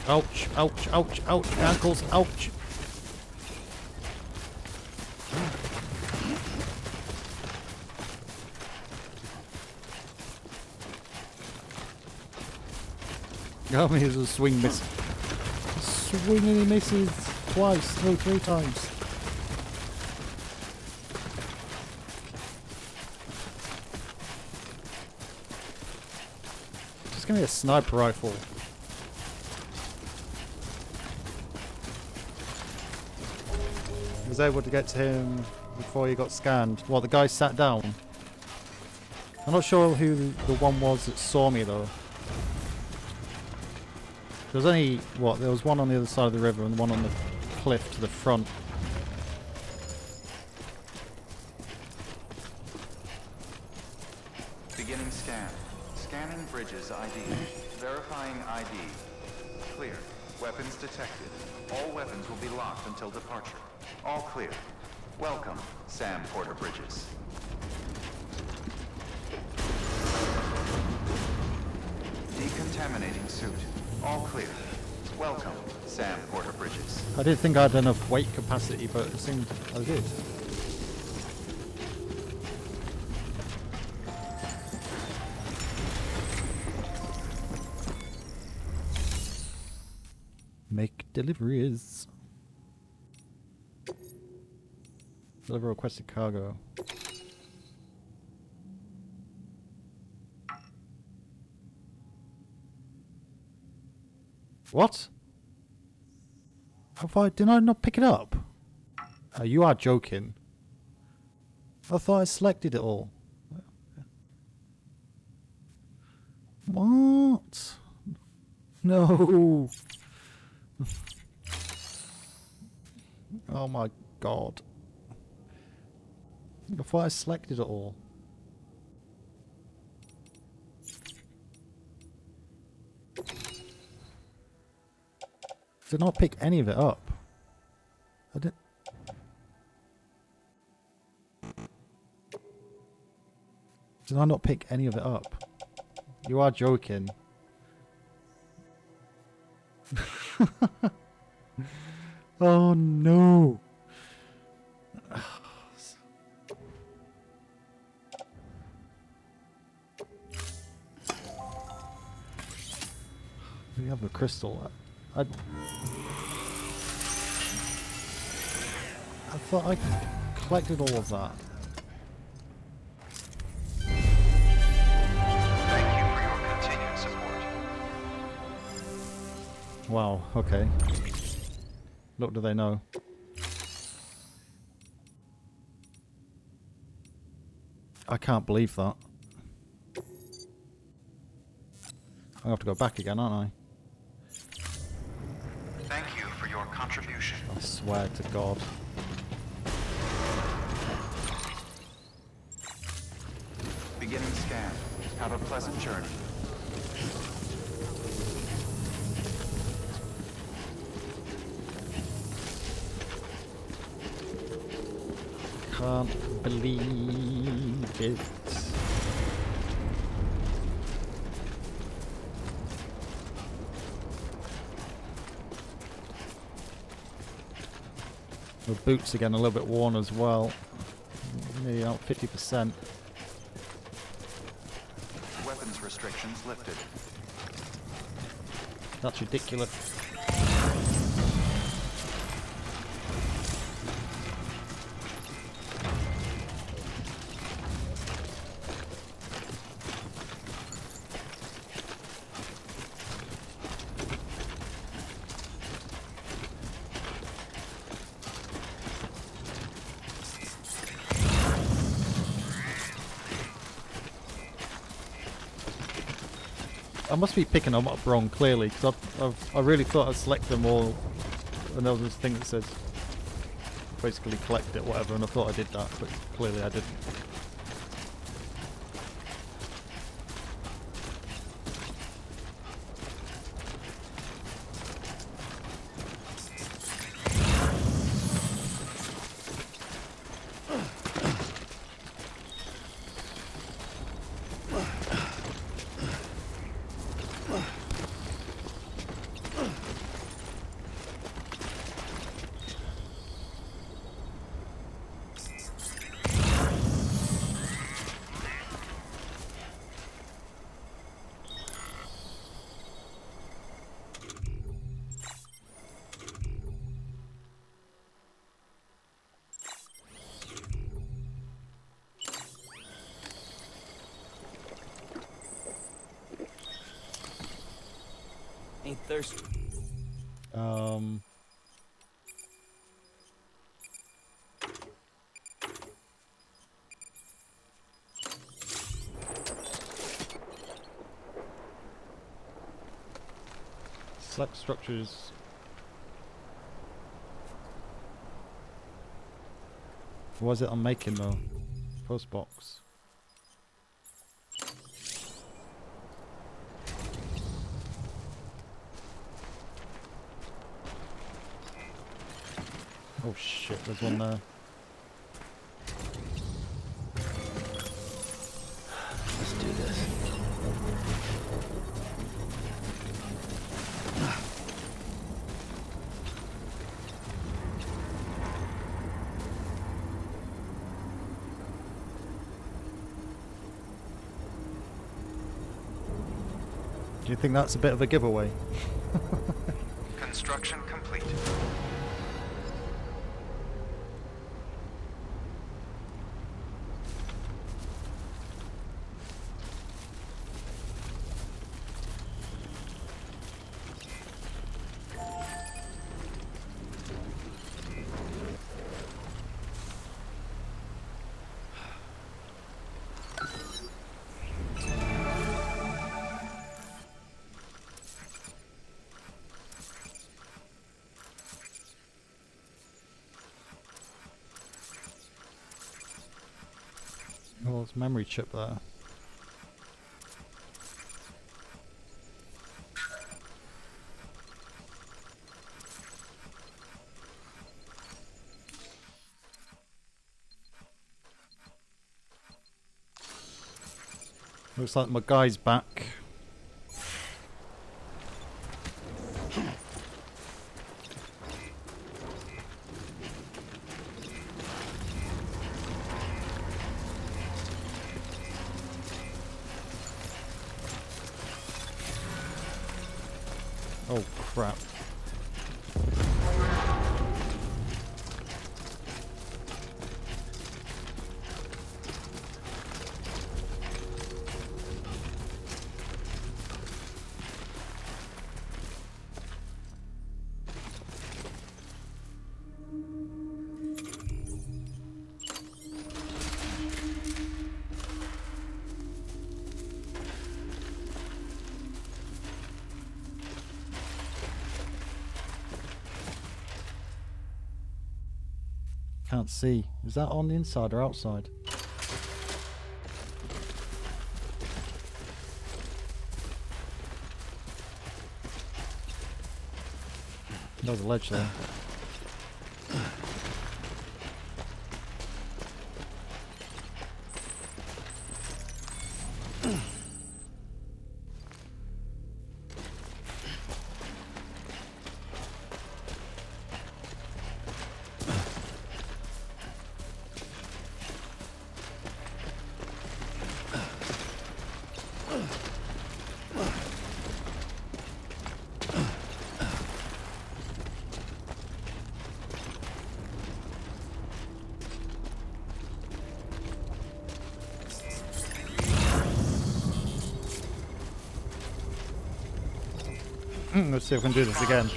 Speaker 1: Ouch, ouch, ouch, ouch, ankles, ouch. Oh, here's a swing miss. Swing and he misses twice, no, 3 times. Just give me a sniper rifle. Was able to get to him before he got scanned. Well, the guy sat down. I'm not sure who the one was that saw me though. There was only, what, there was one on the other side of the river and one on the cliff to the front.
Speaker 6: Beginning scan. Scanning Bridges ID. Verifying ID. Clear. Weapons detected. All weapons will be locked until departure. All clear. Welcome, Sam Porter Bridges. Decontaminating suit. All clear. Welcome, Sam Porter Bridges.
Speaker 1: I didn't think I had enough weight capacity, but it seemed I did. Make deliveries. Deliver requested cargo. What? Did I not pick it up? You are joking. I thought I selected it all. What? No. Oh my god. Before I selected it all. Did not pick any of it up. I did. Did I not pick any of it up? You are joking. Oh no. We have a crystal. I thought I collected all of that.
Speaker 8: Thank you for your continued support.
Speaker 1: Wow, okay. Look, do they know? I can't believe that. I have to go back again, aren't I?
Speaker 6: Thank you for your contribution.
Speaker 1: I swear to God.
Speaker 6: Beginning scan. Have a pleasant journey.
Speaker 1: Can't believe it. The boots are getting a little bit worn as well. Nearly out 50%.
Speaker 6: Weapons restrictions lifted.
Speaker 1: That's ridiculous. I must be picking them up wrong, clearly, because I really thought I'd select them all, and there was this thing that says basically collect it, whatever, and I thought I did that, but clearly I didn't.
Speaker 13: Ain't thirsty.
Speaker 1: Select structures. What is it I'm making though? Post box. Oh shit, there's one there.
Speaker 3: Let's do this.
Speaker 1: Do you think that's a bit of a giveaway?
Speaker 6: Construction complete.
Speaker 1: Oh, there's a memory chip there. Looks like my guy's back. Oh crap. Can't see. Is that on the inside or outside? There's a ledge there. Let's see if we can do this again.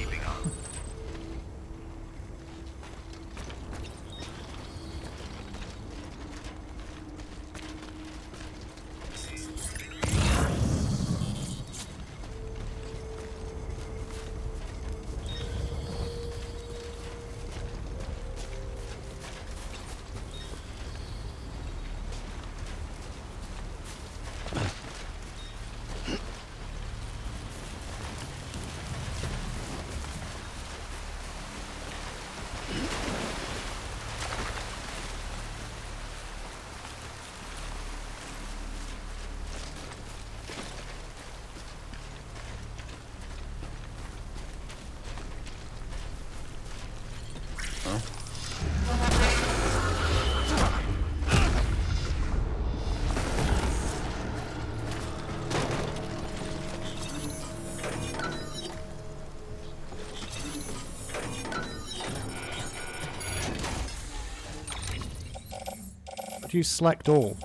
Speaker 1: you select all?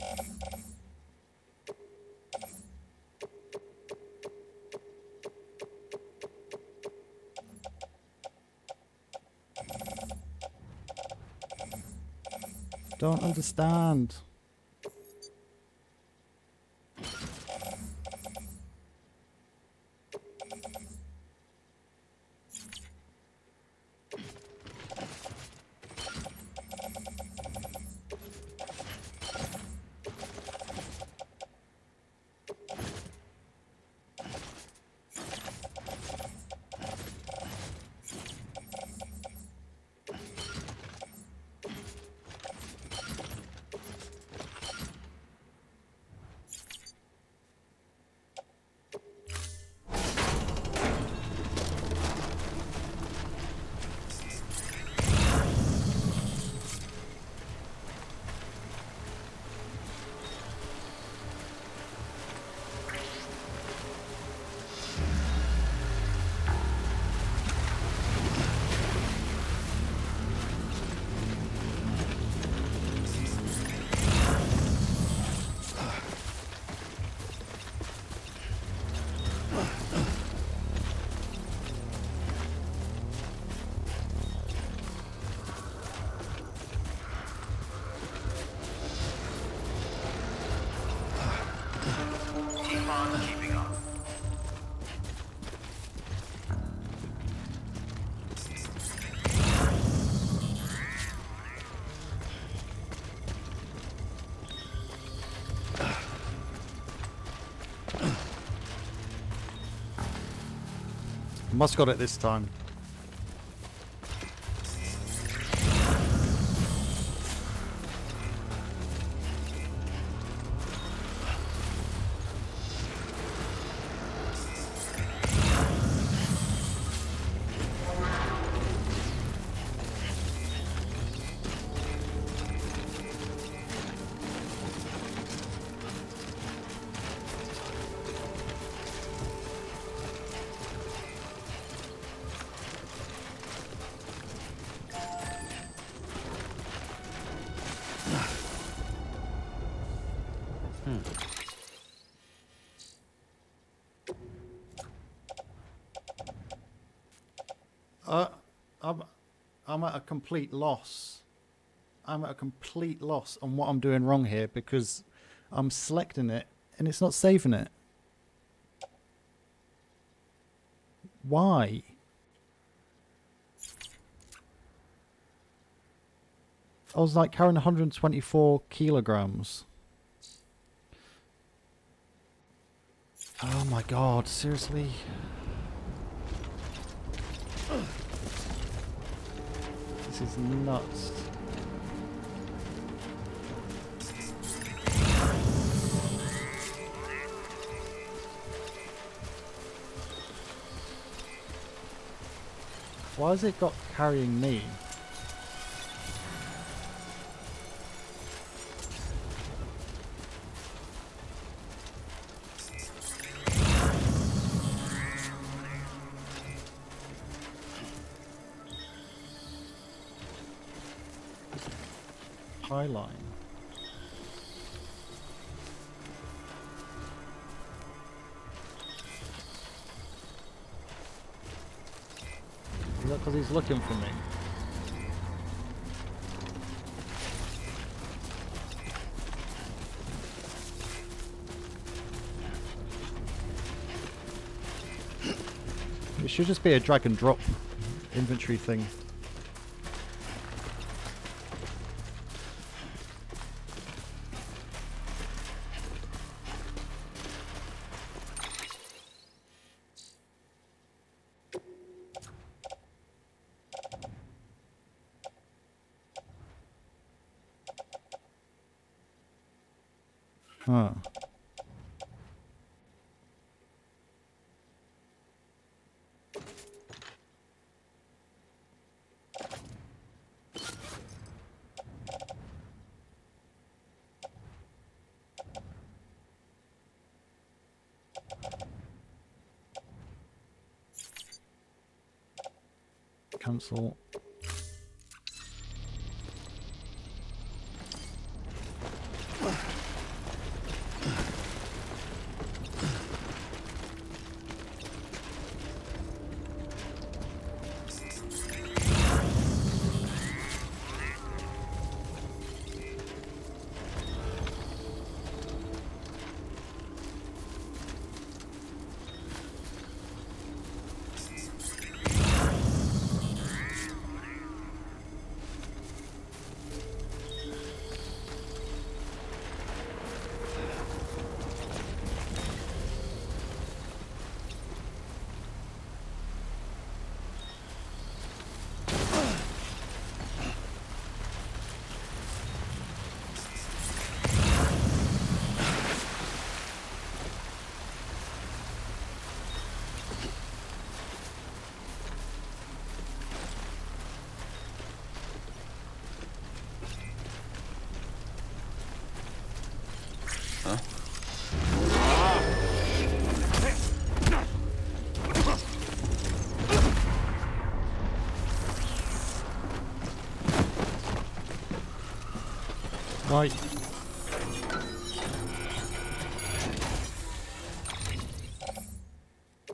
Speaker 1: Don't understand.
Speaker 9: Keeping up.
Speaker 1: Must got it this time. I'm at a complete loss. I'm at a complete loss on what I'm doing wrong here because I'm selecting it and it's not saving it. Why? I was like carrying 124 kilograms. Oh my god, seriously? This is nuts. Why has it got carrying me? High line. Is that because he's looking for me? It should just be a drag and drop inventory thing. Huh. Cancel.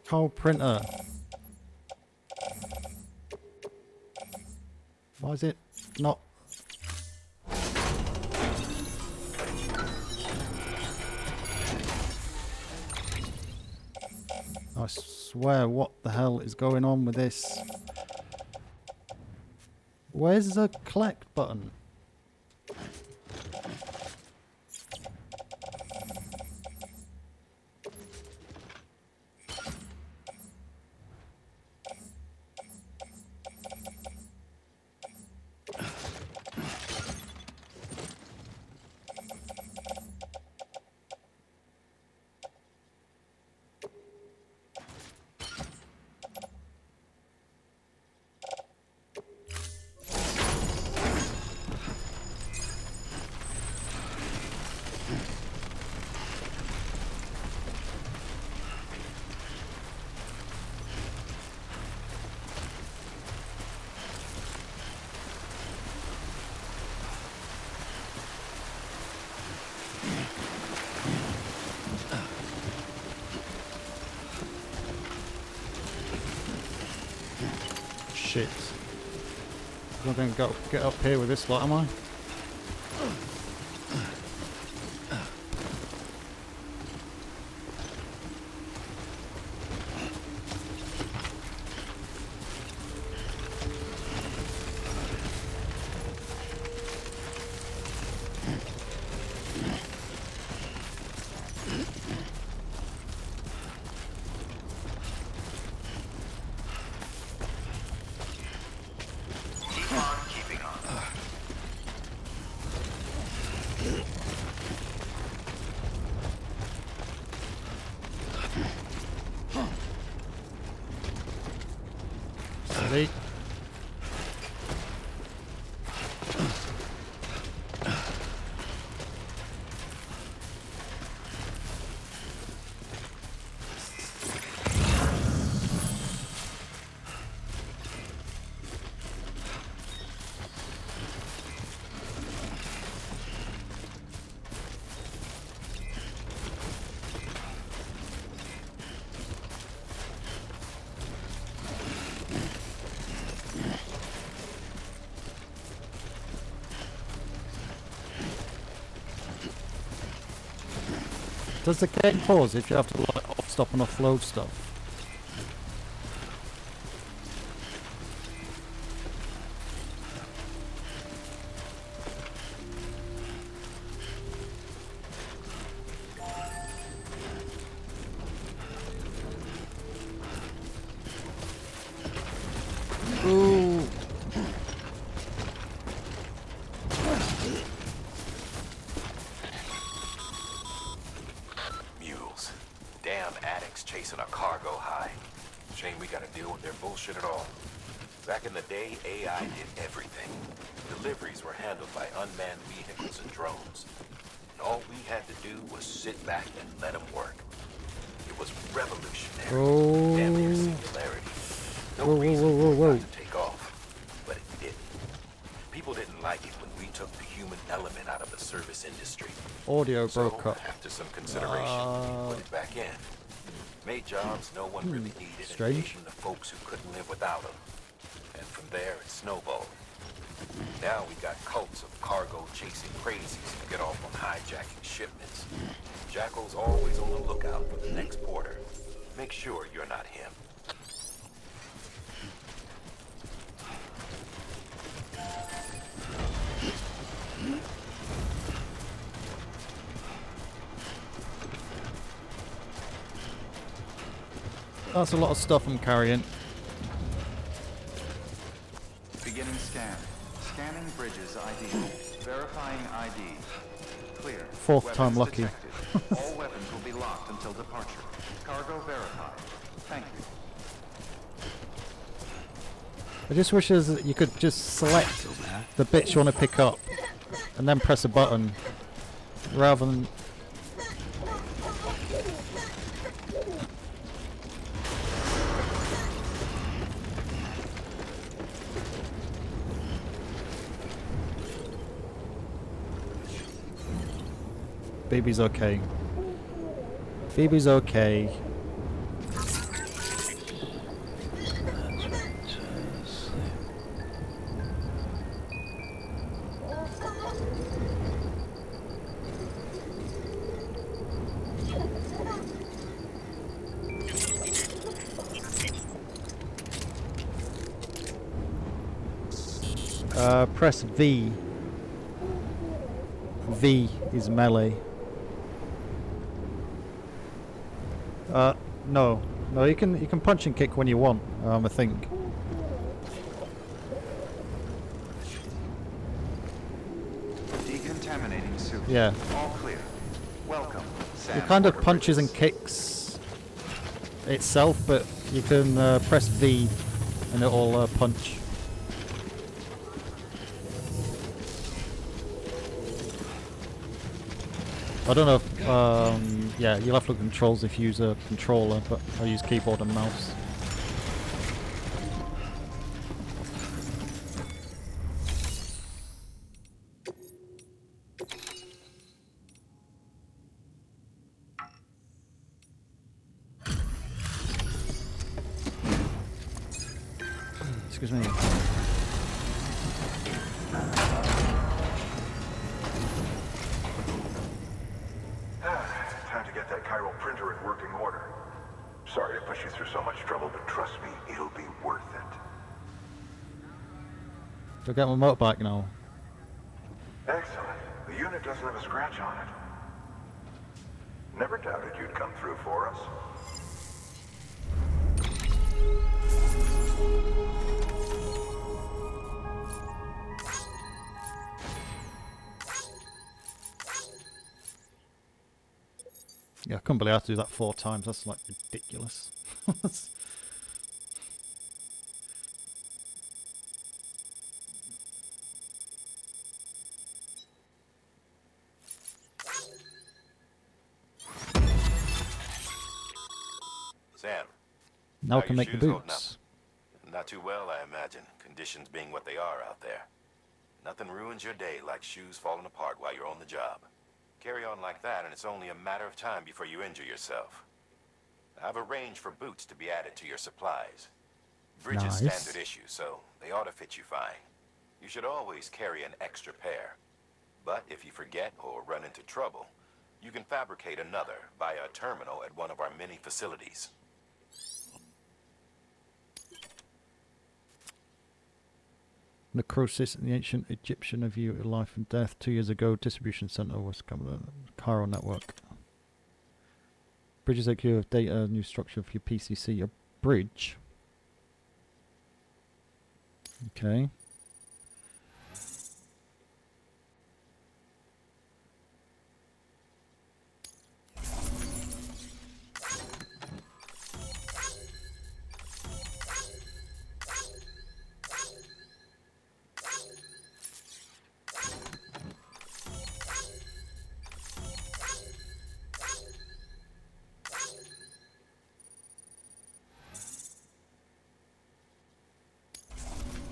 Speaker 1: Chiral printer. Why is it not? I swear, what the hell is going on with this? Where's the collect button? Shit. I'm not going to get up here with this lot, am I? Steady. Does the game pause if you have to like stop and offload stuff? Ooh.
Speaker 2: Mules. Damn addicts chasing a cargo high. Shame we gotta deal with their bullshit at all. Back in the day, AI did everything. Deliveries were handled by unmanned vehicles and drones. And all we had to do was sit back and let them work. It was revolutionary.
Speaker 1: Oh.
Speaker 2: Damn near singularity. No reason for it not to take off. But it didn't. People didn't like it when we took the human element out of the service industry.
Speaker 1: Audio broke up.
Speaker 2: After some consideration, we put it back in. Made jobs no one really needed,
Speaker 1: strange.
Speaker 2: and gave them to folks who couldn't live without them. And from there, it snowballed. Now we got cults of cargo chasing crazies who get off on hijacking shipments. Jackal's always on the lookout for the next porter. Make sure you're not him.
Speaker 1: That's a lot of stuff I'm carrying.
Speaker 6: Beginning scan. Scanning bridges ID. Verifying ID. Clear.
Speaker 1: Fourth time lucky.
Speaker 6: All weapons will be locked until departure. Cargo verified. Thank you.
Speaker 1: I just wish you could just select the bits you want to pick up and then press a button rather than... Baby's okay. Baby's okay. Press V. V is melee. No, you can punch and kick when you want. I think.
Speaker 6: Decontaminating suit.
Speaker 1: Yeah.
Speaker 6: All clear. Welcome, Sam.
Speaker 1: It kind of punches and kicks itself, but you can press V and it'll punch. I don't know if, yeah, you'll have to look at controls if you use a controller, but I use keyboard and mouse. Excuse me.
Speaker 5: Time to get that chiral printer in working order. Sorry to push you through so much trouble, but trust me, it'll be worth it.
Speaker 1: Do I get my motorbike now?
Speaker 5: Excellent. The unit doesn't have a scratch on it. Never doubted you'd come through for us.
Speaker 1: Yeah, I couldn't believe I had to do that 4 times. That's like ridiculous.
Speaker 2: Sam.
Speaker 1: Now I
Speaker 2: how
Speaker 1: can
Speaker 2: your
Speaker 1: make the
Speaker 2: shoes holding
Speaker 1: boots.
Speaker 2: up? Not too well, I imagine. Conditions being what they are out there. Nothing ruins your day like shoes falling apart while you're on the job. Carry on like that, and it's only a matter of time before you injure yourself. I've arranged for boots to be added to your supplies. Bridges
Speaker 1: Nice.
Speaker 2: standard issue, so they ought to fit you fine. You should always carry an extra pair. But if you forget or run into trouble, you can fabricate another via a terminal at one of our many facilities.
Speaker 1: Necrosis in the ancient Egyptian view of life and death. 2 years ago, distribution center was the chiral network. Bridges AQ of data, new structure for your PCC. A bridge. Okay.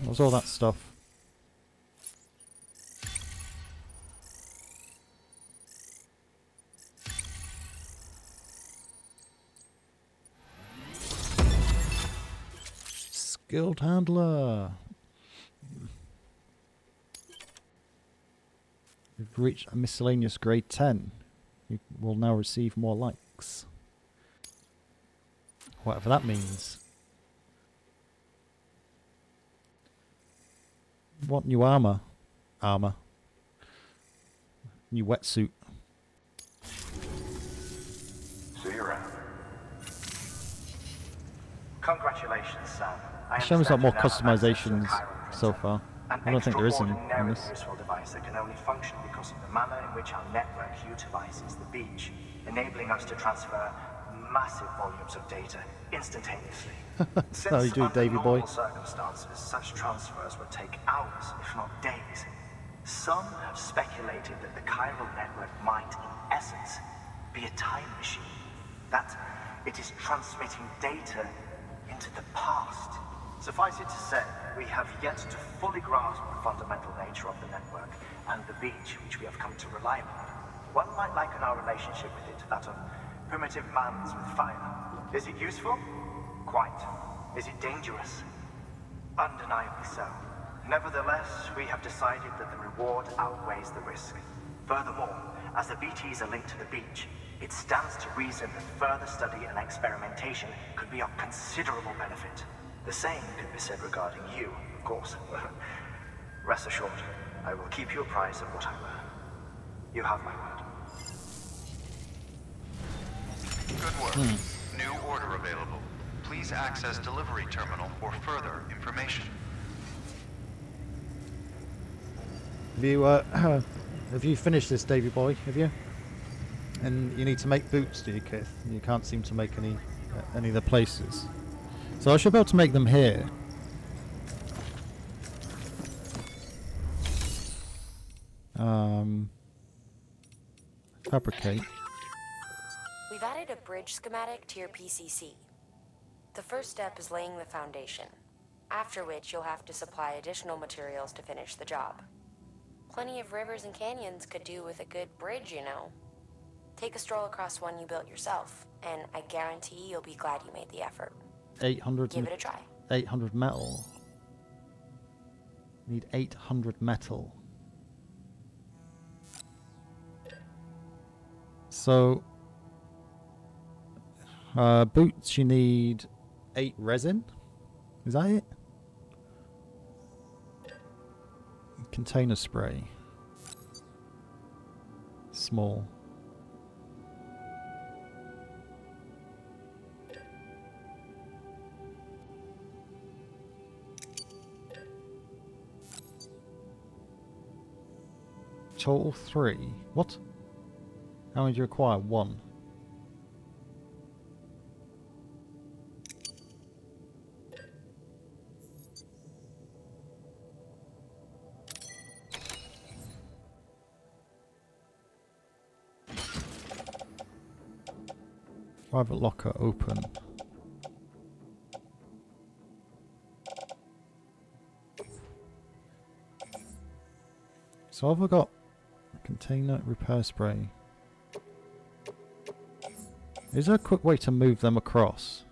Speaker 1: What's all that stuff? Skilled handler. You've reached a miscellaneous grade 10. You will now receive more likes. Whatever that means. What new armor? New wetsuit.
Speaker 5: See you around.
Speaker 12: Congratulations, Sam.
Speaker 1: Show's got more customizations so far. I don't think there is in this.
Speaker 12: Useful device that can only function because of the manner in which our network utilizes the beach, enabling us to transfer massive volumes of data instantaneously.
Speaker 1: That's how you do it, Davy boy.
Speaker 12: Under normal circumstances, such transfers would take hours, if not days. Some have speculated that the chiral network might, in essence, be a time machine. That it is transmitting data into the past. Suffice it to say, we have yet to fully grasp the fundamental nature of the network and the beach which we have come to rely upon. One might liken our relationship with it to that of primitive mans with fire. Is it useful? Quite. Is it dangerous? Undeniably so. Nevertheless, we have decided that the reward outweighs the risk. Furthermore, as the BTs are linked to the beach, it stands to reason that further study and experimentation could be of considerable benefit. The same could be said regarding you, of course.
Speaker 16: Rest assured, I will keep you apprised of what I learn. You have my word.
Speaker 6: Good work. New order available. Please access delivery terminal for further information.
Speaker 1: Have you finished this, Davy boy? Have you? And you need to make boots, do you, Kith? You can't seem to make any of the places. So I should be able to make them here. Fabricate.
Speaker 7: We've added a bridge schematic to your PCC. The first step is laying the foundation, after which you'll have to supply additional materials to finish the job. Plenty of rivers and canyons could do with a good bridge, you know. Take a stroll across one you built yourself, and I guarantee you'll be glad you made the effort.
Speaker 1: 800.
Speaker 7: Give it a try.
Speaker 1: 800 metal. Need 800 metal. So, boots, you need 8 resin. Is that it? Container spray. Small. Total 3. What? How many do you require? 1. Private locker open. So have I got container repair spray? Is there a quick way to move them across?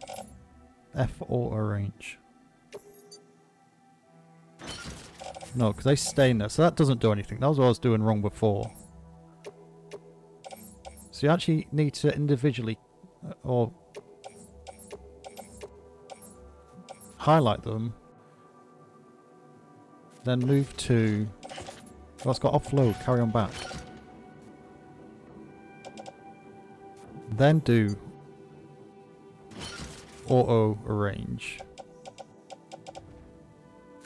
Speaker 1: F or arrange? No, because they stay in there, so that doesn't do anything. That was what I was doing wrong before. So you actually need to individually or highlight them, then move to, well, it's got offload, carry on back. Then do auto arrange.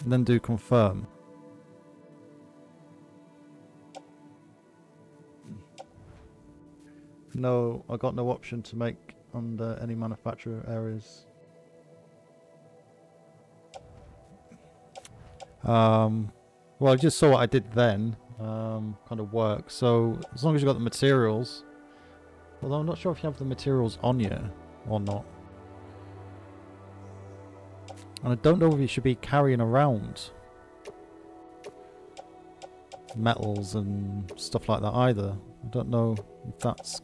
Speaker 1: And then do confirm. No, I got no option to make under any manufacturer areas. Well, I just saw what I did then. Kind of works. So as long as you got the materials. Although I'm not sure if you have the materials on you or not. And I don't know if you should be carrying around metals and stuff like that either. I don't know if that's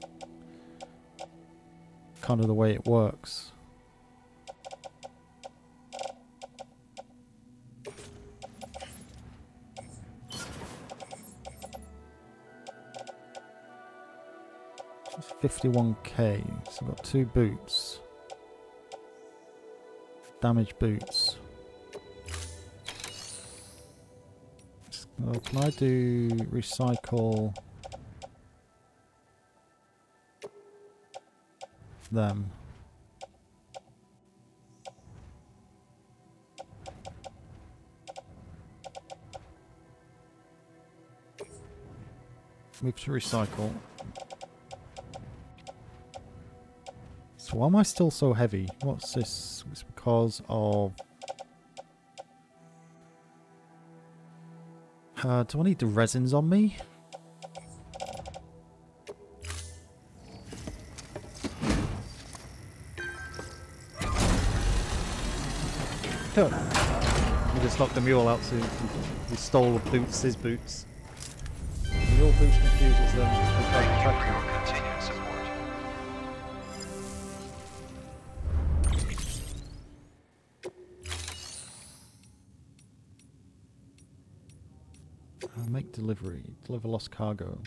Speaker 1: kind of the way it works. It's 51k, so I've got 2 boots. Damaged boots. So can I do recycle them? Move to recycle. So why am I still so heavy? What's this? It's because of... do I need the resins on me? He just knocked the mule out, so he stole the boots, his boots. The mule boots confuses them.
Speaker 6: Continued support.
Speaker 1: Make delivery. Deliver lost cargo.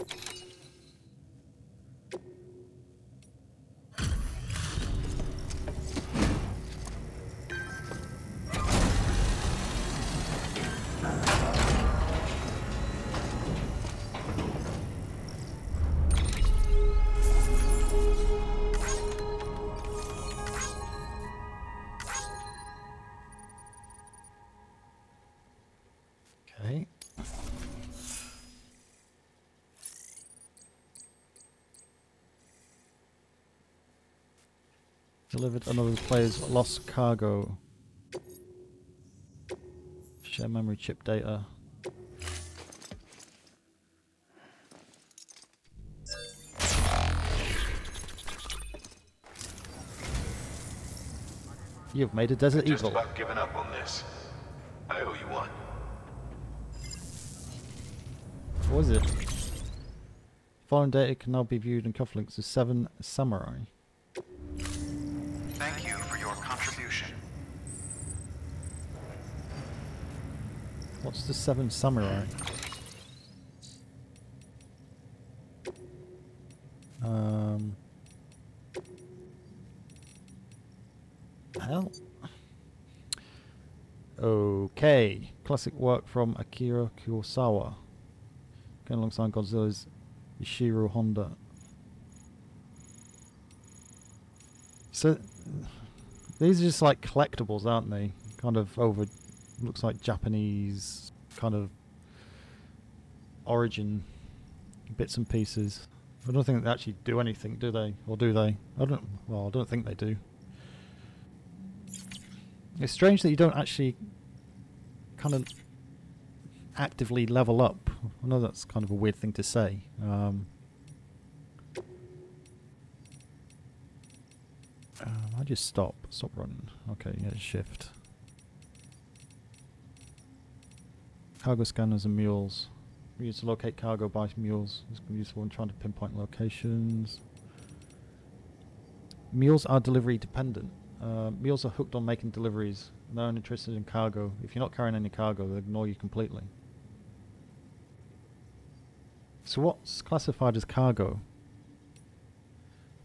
Speaker 1: Delivered another player's lost cargo. Share memory chip data. You've made a desert
Speaker 2: Just
Speaker 1: eagle.
Speaker 2: about given up on this. I owe you one.
Speaker 1: What was it? Foreign data can now be viewed in cufflinks as 7 samurai.
Speaker 6: Thank you for your contribution.
Speaker 1: What's the 7 samurai? Hell. Okay. Classic work from Akira Kurosawa. Going alongside Godzilla's Ishiro Honda. So these are just like collectibles, aren't they? Kind of over, looks like Japanese kind of origin bits and pieces. I don't think they actually do anything, do they? Or do they? I don't think they do. It's strange that you don't actually kind of actively level up. I know that's kind of a weird thing to say. I just stop running. Okay, yeah, shift. Cargo scanners and mules. We use to locate cargo by mules. It's going to be useful when trying to pinpoint locations. Mules are delivery dependent. Mules are hooked on making deliveries. They're only interested in cargo. If you're not carrying any cargo, they ignore you completely. So what's classified as cargo?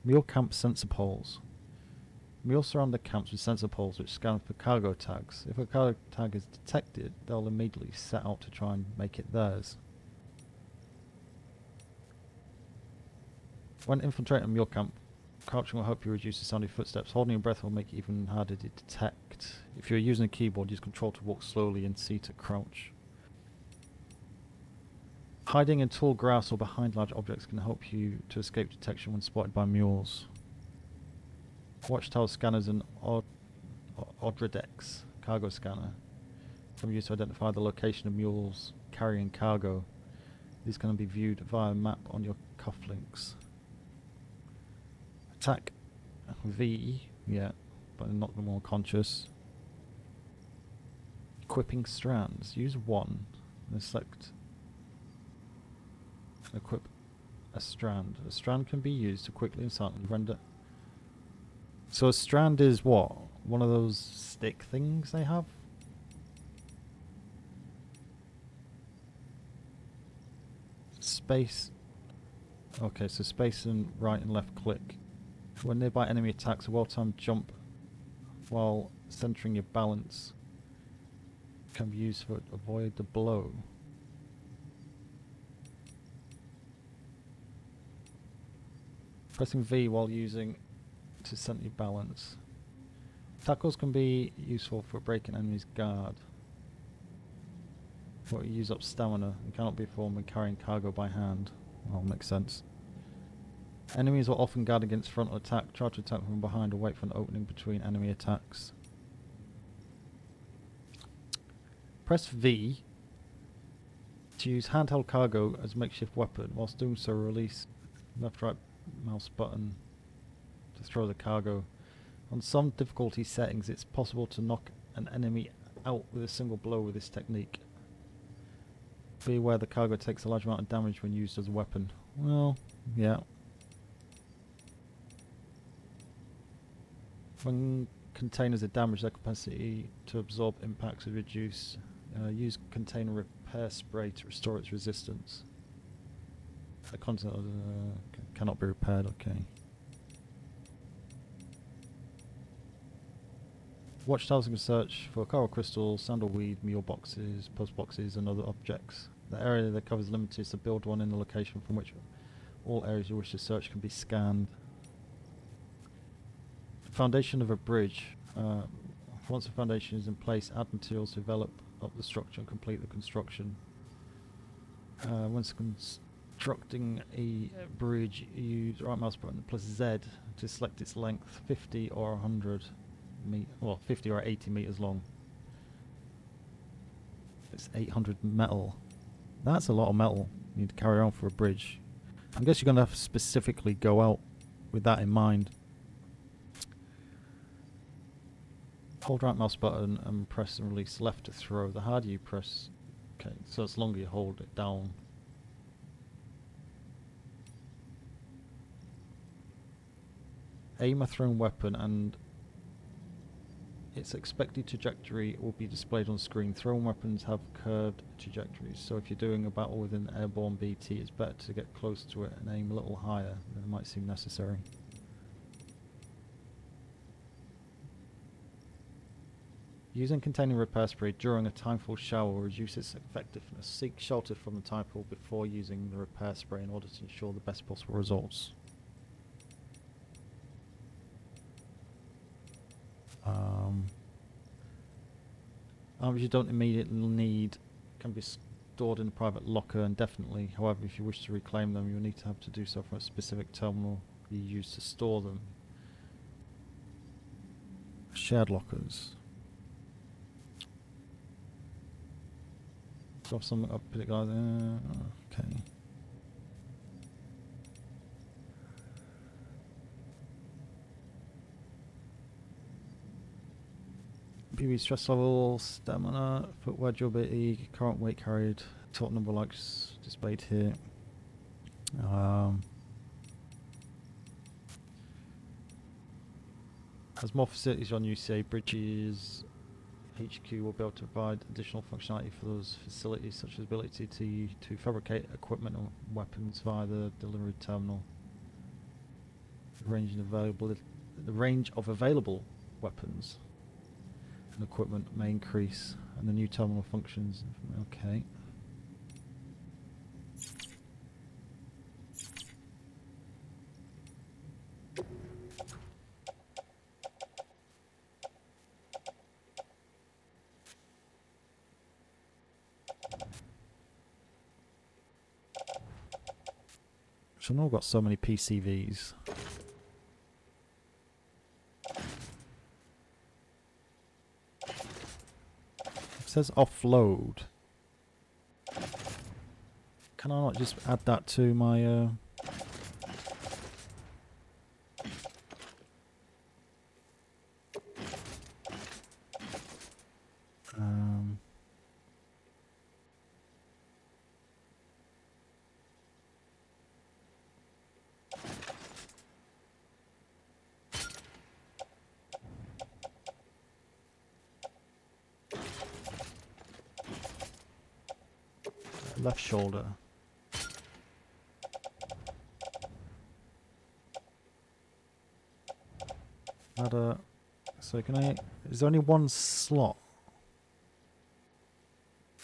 Speaker 1: Mule camp sensor poles. Mules surround the camps with sensor poles which scan for cargo tags. If a cargo tag is detected, they'll immediately set out to try and make it theirs. When infiltrating a mule camp, crouching will help you reduce the sound of your footsteps. Holding your breath will make it even harder to detect. If you're using a keyboard, use control to walk slowly and C to crouch. Hiding in tall grass or behind large objects can help you to escape detection when spotted by mules. Watchtower scanners and Odredex cargo scanner can be used to identify the location of mules carrying cargo. These can be viewed via a map on your cufflinks. Attack V, yeah, but not the more conscious. Equipping strands. Use 1 and select and equip a strand. A strand can be used to quickly and silently render. So a strand is what? One of those stick things they have? Space. Okay, so space and right and left click. When nearby enemy attacks, a well-timed jump while centering your balance can be used to avoid the blow. Pressing V while using to center your balance. Tackles can be useful for breaking enemy's guard. Or use up stamina and cannot be performed when carrying cargo by hand. Well, makes sense. Enemies will often guard against frontal attack, try to attack from behind or wait for an opening between enemy attacks. Press V to use handheld cargo as a makeshift weapon. Whilst doing so, release left-right mouse button to throw the cargo. On some difficulty settings, it's possible to knock an enemy out with a single blow with this technique. Be aware the cargo takes a large amount of damage when used as a weapon. Well, yeah. When containers are damaged, their capacity to absorb impacts is reduced. Use container repair spray to restore its resistance. The content cannot be repaired, okay. Watchtowers can search for coral crystals, sandalweed, mule boxes, post boxes and other objects. The area that covers limited to build one in the location from which all areas you wish to search can be scanned. Foundation of a bridge. Once the foundation is in place, add materials to develop up the structure and complete the construction. Once the Constructing a bridge, use right mouse button plus Z to select its length, 50 or 100 well, 50 or 80 meters long. It's 800 metal. That's a lot of metal you need to carry on for a bridge. I guess you're going to have to specifically go out with that in mind. Hold right mouse button and press and release left to throw. The harder you press, okay, so it's longer you hold it down. Aim a thrown weapon and its expected trajectory will be displayed on screen. Thrown weapons have curved trajectories, so if you're doing a battle with an airborne BT, it's better to get close to it and aim a little higher than it might seem necessary. Using containing repair spray during a timeful shower will reduce its effectiveness. Seek shelter from the timeful before using the repair spray in order to ensure the best possible results. Arms you don't immediately need can be stored in a private locker indefinitely. However, if you wish to reclaim them, you'll need to have to do so from a specific terminal you use to store them. Shared lockers. Drop something up, put it guys. Okay. PB stress level, stamina, footwear durability, current weight carried, total number of likes displayed here. As more facilities on UCA, Bridges HQ will be able to provide additional functionality for those facilities, such as ability to fabricate equipment and weapons via the delivery terminal. The range of available weapons and equipment may increase, and the new terminal functions. Okay. So I know I've got so many PCVs. It says offload. Can I not just add that to my left shoulder. So can I? Is there only one slot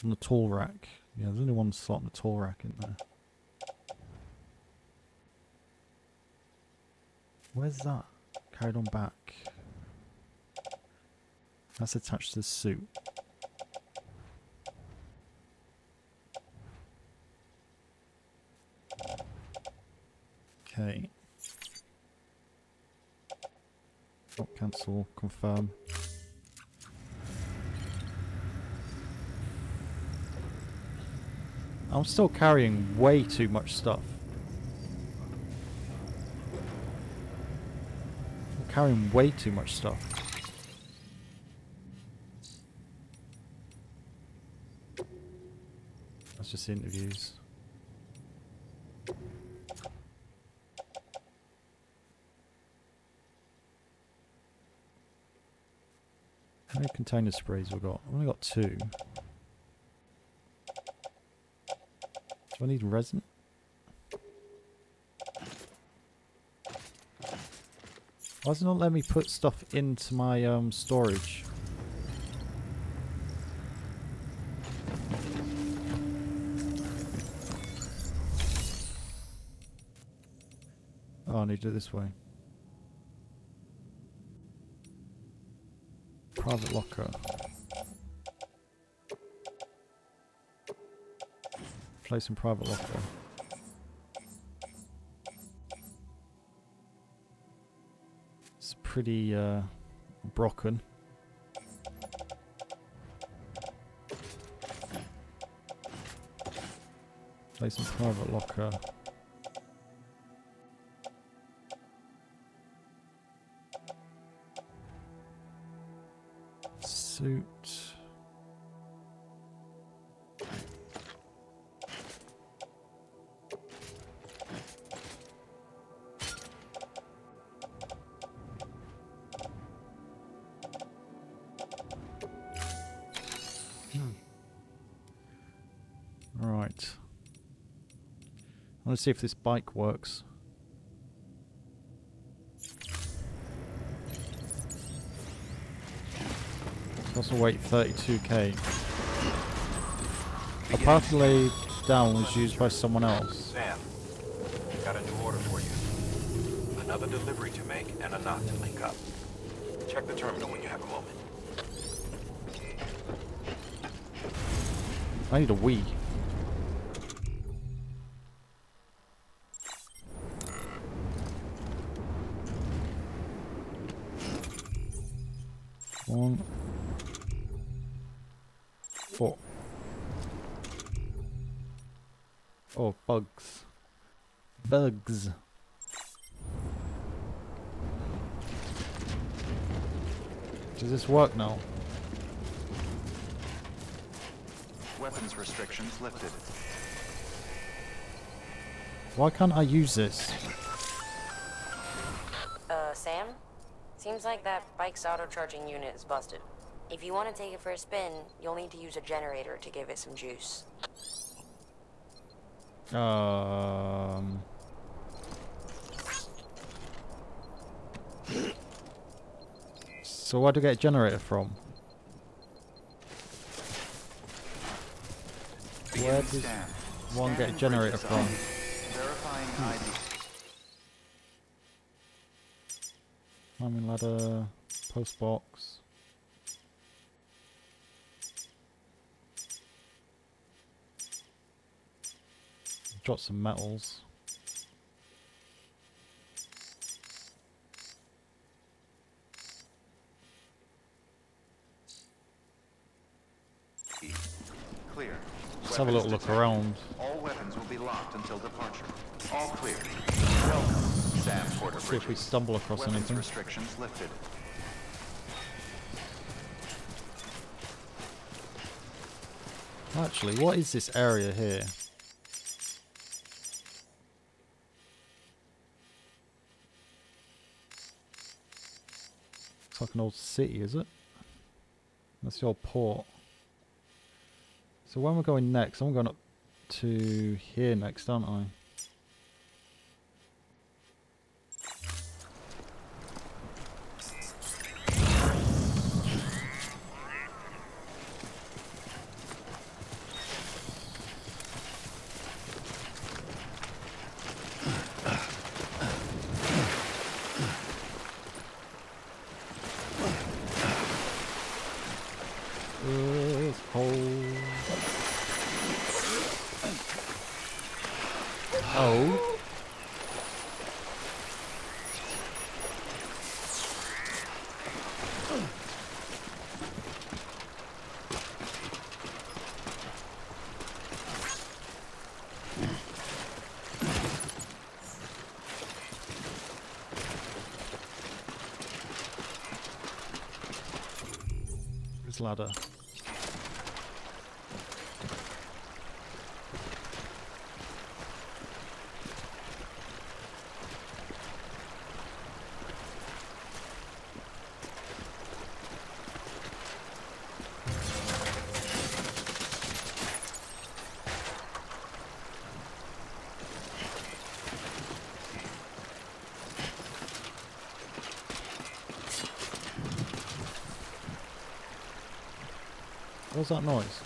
Speaker 1: on the tool rack? Yeah, there's only one slot on the tool rack, isn't there? Where's that? Carried on back. That's attached to the suit. Okay. Oh, cancel, confirm. I'm still carrying way too much stuff. I'm carrying way too much stuff. That's just interviews. How many container sprays we got? I've only got 2. Do I need resin? Why does it not let me put stuff into my storage? Oh, I need to do it this way. Private locker. Place in private locker. It's pretty broken. Place in private locker. Suit. Right. I want to see if this bike works. Also weight 32k. A path laid down was used by someone else.
Speaker 2: Sam, got a new order for you. Another delivery to make and a knot to link up. Check the terminal when you have a moment.
Speaker 1: I need a Wii. One. 4. Oh, bugs. Bugs. Does this work now?
Speaker 6: Weapons restrictions lifted.
Speaker 1: Why can't I use this?
Speaker 7: Sam? Seems like that bike's auto-charging unit is busted. If you want to take it for a spin, you'll need to use a generator to give it some juice.
Speaker 1: So where do I get a generator from? Where does one get a generator from?
Speaker 6: Verifying ID.
Speaker 1: Climbing ladder, post box. Drop some metals.
Speaker 6: Clear.
Speaker 1: Just have a little look around.
Speaker 6: All weapons will be locked until departure. All clear. Welcome, Sam Porter.
Speaker 1: See if we stumble across
Speaker 6: Weapons
Speaker 1: anything.
Speaker 6: restrictions lifted.
Speaker 1: Actually, what is this area here? It's like an old city, is it? That's the old port. So where am I going next? I'm going up to here next, aren't I? It's cold. Oh. This ladder. What was that noise?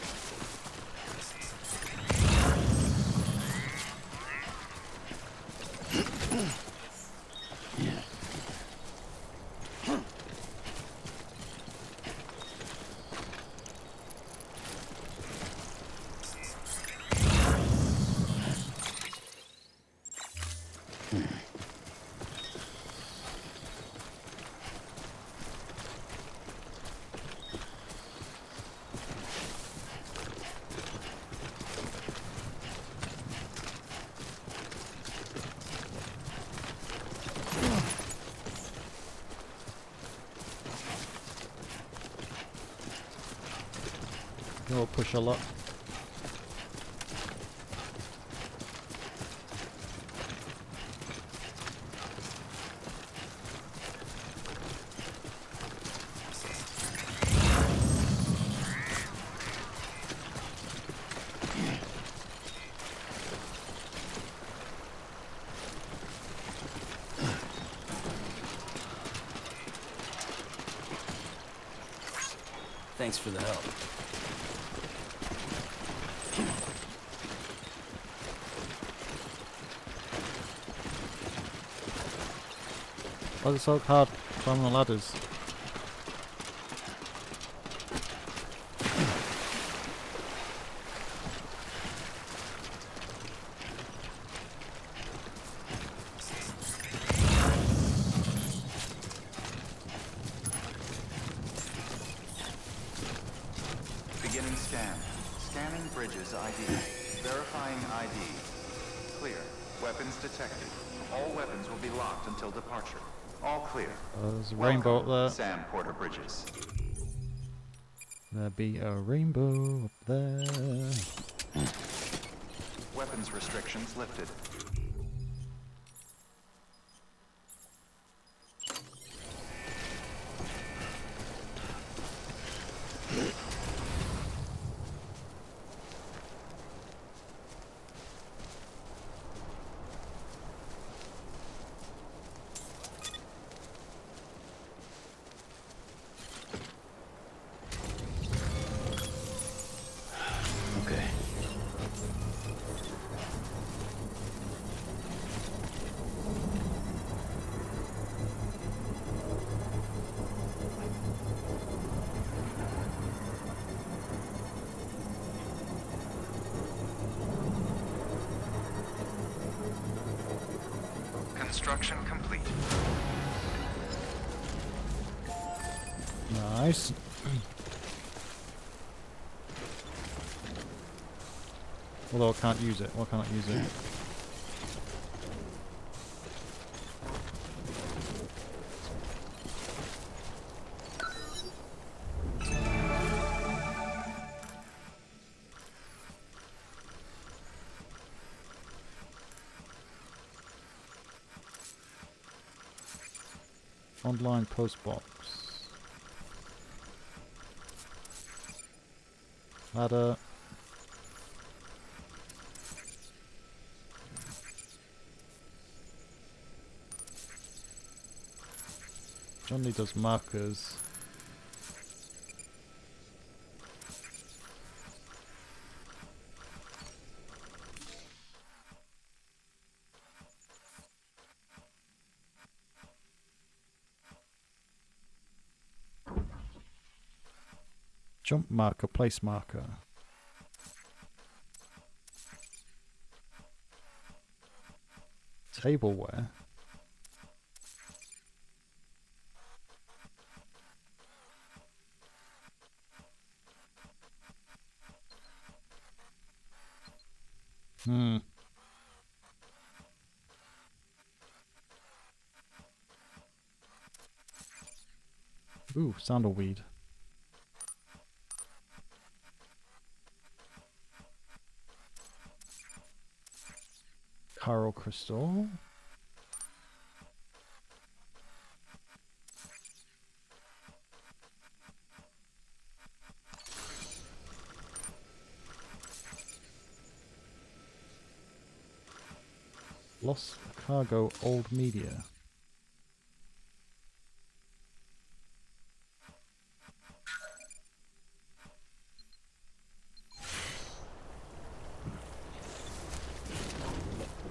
Speaker 1: We'll push a lot.
Speaker 13: Thanks for the help.
Speaker 1: Why is it so hard climbing the ladders?
Speaker 6: Beginning scan. Scanning Bridges ID. Verifying ID. Clear. Weapons detected. All weapons will be locked until departure. All clear.
Speaker 1: There's a rainbow up there.
Speaker 6: Sam Porter Bridges.
Speaker 1: There be a rainbow up there.
Speaker 6: Weapons restrictions lifted.
Speaker 3: Okay.
Speaker 6: Construction complete.
Speaker 1: Nice. Although I can't use it. Why can't I use it? Online post box. Ladder. John Lee does markers. Jump marker, place marker. Tableware. Ooh, sandalweed. Chiral crystal. Lost cargo, old media.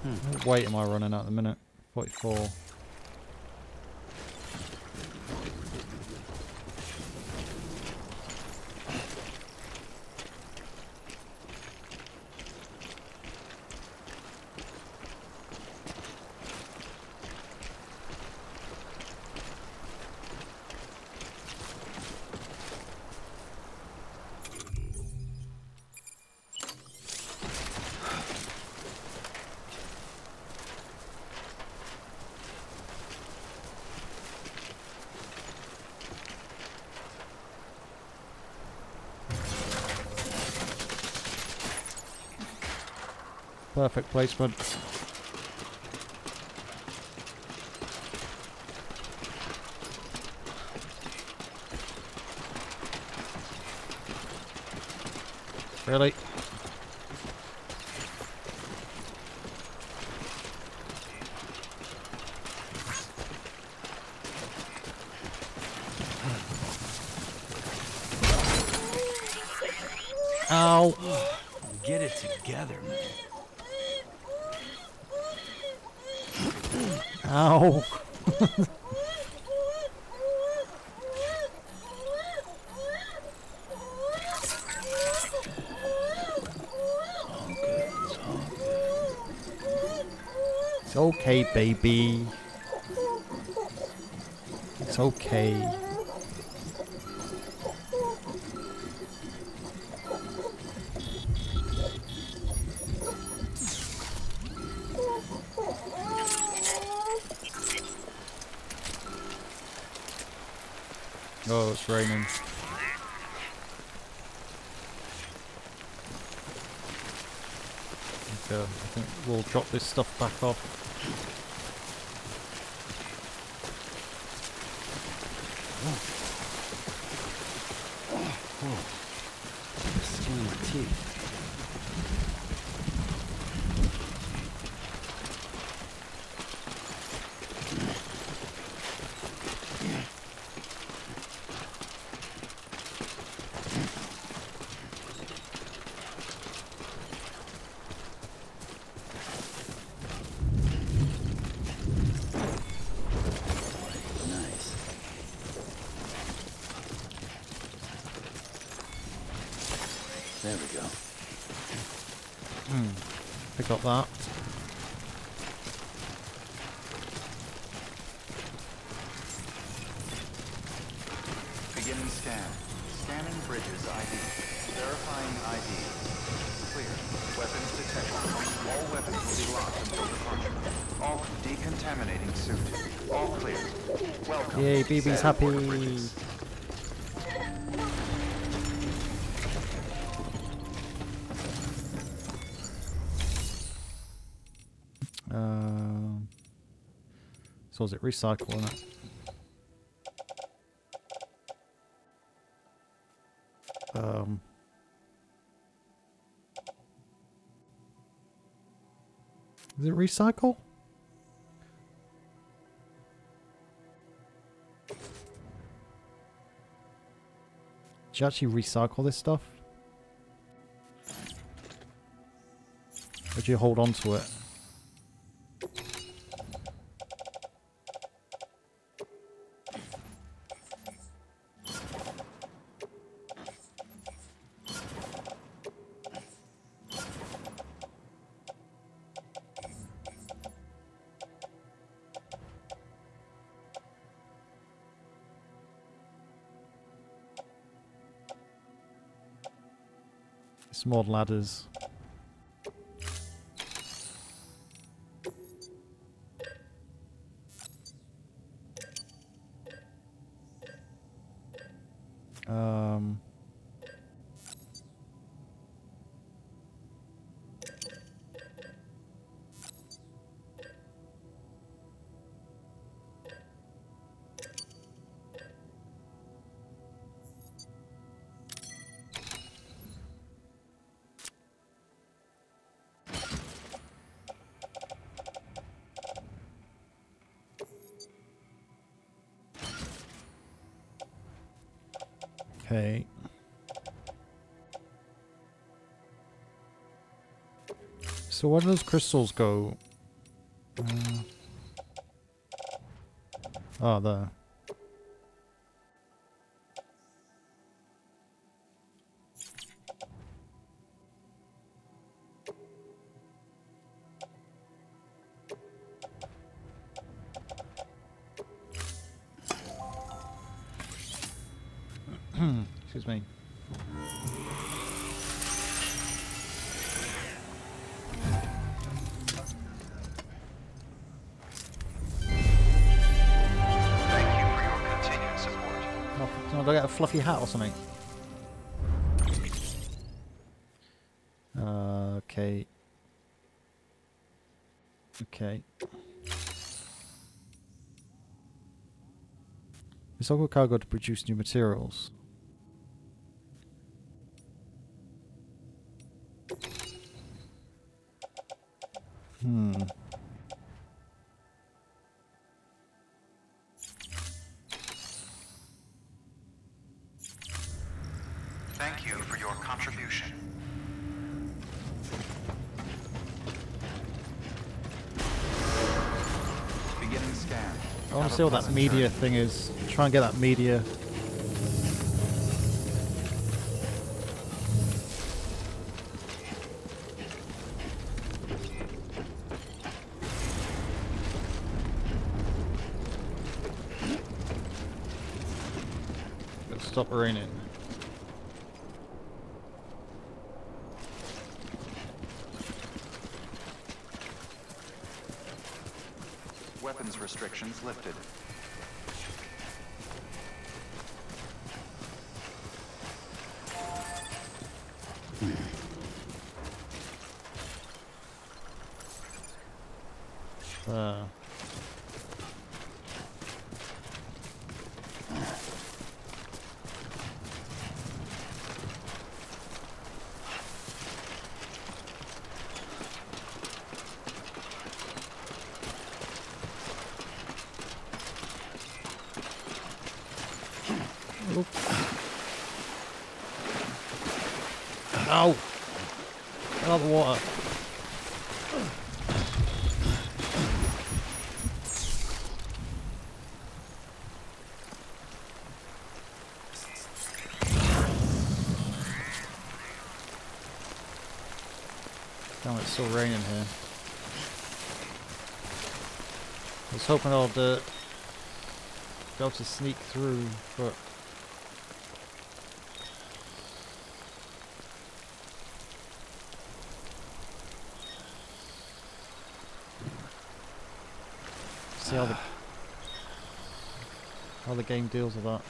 Speaker 1: What weight am I running at the minute? 44. Perfect placement. Really? Ow.
Speaker 3: Get it together, man.
Speaker 1: Ow. It's okay, baby. It's okay. Oh, it's raining. Okay, I think we'll drop this stuff back off.
Speaker 3: The skin on my teeth. There we go.
Speaker 1: Pick up that.
Speaker 6: Beginning scan. Scanning bridges ID. Verifying ID. Clear. Weapons detected. All weapons will be locked until departure. All decontaminating suit. All clear. Welcome.
Speaker 1: Yay, BB's happy. So is it recycling it? Is it recycle? Did you actually recycle this stuff? Or do you hold on to it? Small ladders. Okay. So where do those crystals go? Oh, there. Excuse me.
Speaker 8: Thank you for your continued support.
Speaker 1: Oh, do I get a fluffy hat or something? Okay. Okay. Recycle cargo to produce new materials.
Speaker 6: Thank you for your contribution. Beginning scan.
Speaker 1: I want to see what that media thing is. Try and get that media. It'll stop raining.
Speaker 6: Weapons restrictions lifted.
Speaker 1: Ow! Get out of the water. Damn, it's still raining here. I was hoping I'd be able to sneak through, but see how the game deals with that.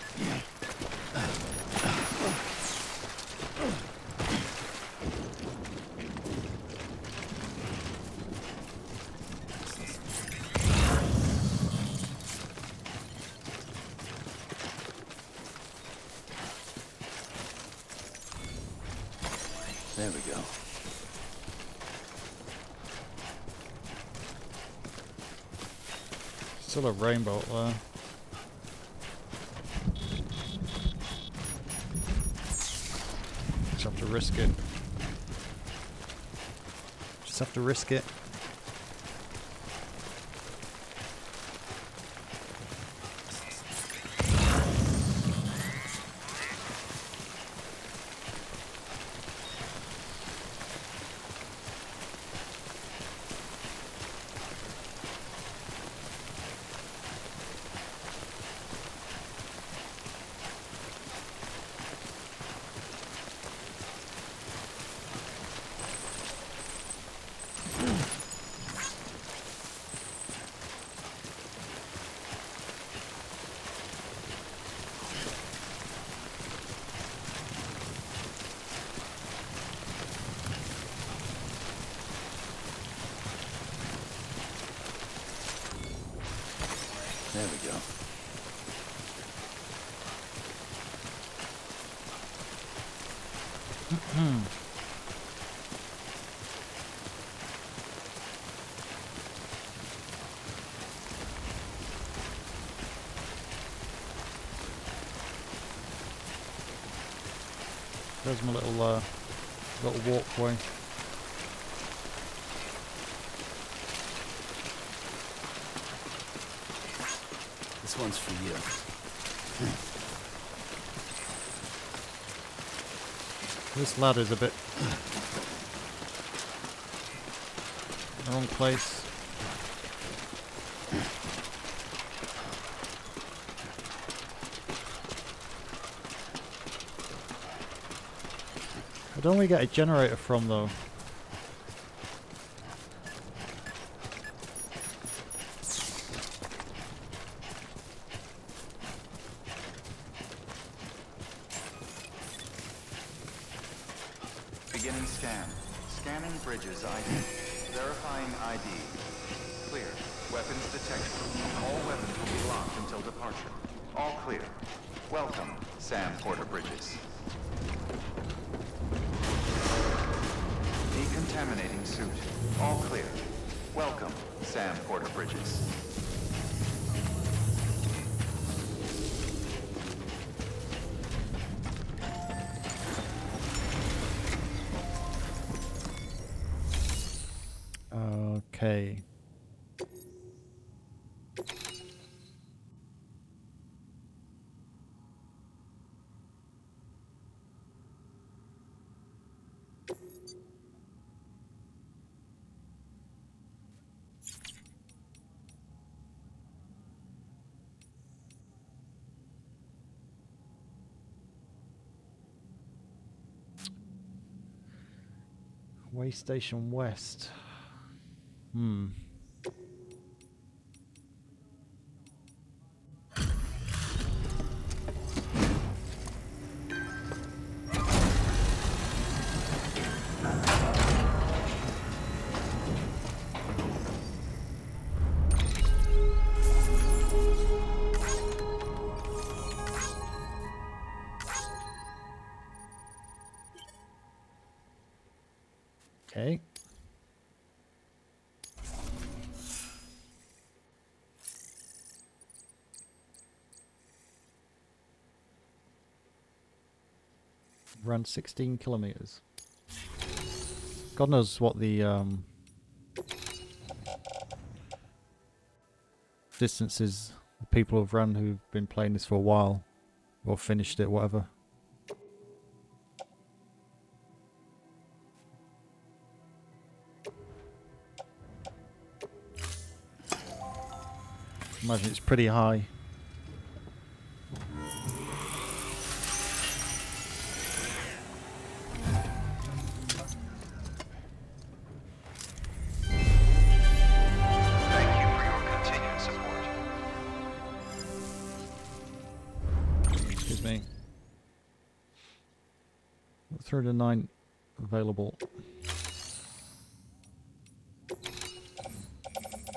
Speaker 3: There we go.
Speaker 1: Still a rainbow up there. Just have to risk it. Just have to risk it.
Speaker 3: There we go.
Speaker 1: There's my little walkway.
Speaker 13: This one's for you.
Speaker 1: This ladder's a bit wrong place. I don't we get a generator from though.
Speaker 6: Beginning scan. Scanning bridges ID. Verifying ID. Weapons detected. All weapons will be locked until departure. All clear. Welcome, Sam Porter Bridges. Decontaminating suit. All clear. Welcome, Sam Porter Bridges.
Speaker 1: Okay. Way Station West. Okay. Run 16 kilometers. God knows what the distances the people have run who've been playing this for a while or finished it, whatever. Imagine it's pretty high. Excuse me. 309 available.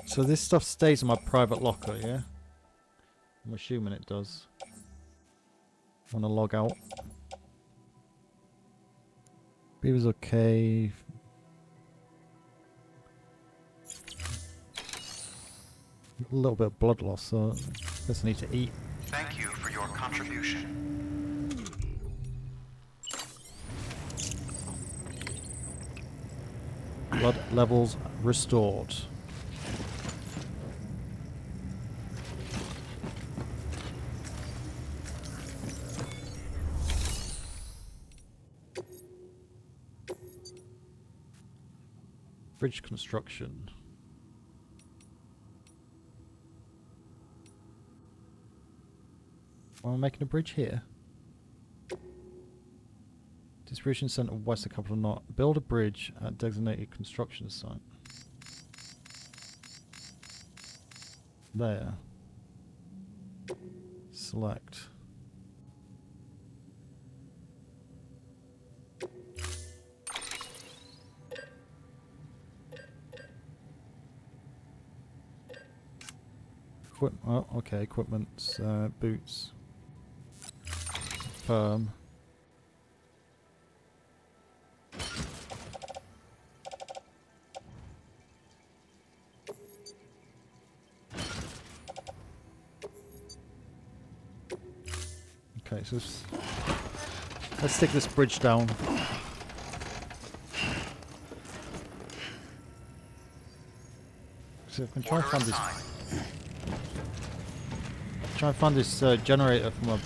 Speaker 1: So this stuff stays in my private locker, yeah? I'm assuming it does. Want to log out. Beaver's okay. A little bit of blood loss, so I guess I need to eat.
Speaker 6: Thank you for your contribution.
Speaker 1: Blood levels restored. Bridge construction. Why am I making a bridge here? Distribution center west a couple of knots. Build a bridge at designated construction site. There. Select. Oh, okay, equipment, boots, firm. Okay, so let's take this bridge down. So I can try and find this. Try and find this generator from a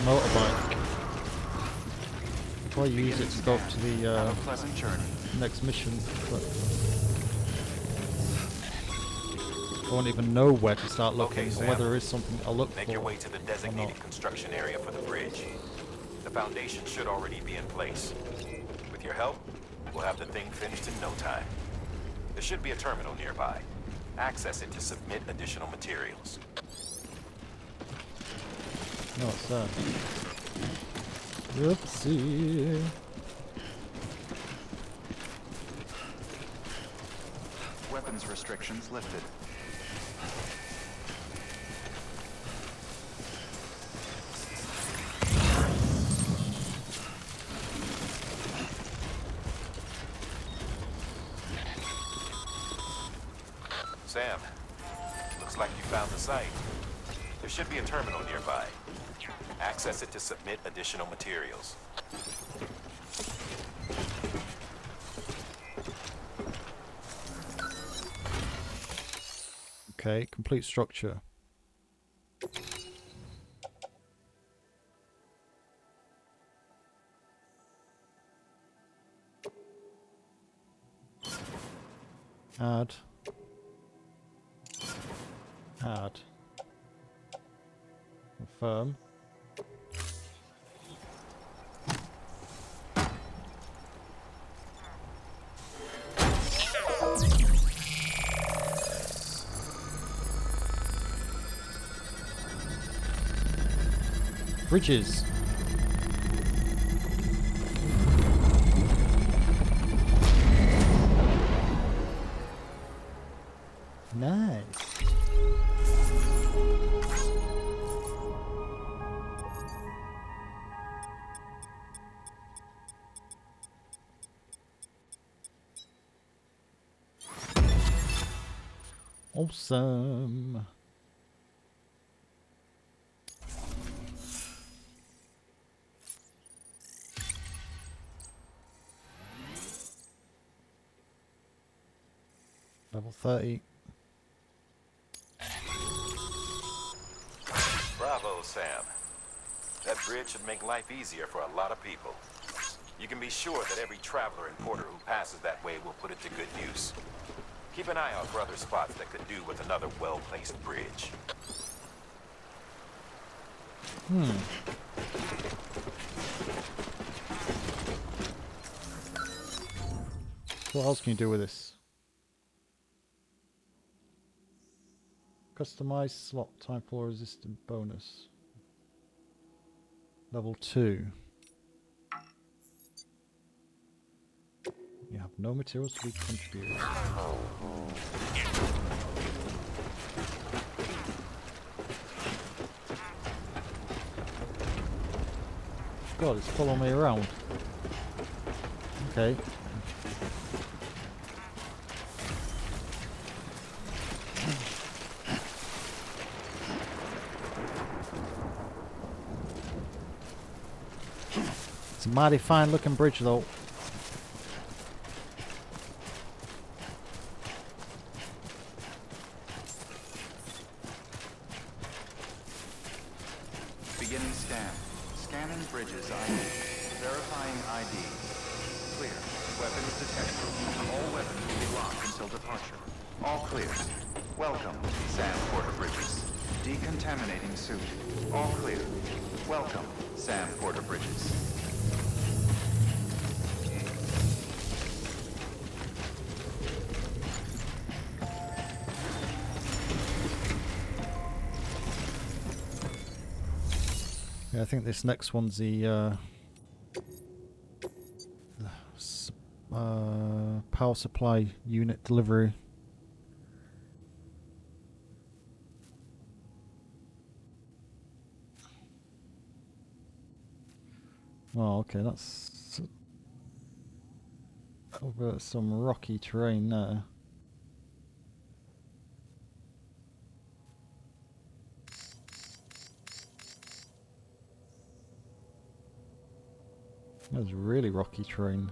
Speaker 1: motorbike. Try to use it to go up to the next mission, but I won't even know where to start looking, or whether there is something I'll look for.
Speaker 2: Make your way to the designated construction area for the bridge. The foundation should already be in place. With your help, we'll have the thing finished in no time. There should be a terminal nearby. Access it to submit additional materials.
Speaker 1: No, it's that. Oopsie.
Speaker 6: Weapons restrictions lifted.
Speaker 2: Sam. Looks like you found the site. There should be a terminal nearby. Access it to submit additional materials.
Speaker 1: Okay, complete structure. Add. Add. Confirm. Bridges. Nice. Awesome. Level 30.
Speaker 2: Bravo, Sam. That bridge should make life easier for a lot of people. You can be sure that every traveler and porter who passes that way will put it to good use. Keep an eye out for other spots that could do with another well-placed bridge.
Speaker 1: What else can you do with this? Customize slot time for resistant bonus. Level 2. You have no materials to be contributed. God, it's following me around. Okay. It's a mighty fine looking bridge though.
Speaker 6: Beginning scan. Scanning bridges ID. Verifying ID. Clear. Weapons detected. All weapons will be locked until departure. All clear. Welcome, Sam Porter Bridges. Decontaminating suit. All clear. Welcome, Sam Porter Bridges.
Speaker 1: Yeah, I think this next one's the power supply unit delivery. Oh, okay, that's over some rocky terrain there. That's really rocky terrain.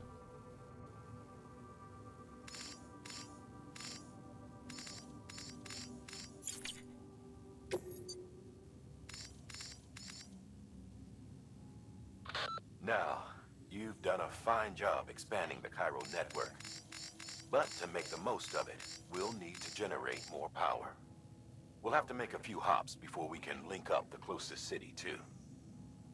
Speaker 2: Now, you've done a fine job expanding the Cairo network. But to make the most of it, we'll need to generate more power. We'll have to make a few hops before we can link up the closest city too.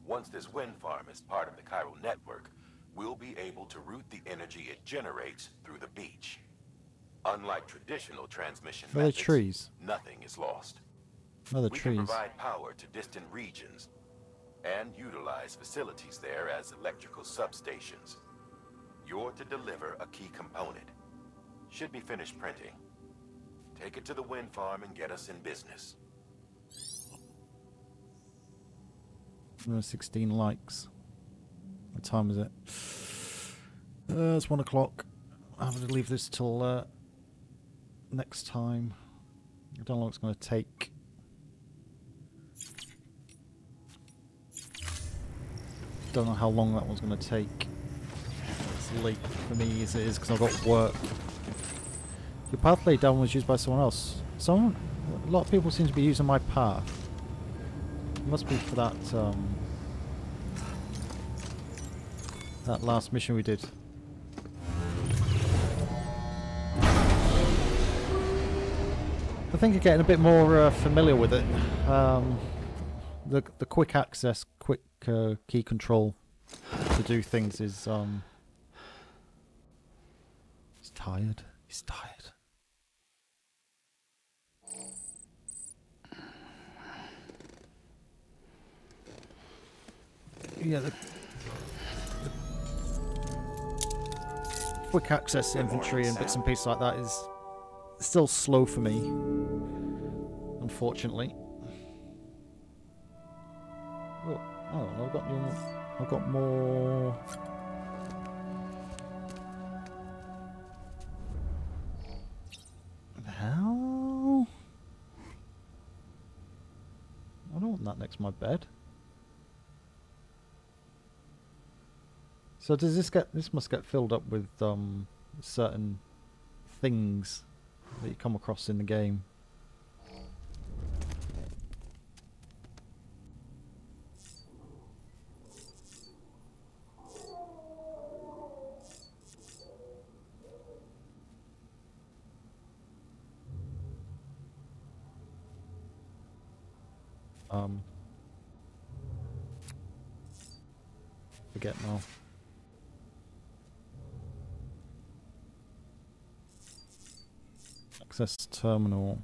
Speaker 2: Once this wind farm is part of the Cairo network, we'll be able to route the energy it generates through the beach. Unlike traditional transmission methods,
Speaker 1: trees.
Speaker 2: nothing is lost.
Speaker 1: Other
Speaker 2: We
Speaker 1: trees.
Speaker 2: can provide power to distant regions and utilize facilities there as electrical substations. You're to deliver a key component. Should be finished printing. Take it to the wind farm and get us in business.
Speaker 1: 16 likes. What time is it? It's 1 o'clock. I'm going to leave this till next time. I don't know what it's going to take. Don't know how long that one's going to take. It's late for me as it is because I've got work. Your path laid down was used by someone else. A lot of people seem to be using my path. It must be for that that last mission we did. I think you're getting a bit more familiar with it. The quick access, quick key control to do things is he's tired. He's tired. Yeah, the quick access inventory and bits and pieces like that is still slow for me, unfortunately. Oh, I've got more. What the hell? I don't want that next to my bed. So does this must get filled up with certain things that you come across in the game. Forget now. Access terminal.